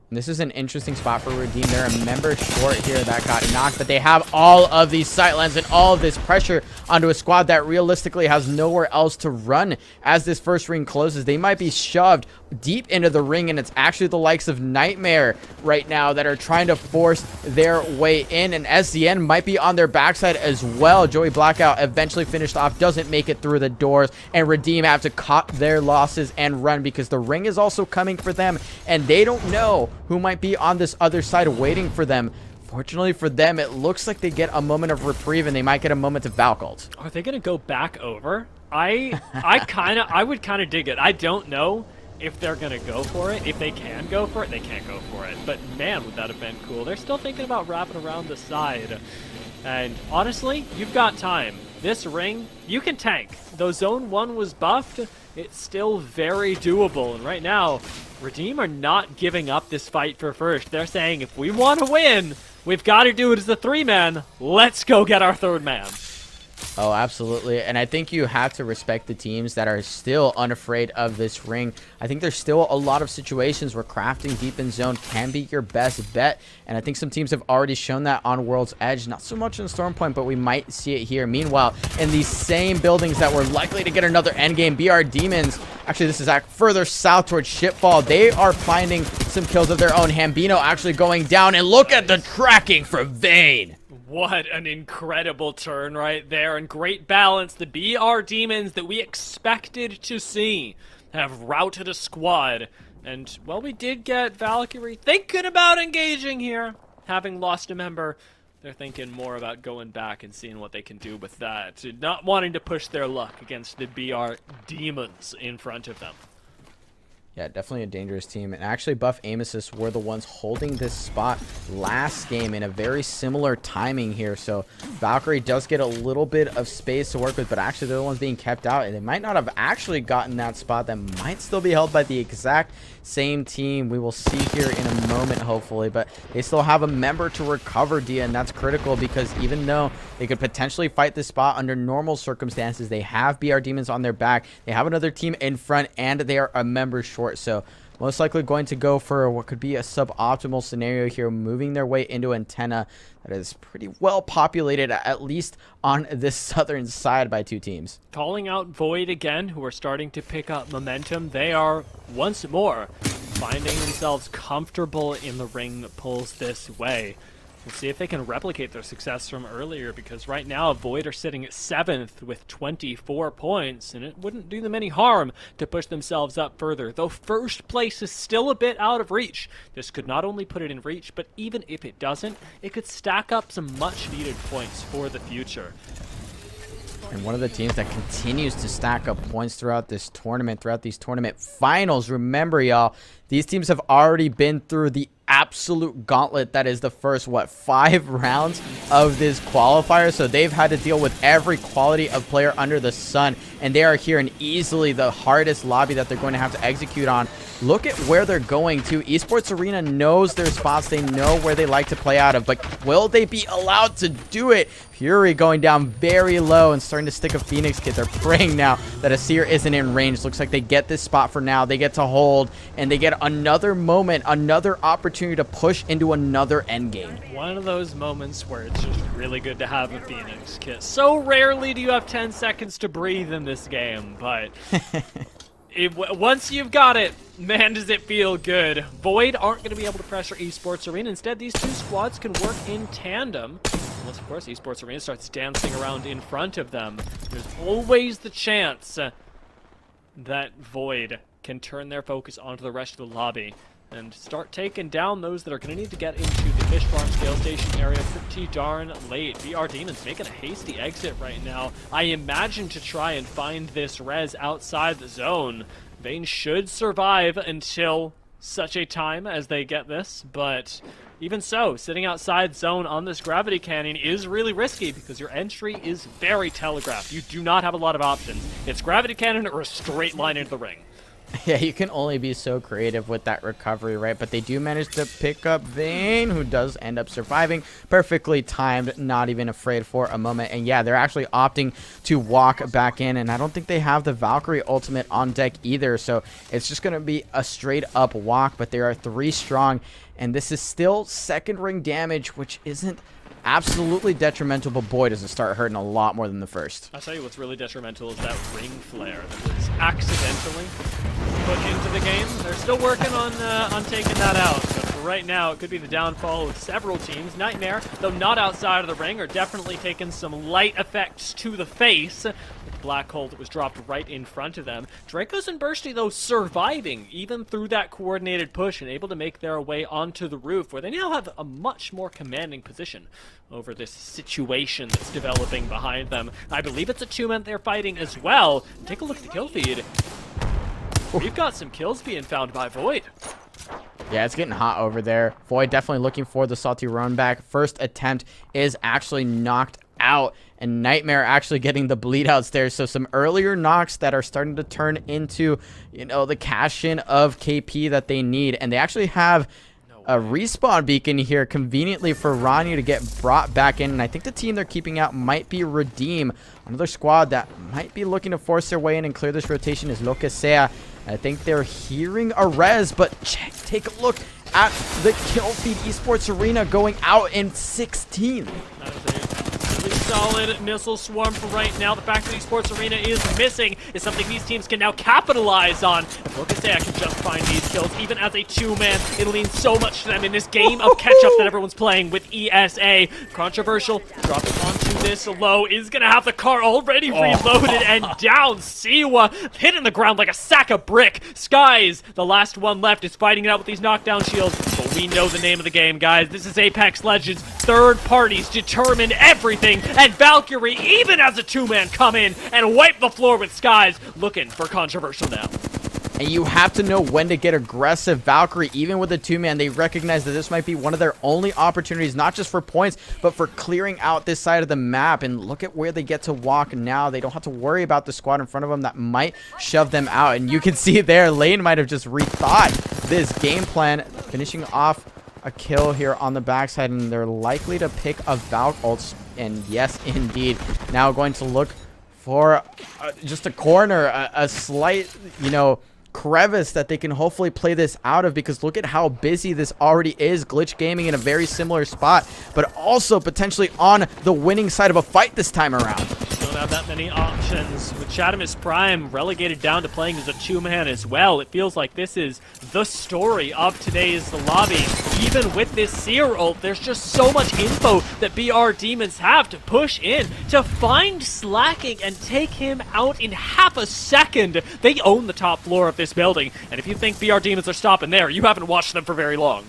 And this is an interesting spot for Redeem. They're a member short here that got knocked, but they have all of these sightlines and all of this pressure onto a squad that realistically has nowhere else to run. As this first ring closes, they might be shoved deep into the ring, and it's actually the likes of Nightmare right now that are trying to force their way in, and SCN might be on their backside as well. Joey Blackout eventually finished off, doesn't make it through the doors, and Redeem have to cut their losses and run because the ring is also coming for them, and they don't know who might be on this other side waiting for them. Fortunately for them, it looks like they get a moment of reprieve, and they might get a moment of Valk ult. Are they going to go back over? I would kind of dig it. I don't know if they're going to go for it. If they can go for it, they can't go for it. But man, would that have been cool. They're still thinking about wrapping around the side. And honestly, you've got time. This ring, you can tank. Though Zone 1 was buffed, it's still very doable. And right now, Redeem are not giving up this fight for first. They're saying, if we want to win, we've got to do it as a 3-man. Let's go get our 3rd man. Oh, absolutely. And I think you have to respect the teams that are still unafraid of this ring. I think there's still a lot of situations where crafting deep in zone can be your best bet. And I think some teams have already shown that on World's Edge. Not so much in Stormpoint, but we might see it here. Meanwhile, in these same buildings that were likely to get another endgame, BR Demons, actually this is further south towards Shipfall. They are finding some kills of their own. Hambino actually going down, and look at the tracking from Vayne. What an incredible turn right there, and great balance. The BR Demons that we expected to see have routed a squad. And, well, we did get Valkyrie thinking about engaging here. Having lost a member, they're thinking more about going back and seeing what they can do with that. Not wanting to push their luck against the BR Demons in front of them. Yeah, definitely a dangerous team. And actually, Buff Amesis were the ones holding this spot last game in a very similar timing here. So Valkyrie does get a little bit of space to work with, but actually they're the ones being kept out. And they might not have actually gotten that spot. That might still be held by the exact same team. We will see here in a moment, hopefully. But they still have a member to recover, Dia, and that's critical because even though they could potentially fight this spot under normal circumstances, they have BR Demons on their back. They have another team in front, and they are a member short. So most likely going to go for what could be a suboptimal scenario here, moving their way into Antenna that is pretty well populated, at least on this southern side, by 2 teams. Calling out Void again, who are starting to pick up momentum. They are once more finding themselves comfortable in the ring that pulls this way. We'll see if they can replicate their success from earlier, because right now Void are sitting at 7th with 24 points, and it wouldn't do them any harm to push themselves up further, though first place is still a bit out of reach. This could not only put it in reach, but even if it doesn't, it could stack up some much needed points for the future. And one of the teams that continues to stack up points throughout this tournament, throughout these tournament finals. Remember, y'all, these teams have already been through the absolute gauntlet that is the first, 5 rounds of this qualifier. So they've had to deal with every quality of player under the sun. And they are here in easily the hardest lobby that they're going to have to execute on. Look at where they're going to. Esports Arena knows their spots. They know where they like to play out of. But will they be allowed to do it? Fury going down very low and starting to stick a Phoenix kit. They're praying now that a Seer isn't in range. Looks like they get this spot for now. They get to hold, and they get another moment, another opportunity to push into another endgame. One of those moments where it's just really good to have a Phoenix kit. So rarely do you have 10 seconds to breathe in this game, but once you've got it, man, does it feel good. Void aren't going to be able to pressure Esports Arena. Instead, these 2 squads can work in tandem. Unless, of course, Esports Arena starts dancing around in front of them. There's always the chance that Void can turn their focus onto the rest of the lobby and start taking down those that are going to need to get into the fish farm scale station area pretty darn late. BR Demons making a hasty exit right now. I imagine to try and find this res outside the zone. Vayne should survive until such a time as they get this, but even so, sitting outside zone on this gravity cannon is really risky because your entry is very telegraphed. You do not have a lot of options. It's gravity cannon or a straight line into the ring. Yeah, you can only be so creative with that recovery, right? But they do manage to pick up Vayne, who does end up surviving. Perfectly timed, not even afraid for a moment. And yeah, they're actually opting to walk back in, and I don't think they have the Valkyrie ultimate on deck either. So it's just going to be a straight up walk, but they are 3 strong. And this is still second ring damage, which isn't absolutely detrimental, but boy, does it start hurting a lot more than the first. I'll tell you what's really detrimental is that ring flare that was accidentally put into the game. They're still working on taking that out, but for right now, it could be the downfall of several teams. Nightmare, though not outside of the ring, are definitely taking some light effects to the face. black hole that was dropped right in front of them. Dracos and Bursty, though, surviving even through that coordinated push and able to make their way onto the roof, where they now have a much more commanding position over this situation that's developing behind them. I believe it's a two-man they're fighting as well. Take a look at the kill feed. We've got some kills being found by Void. Yeah, it's getting hot over there. Void definitely looking for the salty run back. First attempt is actually knocked out, and Nightmare actually getting the bleed outs there. So some earlier knocks that are starting to turn into, you know, the cash-in of KP that they need. And they actually have a respawn beacon here conveniently for Ronnie to get brought back in. And I think the team they're keeping out might be Redeem. Another squad that might be looking to force their way in and clear this rotation is Lo Que Sea. I think they're hearing a res, but take a look at the kill feed. Esports Arena going out in 16. That is a really solid missile swarm for right now. The fact that Esports Arena is missing is something these teams can now capitalize on. If Lo Que Sea can just find these kills, even as a two-man, it'll mean so much to them in this game of catch-up that everyone's playing with ESA. Controversial, dropping onto this low, is going to have the car already reloaded and down. Siwa hitting the ground like a sack of brick. Skies, the last one left, is fighting it out with these knockdown shields. But we know the name of the game, guys. This is Apex Legends. Third parties determine everything. And Valkyrie, even as a two-man, come in and wipe the floor with Skies. Looking for Controversial now. And you have to know when to get aggressive. Valkyrie, even with a two-man, they recognize that this might be one of their only opportunities, not just for points, but for clearing out this side of the map. And look at where they get to walk now. They don't have to worry about the squad in front of them that might shove them out. And you can see there, Lane might have just rethought this game plan, finishing off a kill here on the backside. And they're likely to pick a Valk ult. And yes, indeed, now going to look for just a corner, a slight, you know, crevice that they can hopefully play this out of, because look at how busy this already is. Glitch Gaming in a very similar spot, but also potentially on the winning side of a fight this time around. Don't have that many options. With Chadamus Prime relegated down to playing as a two-man as well, it feels like this is the story of today's lobby. Even with this Seer ult, there's just so much info that BR Demons have to push in to find Slacking and take him out in half a second. They own the top floor of this building, and if you think BR Demons are stopping there, you haven't watched them for very long.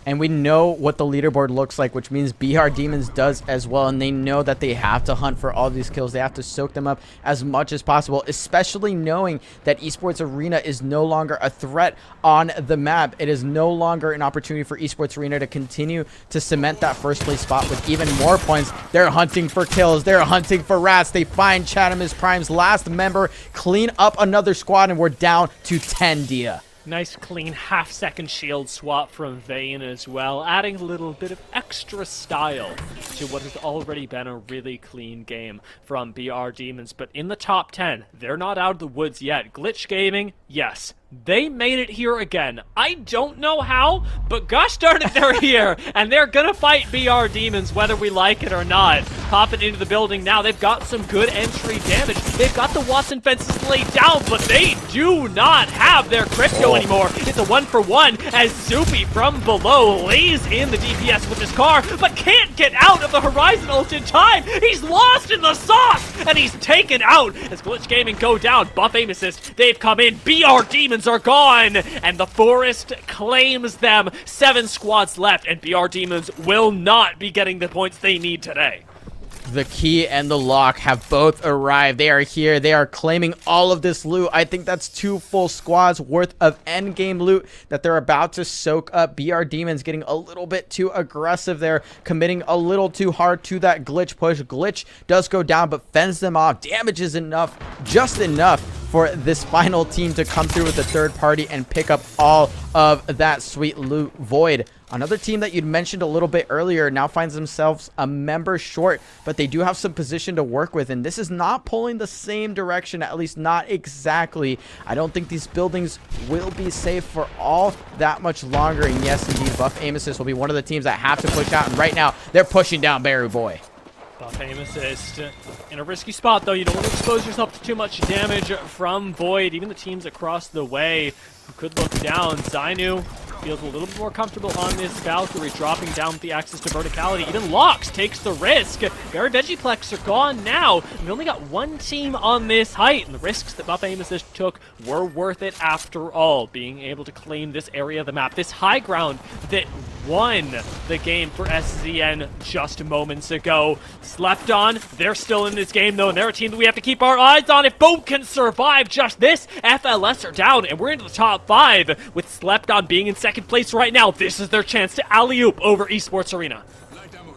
And we know what the leaderboard looks like, which means BR Demons does as well. And they know that they have to hunt for all these kills. They have to soak them up as much as possible, especially knowing that Esports Arena is no longer a threat on the map. It is no longer an opportunity for Esports Arena to continue to cement that first place spot with even more points. They're hunting for kills. They're hunting for rats. They find Chadamus Prime's last member, clean up another squad, and we're down to 10, Dia. Nice clean half-second shield swap from Vayne as well, adding a little bit of extra style to what has already been a really clean game from BR Demons. But in the top 10, they're not out of the woods yet. Glitch Gaming, yes, they made it here again. I don't know how, but gosh darn it, they're here. And they're gonna fight BR Demons whether we like it or not. Popping into the building now. They've got some good entry damage. They've got the Watson fences laid down, but they do not have their crypto anymore. It's a 1-for-1 as Soupy from below lays in the DPS with his car, but can't get out of the Horizon ult in time. He's lost in the sauce, and he's taken out as Glitch Gaming go down. Buff aim assist. They've come in. BR Demons are gone, and the forest claims them. 7 squads left, and BR Demons will not be getting the points they need today. The key and the lock have both arrived. They are here. They are claiming all of this loot. I think that's 2 full squads worth of endgame loot that they're about to soak up. BR Demons getting a little bit too aggressive there, committing a little too hard to that glitch push. Glitch does go down, but fends them off. Damage is enough, just enough for this final team to come through with the third party and pick up all of that sweet loot. Void, another team that you'd mentioned a little bit earlier, now finds themselves a member short, but they do have some position to work with, and this is not pulling the same direction, at least not exactly. I don't think these buildings will be safe for all that much longer, and yes, indeed, Buff Aim Assist will be one of the teams that have to push out, and right now, they're pushing down Berry Boy. Buff aim assist in a risky spot, though. You don't want to expose yourself to too much damage from Void. Even the teams across the way who could look down. Zainu feels a little bit more comfortable on this Valkyrie, dropping down with the access to verticality. Even Lox takes the risk. Very Veggieplex are gone now. We only got one team on this height, and the risks that Buff Aim Assist took were worth it after all, being able to claim this area of the map, this high ground that won the game for SZN just moments ago. Slept on, they're still in this game though, and they're a team that we have to keep our eyes on. If both can survive just this, FLS are down, and we're into the top 5 with Slept on being in second place right now. This is their chance to alley-oop over Esports Arena.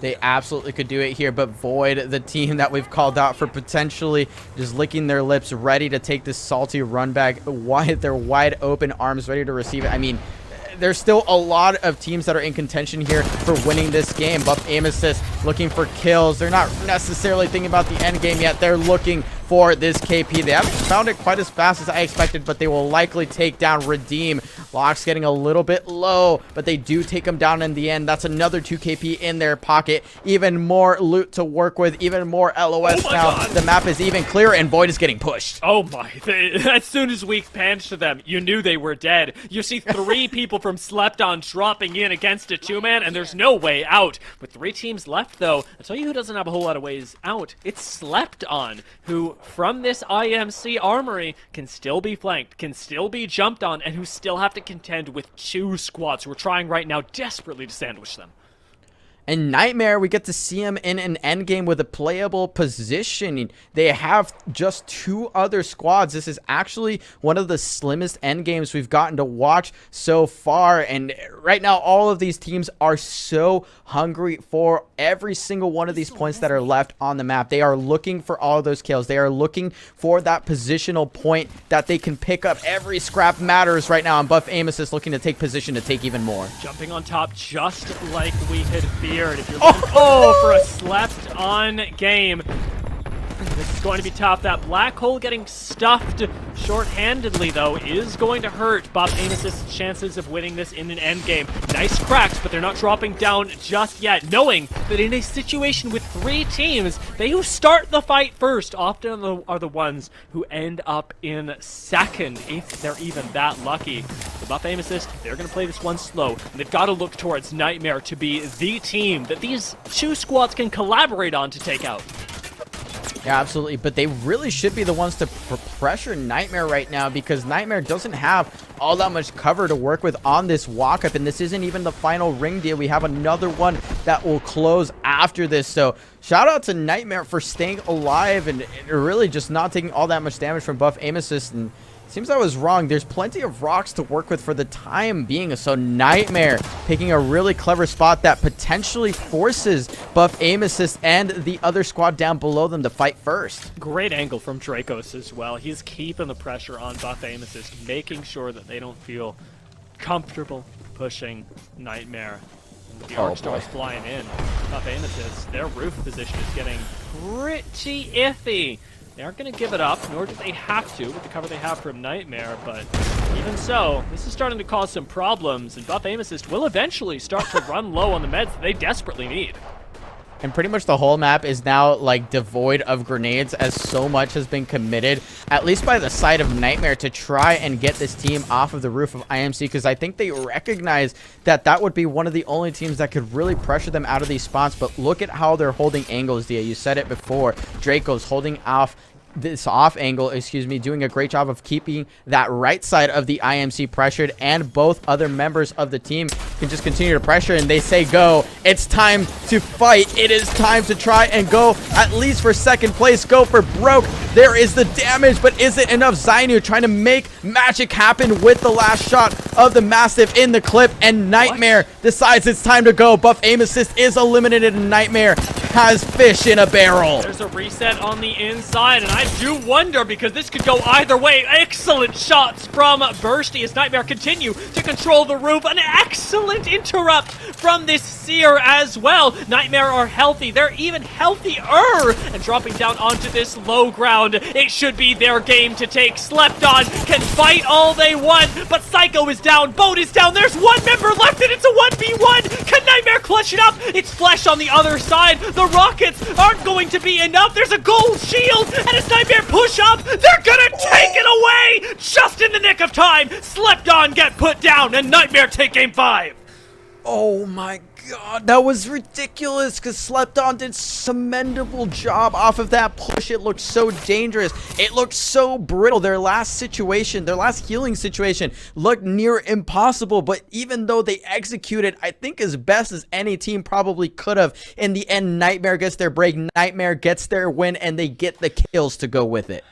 They absolutely could do it here, but Void, the team that we've called out for potentially just licking their lips, ready to take this salty run back, their wide open arms ready to receive it. I mean, there's still a lot of teams that are in contention here for winning this game. Buff Aim Assist looking for kills. They're not necessarily thinking about the end game yet. They're looking for this KP. They haven't found it quite as fast as I expected, but they will likely take down Redeem. Lock's getting a little bit low, but they do take him down in the end. That's another 2 KP in their pocket. Even more loot to work with, even more LOS now. God. The map is even clearer, and Void is getting pushed. Oh my, as soon as we panned to them, you knew they were dead. You see 3 people from Slept On dropping in against a 2-man, and there's no way out. With 3 teams left, though, I'll tell you who doesn't have a whole lot of ways out. It's Slept On, who, from this IMC armory, can still be flanked, can still be jumped on, and who still have to contend with 2 squads who are trying right now desperately to sandwich them. And Nightmare, we get to see him in an endgame with a playable position. They have just 2 other squads. This is actually one of the slimmest endgames we've gotten to watch so far. And right now, all of these teams are so hungry for every single one of these points that are left on the map. They are looking for all of those kills. They are looking for that positional point that they can pick up. Every scrap matters right now. And Buff Aim Assist looking to take position to take even more. Jumping on top just like we had feared. If you're looking for a Slept On game, this is going to be tough. That black hole getting stuffed short-handedly, though, is going to hurt Buff Aim Assist's chances of winning this in an endgame. Nice cracks, but they're not dropping down just yet, knowing that in a situation with 3 teams, they who start the fight first often are the ones who end up in second, if they're even that lucky. The Buff Aim Assist, they're going to play this one slow, and they've got to look towards Nightmare to be the team that these 2 squads can collaborate on to take out. Yeah, absolutely, but they really should be the ones to pressure Nightmare right now, because Nightmare doesn't have all that much cover to work with on this walk-up, and this isn't even the final ring deal. We have another one that will close after this, so shout out to Nightmare for staying alive and really just not taking all that much damage from Buff Aim Assist. And seems I was wrong. There's plenty of rocks to work with for the time being. So Nightmare picking a really clever spot that potentially forces Buff Aim Assist and the other squad down below them to fight first. Great angle from Dracos as well. He's keeping the pressure on Buff Aim Assist, making sure that they don't feel comfortable pushing Nightmare. The ARC-Stars flying in. Buff Aim Assist, their roof position is getting pretty iffy. They aren't going to give it up, nor do they have to with the cover they have from Nightmare, but even so, this is starting to cause some problems, and Buff Aim Assist will eventually start to run low on the meds that they desperately need. And pretty much the whole map is now like devoid of grenades, as so much has been committed, at least by the side of Nightmare, to try and get this team off of the roof of IMC, because I think they recognize that that would be one of the only teams that could really pressure them out of these spots. But look at how they're holding angles, Dia. You said it before. Draco's holding off this off angle, doing a great job of keeping that right side of the IMC pressured, and both other members of the team can just continue to pressure, and they say go. It's time to fight. It is time to try and go at least for second place. Go for broke. There is the damage, but is it enough? Zainu trying to make magic happen with the last shot of the Mastiff in the clip, and Nightmare decides it's time to go. Buff Aim Assist is eliminated, and Nightmare has fish in a barrel. There's a reset on the inside, and I do wonder, because this could go either way. Excellent shots from Bursty as Nightmare continue to control the roof. An excellent interrupt from this Seer as well. Nightmare are healthy. They're even healthier, and dropping down onto this low ground. It should be their game to take. Slept On can fight all they want, but Psycho is down. Boat is down. There's one member left, and it's a 1v1. Can Nightmare clutch it up? It's Flesh on the other side. The rockets aren't going to be enough. There's a gold shield, and as Nightmare push up, they're gonna take it away just in the nick nick of time, Slept On get put down, and Nightmare take game 5. Oh my god, that was ridiculous because Slept On did commendable job off of that push. It looked so dangerous. It looked so brittle. Their last healing situation looked near impossible, but even though they executed, I think as best as any team probably could have, in the end, Nightmare gets their break, Nightmare gets their win, and they get the kills to go with it.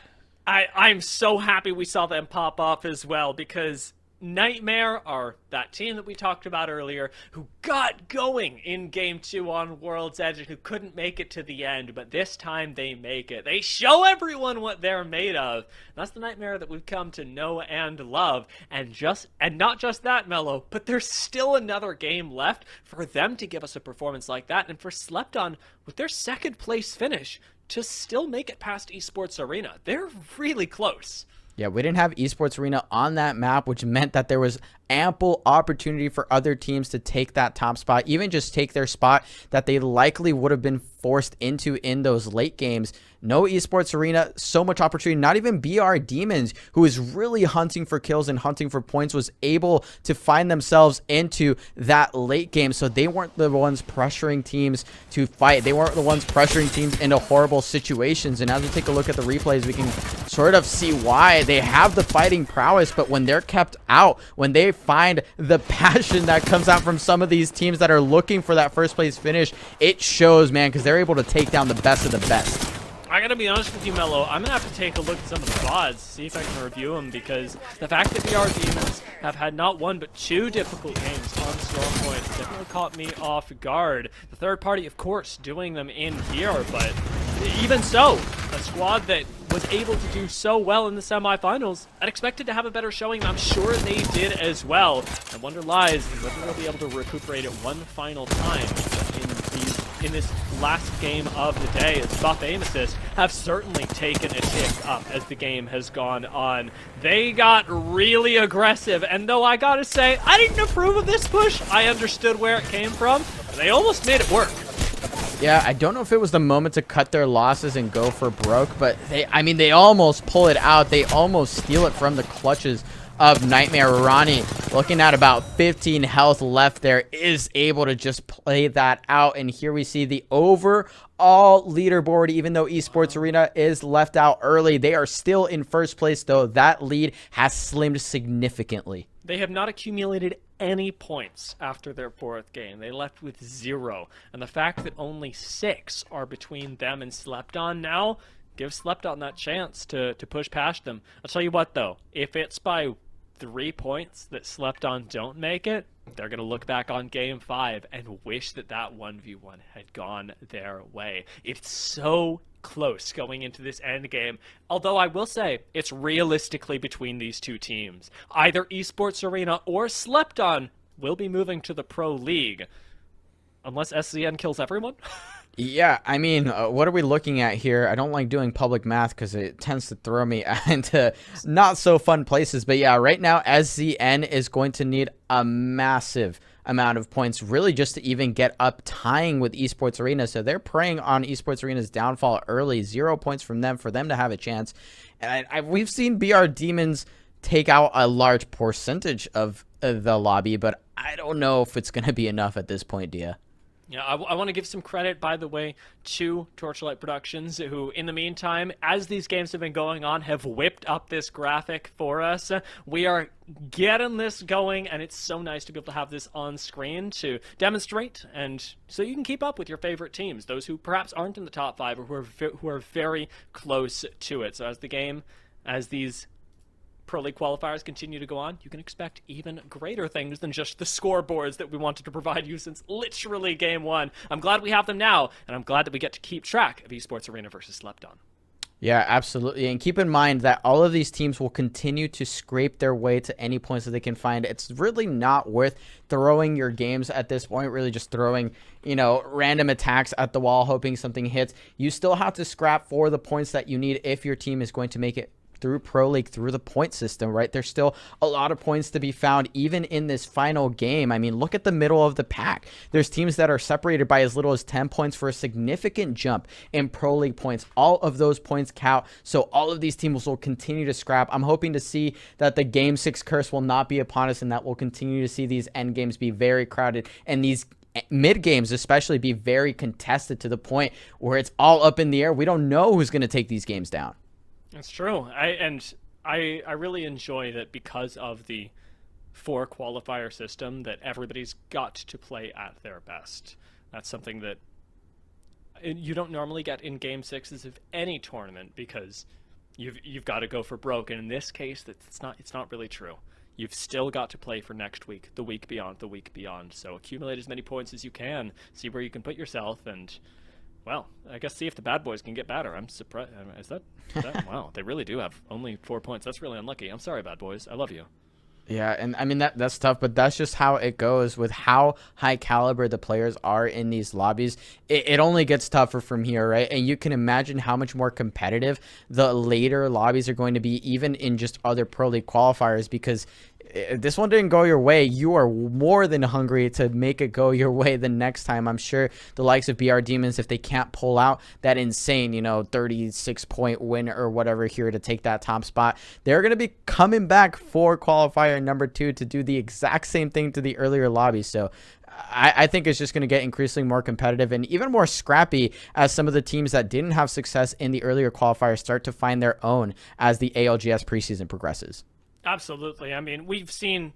I'm so happy we saw them pop off as well, because Nightmare are that team that we talked about earlier who got going in game 2 on World's Edge and who couldn't make it to the end, but this time they make it. They show everyone what they're made of. That's the Nightmare that we've come to know and love. And not just that, Mello, but there's still another game left for them to give us a performance like that, and for Slept On, with their second place finish, to still make it past Esports Arena. They're really close. Yeah, we didn't have Esports Arena on that map, which meant that there was ample opportunity for other teams to take that top spot, even just take their spot that they likely would have been forced into in those late games. No Esports Arena, so much opportunity. Not even BR Demons, who is really hunting for kills and hunting for points, was able to find themselves into that late game. So they weren't the ones pressuring teams to fight. They weren't the ones pressuring teams into horrible situations. And as we take a look at the replays, we can sort of see why. They have the fighting prowess, but when they're kept out, when they find the passion that comes out from some of these teams that are looking for that first place finish, it shows, man, because they're able to take down the best of the best. I gotta be honest with you, Mello, I'm gonna have to take a look at some of the VODs, see if I can review them, because the fact that BR Demons have had not one but 2 difficult games on Stormpoint definitely caught me off guard. The third party, of course, doing them in here, but even so, a squad that was able to do so well in the semifinals, I'd expected to have a better showing, and I'm sure they did as well. And wonder lies in whether they'll be able to recuperate it one final time in this last game of the day, as Buff Aim Assist have certainly taken a tick up as the game has gone on. They got really aggressive, and though I gotta say, I didn't approve of this push, I understood where it came from, they almost made it work. Yeah, I don't know if it was the moment to cut their losses and go for broke, but they almost pull it out. They almost steal it from the clutches of Nightmare. Ronnie, looking at about 15 health left there, is able to just play that out. And here we see the overall leaderboard. Even though Esports Arena is left out early, they are still in first place, though that lead has slimmed significantly. They have not accumulated any points after their 4th game. They left with 0. And the fact that only 6 are between them and Slept On now gives Slept On that chance to push past them. I'll tell you what, though. If it's by 3 points that Slept On don't make it, they're going to look back on Game 5 and wish that that 1v1 had gone their way. It's so close going into this end game, although I will say it's realistically between these 2 teams. Either Esports Arena or Slept On will be moving to the Pro League, unless SCN kills everyone. Yeah, I mean, what are we looking at here? I don't like doing public math because it tends to throw me into not so fun places. But yeah, right now, SZN is going to need a massive amount of points, really, just to even get up tying with Esports Arena. So they're preying on Esports Arena's downfall early. 0 points from them for them to have a chance. And we've seen BR Demons take out a large percentage of the lobby, but I don't know if it's going to be enough at this point, Dia. Yeah, I want to give some credit, by the way, to Torchlight Productions, who, in the meantime, as these games have been going on, have whipped up this graphic for us. We are getting this going, and it's so nice to be able to have this on screen to demonstrate, and so you can keep up with your favorite teams, those who perhaps aren't in the top 5 or who are very close to it. So as these Pro League qualifiers continue to go on, you can expect even greater things than just the scoreboards that we wanted to provide you since literally Game 1. I'm glad we have them now, and I'm glad that we get to keep track of Esports Arena versus Slept On. Yeah, absolutely. And keep in mind that all of these teams will continue to scrape their way to any points that they can find. It's really not worth throwing your games at this point, really just throwing, random attacks at the wall, hoping something hits. You still have to scrap for the points that you need if your team is going to make it through Pro League, through the point system, right? There's still a lot of points to be found even in this final game. I mean, look at the middle of the pack. There's teams that are separated by as little as 10 points for a significant jump in Pro League points. All of those points count, so all of these teams will continue to scrap. I'm hoping to see that the Game 6 curse will not be upon us and that we'll continue to see these end games be very crowded and these mid games especially be very contested to the point where it's all up in the air. We don't know who's going to take these games down. That's true. I really enjoy that because of the 4 qualifier system that everybody's got to play at their best. That's something that you don't normally get in Game 6s of any tournament because you've got to go for broke. And in this case, it's not really true. You've still got to play for next week, the week beyond, the week beyond. So accumulate as many points as you can, see where you can put yourself, and well, I guess see if the bad boys can get better. I'm surprised. Is that wow, they really do have only 4 points. That's really unlucky. I'm sorry, bad boys. I love you. Yeah, and I mean, that's tough, but that's just how it goes with how high caliber the players are in these lobbies. It only gets tougher from here, right? And you can imagine how much more competitive the later lobbies are going to be, even in just other Pro League qualifiers, because if this one didn't go your way, you are more than hungry to make it go your way the next time. I'm sure the likes of BR Demons, if they can't pull out that insane, 36-point win or whatever here to take that top spot, they're going to be coming back for qualifier number 2 to do the exact same thing to the earlier lobby. So I think it's just going to get increasingly more competitive and even more scrappy as some of the teams that didn't have success in the earlier qualifiers start to find their own as the ALGS preseason progresses. Absolutely. I mean, we've seen,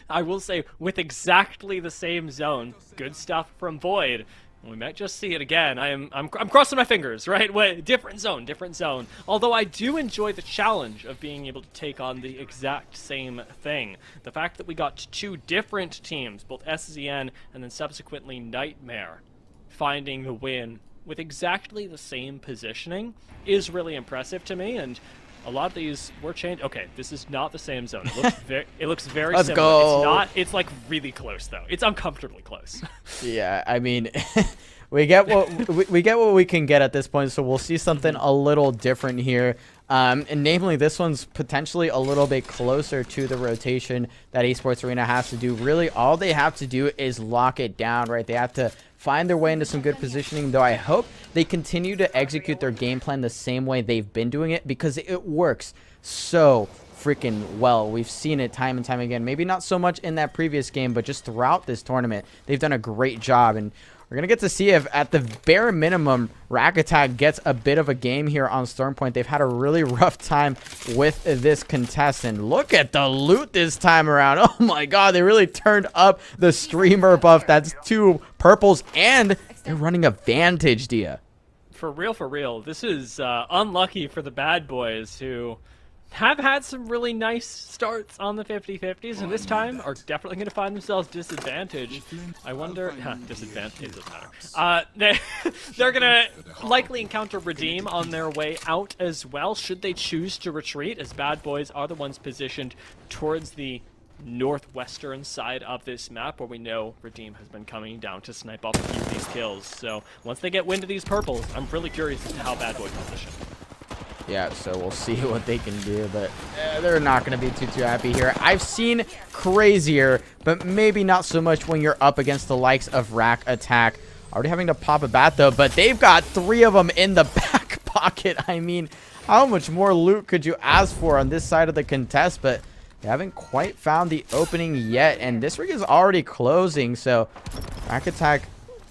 I will say, with exactly the same zone, good stuff from Void. We might just see it again. I'm crossing my fingers, right? Wait, different zone. Although I do enjoy the challenge of being able to take on the exact same thing. The fact that we got 2 different teams, both SZN and then subsequently Nightmare, finding the win with exactly the same positioning is really impressive to me, and a lot of these were changed. Okay, this is not the same zone. It looks very Let's similar. go. It's not. It's like really close though. It's uncomfortably close. Yeah, I mean, we get what we can get at this point, so we'll see something a little different here. And namely, this one's potentially a little bit closer to the rotation that Esports Arena has to do. Really, all they have to do is lock it down, right? They have to find their way into some good positioning, though I hope they continue to execute their game plan the same way they've been doing it, because it works so freaking well. We've seen it time and time again. Maybe not so much in that previous game, but just throughout this tournament, they've done a great job. And we're going to get to see if, at the bare minimum, Rack Attack gets a bit of a game here on Stormpoint. They've had a really rough time with this contestant. Look at the loot this time around. Oh my god, they really turned up the streamer buff. That's 2 purples, and they're running a Vantage, Dia. For real. This is unlucky for the bad boys, who have had some really nice starts on the 50-50s, and this time are definitely going to find themselves disadvantaged. I wonder... disadvantage, it doesn't matter. They're going to likely encounter Redeem on their way out as well, should they choose to retreat, as bad boys are the ones positioned towards the northwestern side of this map, where we know Redeem has been coming down to snipe off a few of these kills. So once they get wind of these purples, I'm really curious as to how bad boys position. Yeah, so we'll see what they can do, but they're not going to be too happy here. I've seen crazier, but maybe not so much when you're up against the likes of Rack Attack. Already having to pop a bat, though, but they've got 3 of them in the back pocket. I mean, how much more loot could you ask for on this side of the contest? But they haven't quite found the opening yet, and this rig is already closing, so Rack Attack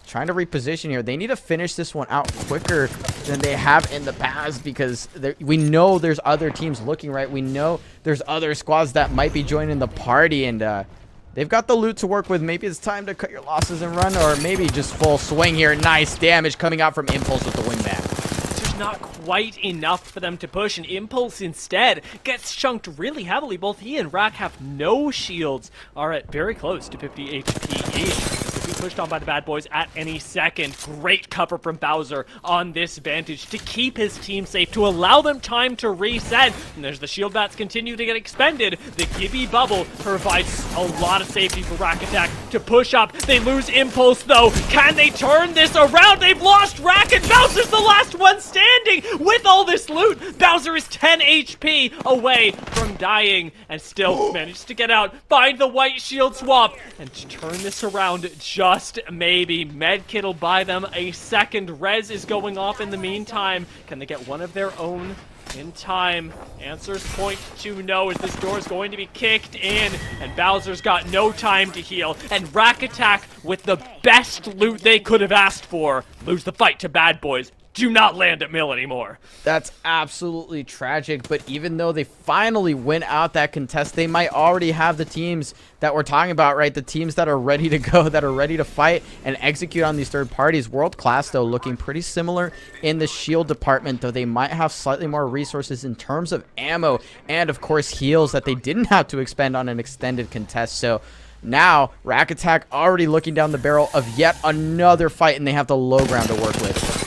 trying to reposition here. They need to finish this one out quicker than they have in the past, because we know there's other teams looking, right? We know there's other squads that might be joining the party, and they've got the loot to work with. Maybe it's time to cut your losses and run, or maybe just full swing here. Nice damage coming out from Impulse with the wingman. Not quite enough for them to push, and Impulse instead gets chunked really heavily. Both he and Rack have no shields, are at very close to 50 HP each. be pushed on by the bad boys at any second. Great cover from Bowser on this Vantage to keep his team safe, to allow them time to reset. And there's the shield bats continue to get expended. The Gibby bubble provides a lot of safety for Rack Attack to push up. They lose impulse though. Can they turn this around? They've lost Rack, and Bowser's the last one standing with all this loot. Bowser is 10 HP away from dying and still manages to get out, find the white shield swap, and turn this around just maybe. Medkit will buy them a second. Rez is going off in the meantime. Can they get one of their own in time? Answers point to no, as this door is going to be kicked in, and Bowser's got no time to heal. And Rack Attack, with the best loot they could have asked for, lose the fight to Bad Boys. Do not land at mill anymore. That's absolutely tragic, but even though they finally win out that contest, they might already have the teams that we're talking about, right? The teams that are ready to go, that are ready to fight and execute on these third parties. World Class, though, looking pretty similar in the shield department, though they might have slightly more resources in terms of ammo and, of course, heals that they didn't have to expend on an extended contest. So now, Rack Attack already looking down the barrel of yet another fight, and they have the low ground to work with.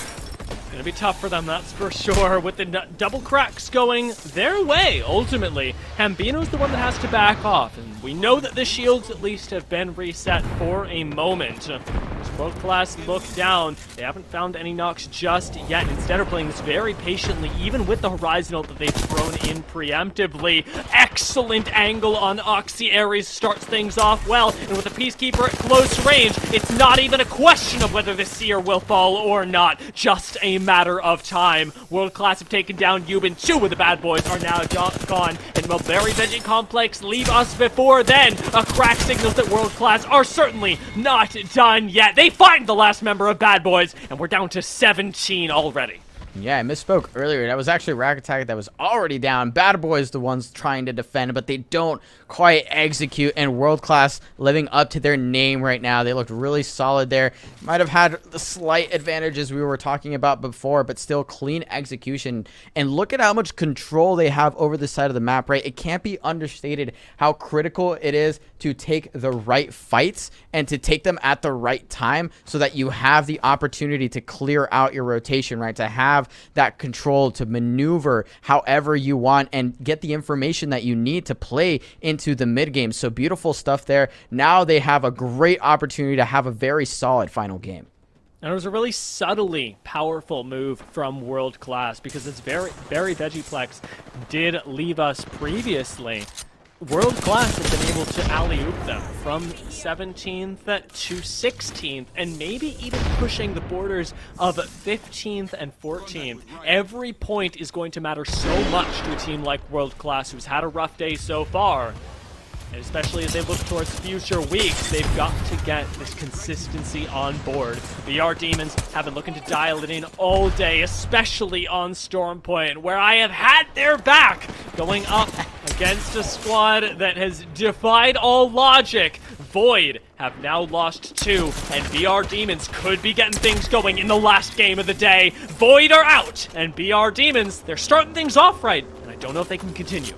Gonna be tough for them, that's for sure, with the double cracks going their way, ultimately. Hambino's the one that has to back off, and we know that the shields at least have been reset for a moment. World Class look down. They haven't found any knocks just yet. Instead are playing this very patiently, even with the Horizon ult that they've thrown in preemptively. Excellent angle on Oxy. Ares starts things off well, and with the Peacekeeper at close range, it's not even a question of whether the Seer will fall or not. Just a matter of time. World Class have taken down Yuban. Two of the bad boys are now gone, and Mulberry Veggie Complex leave us before then. A crack signals that World Class are certainly not done yet. They find the last member of Bad Boys, and we're down to 17 already. Yeah, I misspoke earlier. That was actually Rack Attack that was already down. Bad Boys the ones trying to defend, but they don't quite execute. And World Class living up to their name right now. They looked really solid there. Might have had the slight advantages we were talking about before, but still clean execution. And look at how much control they have over the side of the map, right? It can't be understated how critical it is to take the right fights and to take them at the right time so that you have the opportunity to clear out your rotation, right? To have that control to maneuver however you want and get the information that you need to play into the mid game. So beautiful stuff there. Now they have a great opportunity to have a very solid final game. And it was a really subtly powerful move from World Class, because it's very Veggieplex did leave us previously. World Class has been able to alley-oop them from 17th to 16th, and maybe even pushing the borders of 15th and 14th. Every point is going to matter so much to a team like World Class, who's had a rough day so far. And especially as they look towards future weeks, they've got to get this consistency on board. VR Demons have been looking to dial it in all day, especially on Storm Point, where I have had their back going up against a squad that has defied all logic. Void have now lost 2, and VR Demons could be getting things going in the last game of the day. Void are out, and VR Demons, they're starting things off right, and I don't know if they can continue.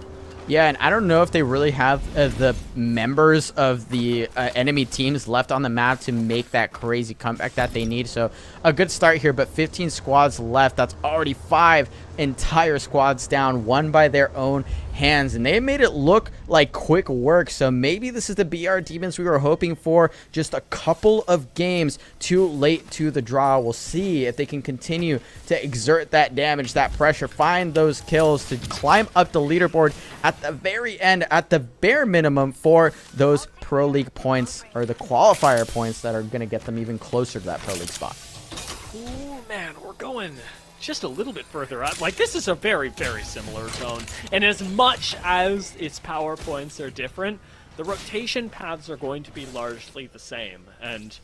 Yeah, and I don't know if they really have the members of the enemy teams left on the map to make that crazy comeback that they need. So a good start here, but 15 squads left. That's already 5 entire squads down, one by their own hands, and they made it look like quick work. So maybe this is the BR Demons we were hoping for, just a couple of games too late to the draw. We'll see if they can continue to exert that damage, that pressure, find those kills to climb up the leaderboard at the very end, at the bare minimum, for those Pro League points, or the qualifier points that are going to get them even closer to that Pro League spot. Ooh, man, we're going just a little bit further up. Like, this is a very, very similar zone. And as much as its power points are different, the rotation paths are going to be largely the same. And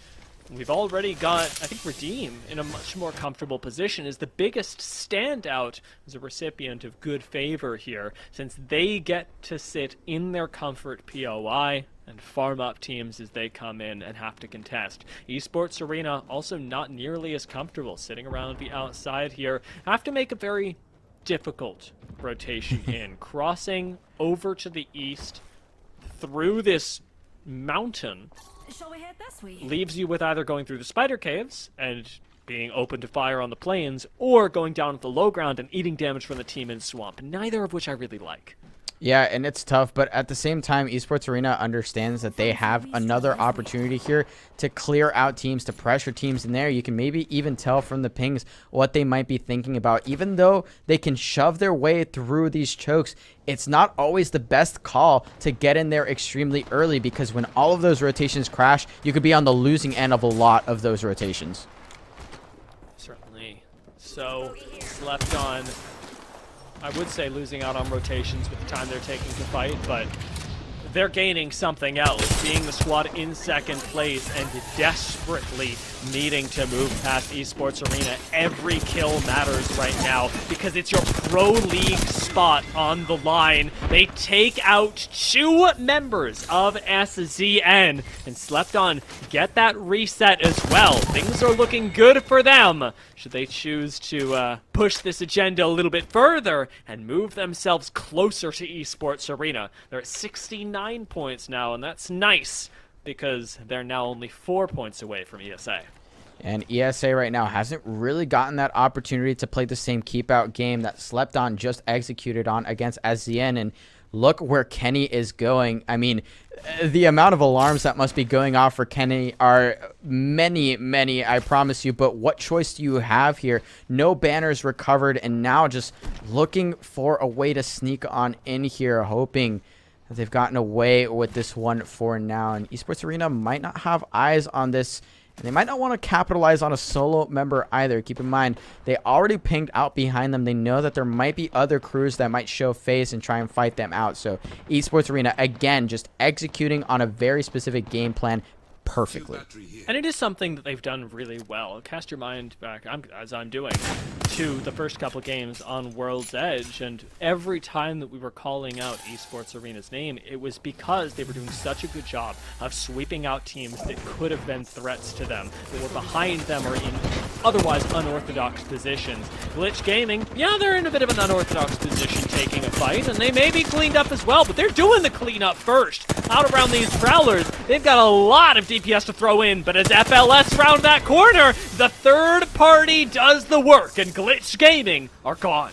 we've already got, I think, Redeem in a much more comfortable position as the biggest standout as a recipient of good favor here, since they get to sit in their comfort POI and farm up teams as they come in and have to contest. Esports Arena also not nearly as comfortable sitting around the outside here. Have to make a very difficult rotation in, crossing over to the east through this mountain Shall we head this way? leaves you with either going through the spider caves and being open to fire on the plains, or going down at the low ground and eating damage from the team in swamp, neither of which I really like. Yeah, and it's tough, but at the same time, Esports Arena understands that they have another opportunity here to clear out teams, to pressure teams in there. You can maybe even tell from the pings what they might be thinking about. Even though they can shove their way through these chokes, it's not always the best call to get in there extremely early, because when all of those rotations crash, you could be on the losing end of a lot of those rotations. Certainly. So, slept on. I would say losing out on rotations with the time they're taking to fight, but they're gaining something else, being the squad in second place and desperately needing to move past Esports Arena. Every kill matters right now because it's your Pro League spot on the line. They take out 2 members of SZN, and Slept On get that reset as well. Things are looking good for them. Should they choose to push this agenda a little bit further and move themselves closer to Esports Arena? They're at 69 points now, and that's nice because they're now only 4 points away from ESA. And ESA right now hasn't really gotten that opportunity to play the same keep-out game that Slept On just executed on against SZN, and look where Kenny is going. I mean, the amount of alarms that must be going off for Kenny are many, many, I promise you. But what choice do you have here? No banners recovered, and now just looking for a way to sneak on in here, hoping that they've gotten away with this one for now. And Esports Arena might not have eyes on this, and they might not want to capitalize on a solo member either. Keep in mind, they already pinged out behind them. They know that there might be other crews that might show face and try and fight them out. So Esports Arena, again, just executing on a very specific game plan perfectly. And it is something that they've done really well. Cast your mind back, as I'm doing, to the first couple games on World's Edge, and every time that we were calling out Esports Arena's name, it was because they were doing such a good job of sweeping out teams that could have been threats to them, that were behind them or in otherwise unorthodox positions. Glitch Gaming, yeah, they're in a bit of an unorthodox position taking a fight, and they may be cleaned up as well, but they're doing the cleanup first. Out around these Prowlers, they've got a lot of DPS to throw in, but as FLS round that corner, the third party does the work, and Glitch Gaming are gone.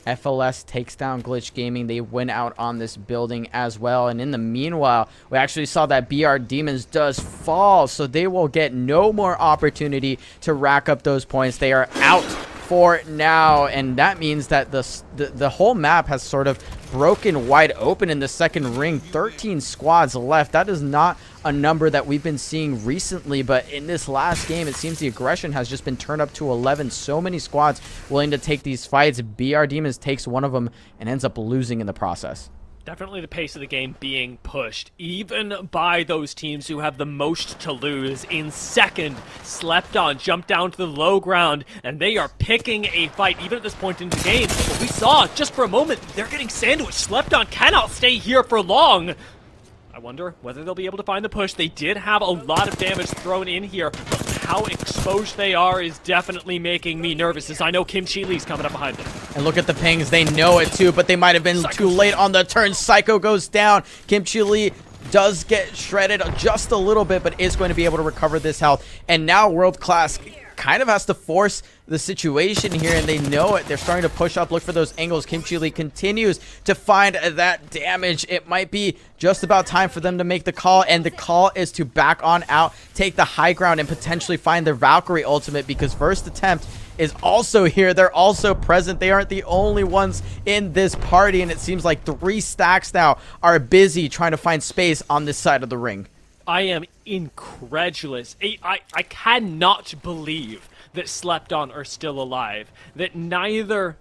FLS takes down Glitch Gaming. They win out on this building as well. And in the meanwhile, we actually saw that BR Demons does fall, so they will get no more opportunity to rack up those points. They are out for now, and that means that the whole map has sort of broken wide open in the second ring. 13 squads left. That is not a number that we've been seeing recently, but in this last game, it seems the aggression has just been turned up to 11. So many squads willing to take these fights. BR Demons takes one of them and ends up losing in the process. Definitely the pace of the game being pushed, even by those teams who have the most to lose. In second, Slept On, jumped down to the low ground, and they are picking a fight, even at this point in the game. But we saw, just for a moment, they're getting sandwiched. Slept On cannot stay here for long. I wonder whether they'll be able to find the push. They did have a lot of damage thrown in here, but how exposed they are is definitely making me nervous, as I know Kim Chi Lee's coming up behind them. And look at the pings. They know it too, but they might have been too late on the turn. Psycho goes down. Kim Chi Lee does get shredded just a little bit, but is going to be able to recover this health. And now World Class kind of has to force the situation here, and they know it. They're starting to push up, look for those angles. Kim Chi Lee continues to find that damage. It might be just about time for them to make the call, and the call is to back on out, take the high ground, and potentially find their Valkyrie ultimate, because First Attempt is also here. They're also present. They aren't the only ones in this party, and it seems like 3 stacks now are busy trying to find space on this side of the ring. I am incredulous. I cannot believe that Slept On are still alive. That neither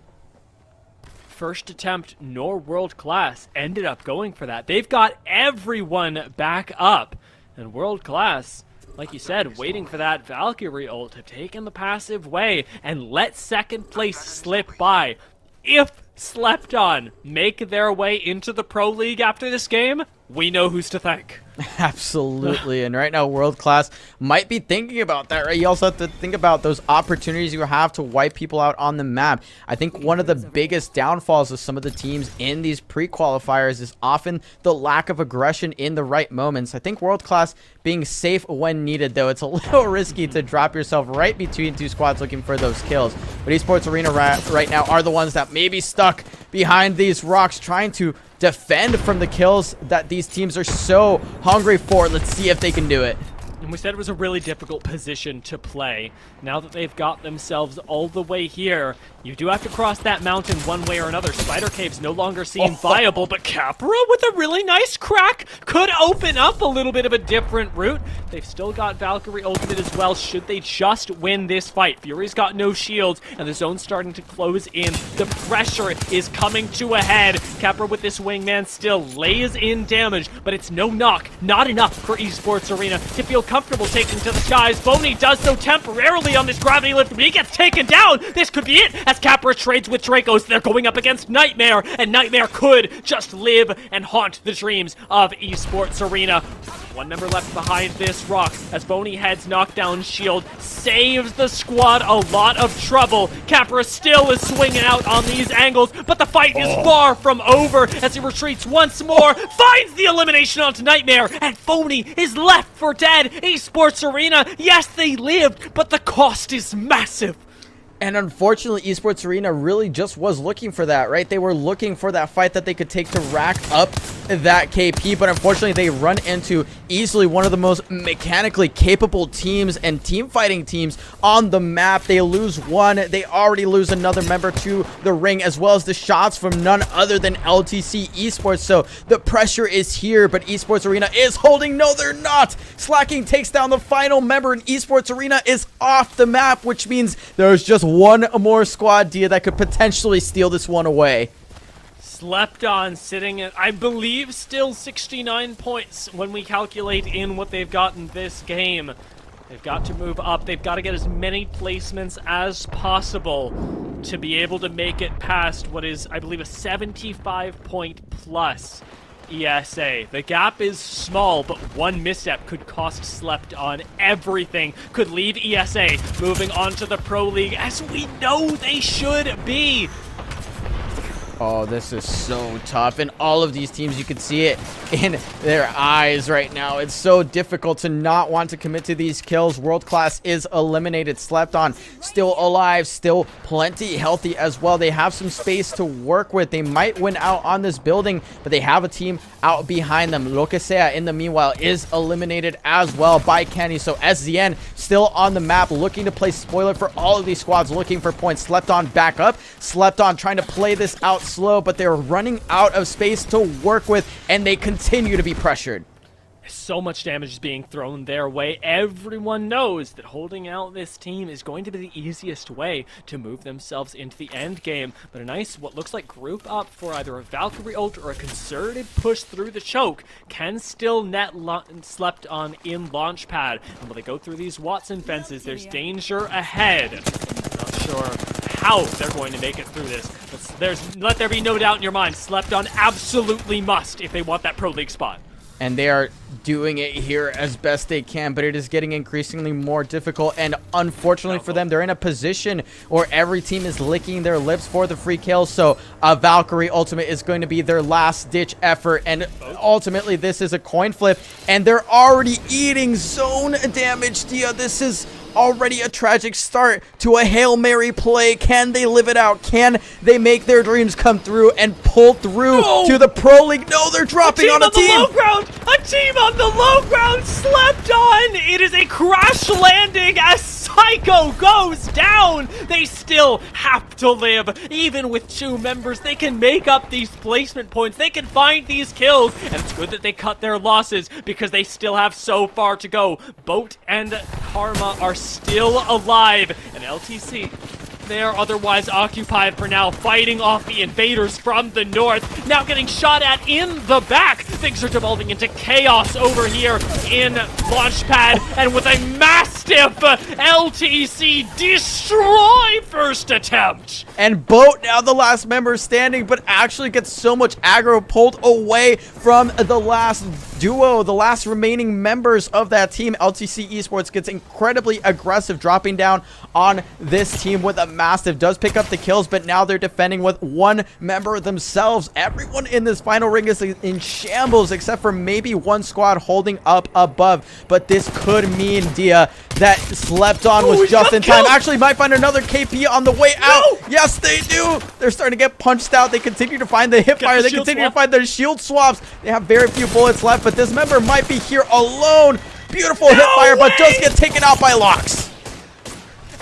First Attempt nor World Class ended up going for that. They've got everyone back up. And World Class, like you said, waiting for that Valkyrie ult, have taken the passive way and let second place slip by. If Slept On make their way into the Pro League after this game, we know who's to thank. Absolutely. And right now, World Class might be thinking about that, right? You also have to think about those opportunities you have to wipe people out on the map. I think one of the biggest downfalls of some of the teams in these pre-qualifiers is often the lack of aggression in the right moments. I think World Class being safe when needed, though, it's a little risky to drop yourself right between two squads looking for those kills. But Esports Arena right now are the ones that may be stuck behind these rocks trying to defend from the kills that these teams are so hungry for. Let's see if they can do it. And we said it was a really difficult position to play. Now that they've got themselves all the way here, you do have to cross that mountain one way or another. Spider Caves no longer seem viable, but Capra with a really nice crack could open up a little bit of a different route. They've still got Valkyrie ultimate as well, should they just win this fight. Fury's got no shields, and the zone's starting to close in. The pressure is coming to a head. Capra with this wingman still lays in damage, but it's no knock. Not enough for Esports Arena to feel comfortable taking to the skies. Boney does so temporarily on this gravity lift, but he gets taken down. This could be it as Capra trades with Dracos. They're going up against Nightmare, and Nightmare could just live and haunt the dreams of Esports Arena. One member left behind this rock as Boney heads knockdown shield, saves the squad a lot of trouble. Capra still is swinging out on these angles, but the fight is far from over as he retreats once more, finds the elimination onto Nightmare, and Boney is left for dead. Esports Arena, yes, they lived, but the cost is massive. And unfortunately, Esports Arena really just was looking for that, right? They were looking for that fight that they could take to rack up that KP, but unfortunately they run into easily one of the most mechanically capable teams and team fighting teams on the map. They lose one, they already lose another member to the ring, as well as the shots from none other than LTC Esports. So the pressure is here, but Esports Arena is holding. No, they're not. Slacking takes down the final member, and Esports Arena is off the map, which means there's just one more squad, Dia, that could potentially steal this one away. Slept on sitting at, I believe, still 69 points when we calculate in what they've gotten this game. They've got to move up. They've got to get as many placements as possible to be able to make it past what is, I believe, a 75-point plus ESA. The gap is small, but one misstep could cost Slept on everything. Could leave ESA moving on to the Pro League, as we know they should be. Oh, this is so tough. And all of these teams, you can see it in their eyes right now. It's so difficult to not want to commit to these kills. World Class is eliminated. Slept on, still alive, still plenty healthy as well. They have some space to work with. They might win out on this building, but they have a team out behind them. Lo que sea, in the meanwhile, is eliminated as well by Kenny. So SZN still on the map, looking to play spoiler for all of these squads, looking for points. Slept on back up. Slept on trying to play this out slow, but they're running out of space to work with, and they continue to be pressured. So much damage is being thrown their way. Everyone knows that holding out this team is going to be the easiest way to move themselves into the end game. But a nice, what looks like group up for either a Valkyrie ult or a concerted push through the choke can still net Slept on in Launchpad. And when they go through these Watson fences, there's danger ahead. Not sure how they're going to make it through this. But let there be no doubt in your mind, Slept on absolutely must if they want that Pro League spot. And they are doing it here as best they can, but it is getting increasingly more difficult. And unfortunately for them, they're in a position where every team is licking their lips for the free kill. So a Valkyrie ultimate is going to be their last ditch effort. And ultimately, this is a coin flip. And they're already eating zone damage, Dia. This is already a tragic start to a Hail Mary play. Can they live it out? Can they make their dreams come through and pull through to the Pro League? No, they're dropping on a team. On the low ground. A team on the low ground. Slept on. It is a crash landing as Psycho goes down. They still have to live. Even with two members, they can make up these placement points. They can find these kills. And it's good that they cut their losses because they still have so far to go. Boat and Karma are still alive, and LTC, they are otherwise occupied for now, fighting off the invaders from the north, now getting shot at in the back. Things are devolving into chaos over here in Launchpad, and with a mastiff, LTC destroy first attempt. And Boat, now the last member standing, but actually gets so much aggro pulled away from the last duo, the last remaining members of that team. LTC Esports gets incredibly aggressive, dropping down on this team with a massive. Does pick up the kills, but now they're defending with one member themselves. Everyone in this final ring is in shambles, except for maybe one squad holding up above. But this could mean, Dia, that Slept On was just in time. Actually, might find another KP on the way out. Yes, they do. They're starting to get punched out. They continue to find the hipfire. They continue to find their shield swaps. They have very few bullets left, but this member might be here alone. Beautiful hipfire, but does get taken out by Locks.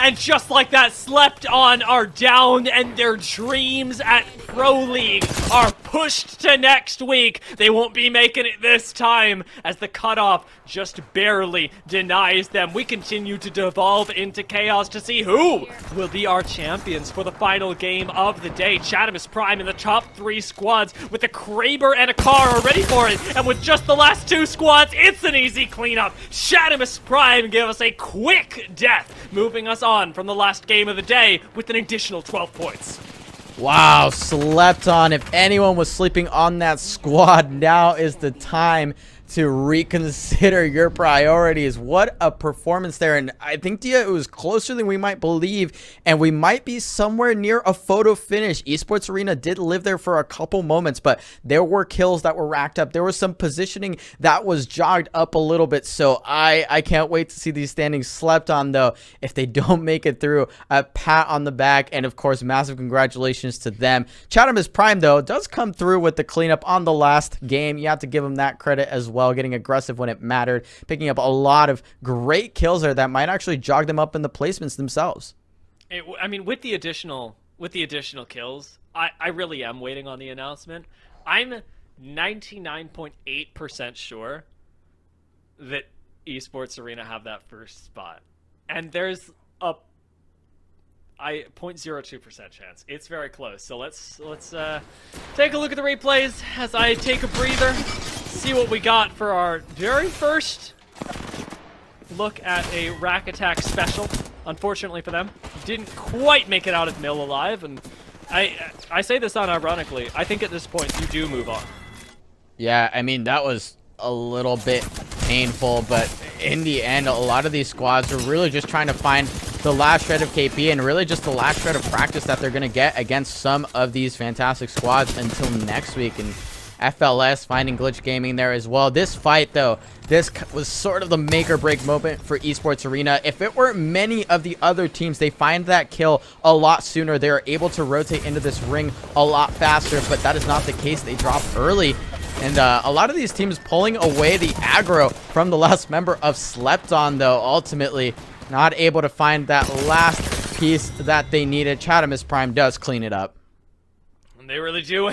And just like that, Slept On are down, and their dreams at Pro League are pushed to next week. They won't be making it this time, as the cutoff just barely denies them. We continue to devolve into chaos to see who will be our champions for the final game of the day. Chatamus Prime in the top 3 squads with a Kraber and a car are ready for it. And with just the last 2 squads, it's an easy cleanup. Chatamus Prime give us a quick death, moving us on from the last game of the day with an additional 12 points. Wow, Slept On. If anyone was sleeping on that squad, now is the time to reconsider your priorities. What a performance there. And I think, Dia, it was closer than we might believe, and we might be somewhere near a photo finish. Esports Arena did live there for a couple moments, but there were kills that were racked up. There was some positioning that was jogged up a little bit, so I can't wait to see these standings. Slept On, though, if they don't make it through, a pat on the back, and of course, massive congratulations to them. Chatamus Prime, though, does come through with the cleanup on the last game. You have to give them that credit as well. Getting aggressive when it mattered, picking up a lot of great kills there that might actually jog them up in the placements themselves. I mean, with the additional kills, I really am waiting on the announcement. I'm 99.8% sure that Esports Arena have that first spot, and there's a 0.02% chance. It's very close. So let's take a look at the replays as I take a breather, see what we got for our very first look at a Rack Attack special. Unfortunately for them, didn't quite make it out of Mill alive, and I say this unironically. I think at this point you do move on. Yeah, I mean, that was a little bit painful, but in the end, a lot of these squads are really just trying to find the last shred of KP and really just the last shred of practice that they're going to get against some of these fantastic squads until next week. And FLS finding Glitch Gaming there as well. This fight, though, this was sort of the make or break moment for Esports Arena. If it weren't many of the other teams, they find that kill a lot sooner. They are able to rotate into this ring a lot faster, but that is not the case. They drop early. And a lot of these teams pulling away the aggro from the last member of Slept On, though, ultimately not able to find that last piece that they needed. Chatamus Prime does clean it up. And they really do.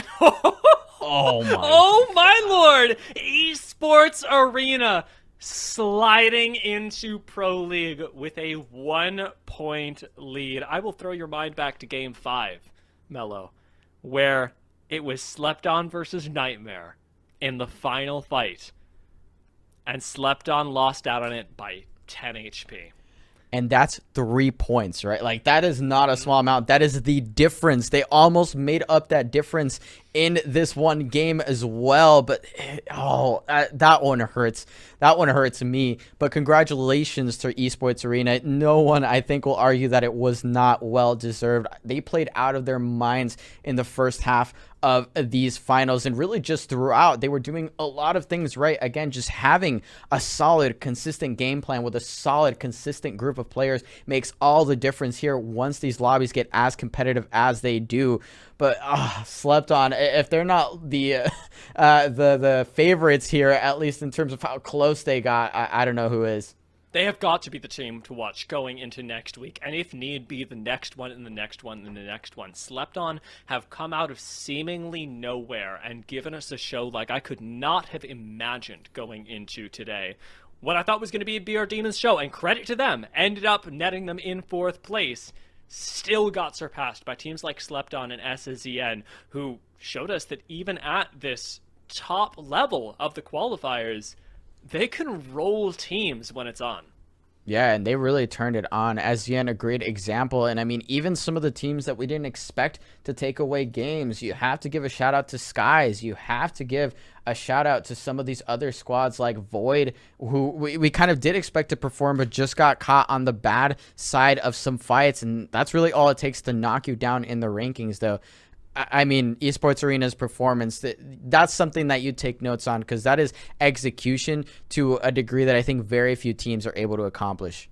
Oh my. Oh my lord! Esports Arena sliding into Pro League with a 1-point lead. I will throw your mind back to Game 5, Mello, where it was Slept On versus Nightmare in the final fight. And Slept On lost out on it by 10 HP. And that's 3 points, right? Like, that is not a small amount. That is the difference. They almost made up that difference in this one game as well. But, that one hurts. That one hurts me. But congratulations to Esports Arena. No one, I think, will argue that it was not well-deserved. They played out of their minds in the first half of these finals, and really just throughout they were doing a lot of things right. Again, just having a solid, consistent game plan with a solid, consistent group of players makes all the difference here once these lobbies get as competitive as they do. But Slept On, if they're not the favorites here, at least in terms of how close they got, I don't know who is. They have got to be the team to watch going into next week, and if need be, the next one and the next one and the next one. Slept On have come out of seemingly nowhere and given us a show like I could not have imagined going into today. What I thought was going to be a BR Demons show, and credit to them, ended up netting them in 4th place, still got surpassed by teams like Slept On and SZN, who showed us that even at this top level of the qualifiers, they can roll teams when it's on. Yeah, and they really turned it on. As Yen, a great example. And I mean, even some of the teams that we didn't expect to take away games, you have to give a shout out to Skies. You have to give a shout out to some of these other squads like Void, who we kind of did expect to perform, but just got caught on the bad side of some fights. And that's really all it takes to knock you down in the rankings, though. I mean, Esports Arena's performance, that's something that you take notes on, because that is execution to a degree that I think very few teams are able to accomplish.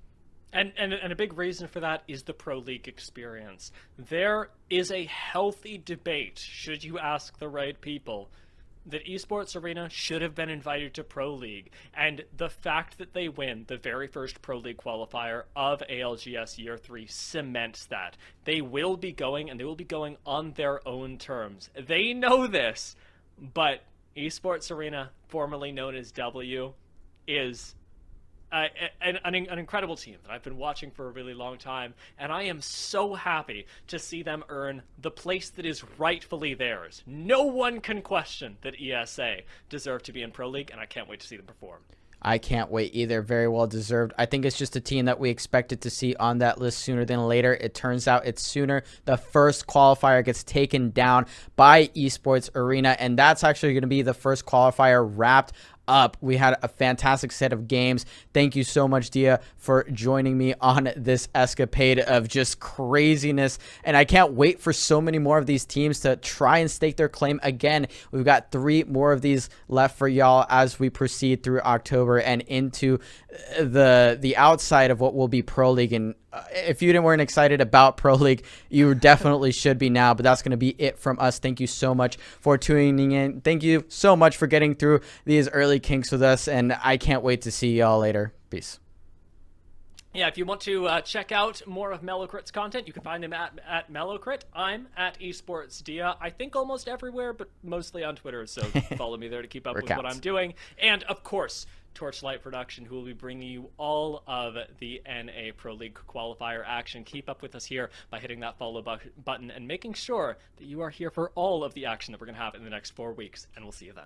And a big reason for that is the Pro League experience. There is a healthy debate, should you ask the right people, that Esports Arena should have been invited to Pro League. And the fact that they win the very first Pro League qualifier of ALGS Year 3 cements that. They will be going, and they will be going on their own terms. They know this, but Esports Arena, formerly known as W, is an incredible team that I've been watching for a really long time, and I am so happy to see them earn the place that is rightfully theirs. No one can question that ESA deserve to be in Pro League, and I can't wait to see them perform. I can't wait either. Very well deserved. I think it's just a team that we expected to see on that list sooner than later. It turns out it's sooner. The first qualifier gets taken down by Esports Arena, and that's actually going to be the first qualifier wrapped up. We had a fantastic set of games. Thank you so much, Dia, for joining me on this escapade of just craziness, and I can't wait for so many more of these teams to try and stake their claim again. We've got 3 more of these left for y'all as we proceed through October and into the outside of what will be Pro League. And if you weren't excited about Pro League, you definitely should be now. But that's going to be it from us. Thank you so much for tuning in. Thank you so much for getting through these early kinks with us, and I can't wait to see y'all later. Peace. Yeah, if you want to check out more of Mellowcrit's content, you can find him at Mellowcrit. I'm at esportsdia. I think almost everywhere, but mostly on Twitter, so follow me there to keep up with what I'm doing. And, of course, Torchlight Production, who will be bringing you all of the NA Pro League qualifier action. Keep up with us here by hitting that follow button and making sure that you are here for all of the action that we're going to have in the next 4 weeks, and we'll see you then.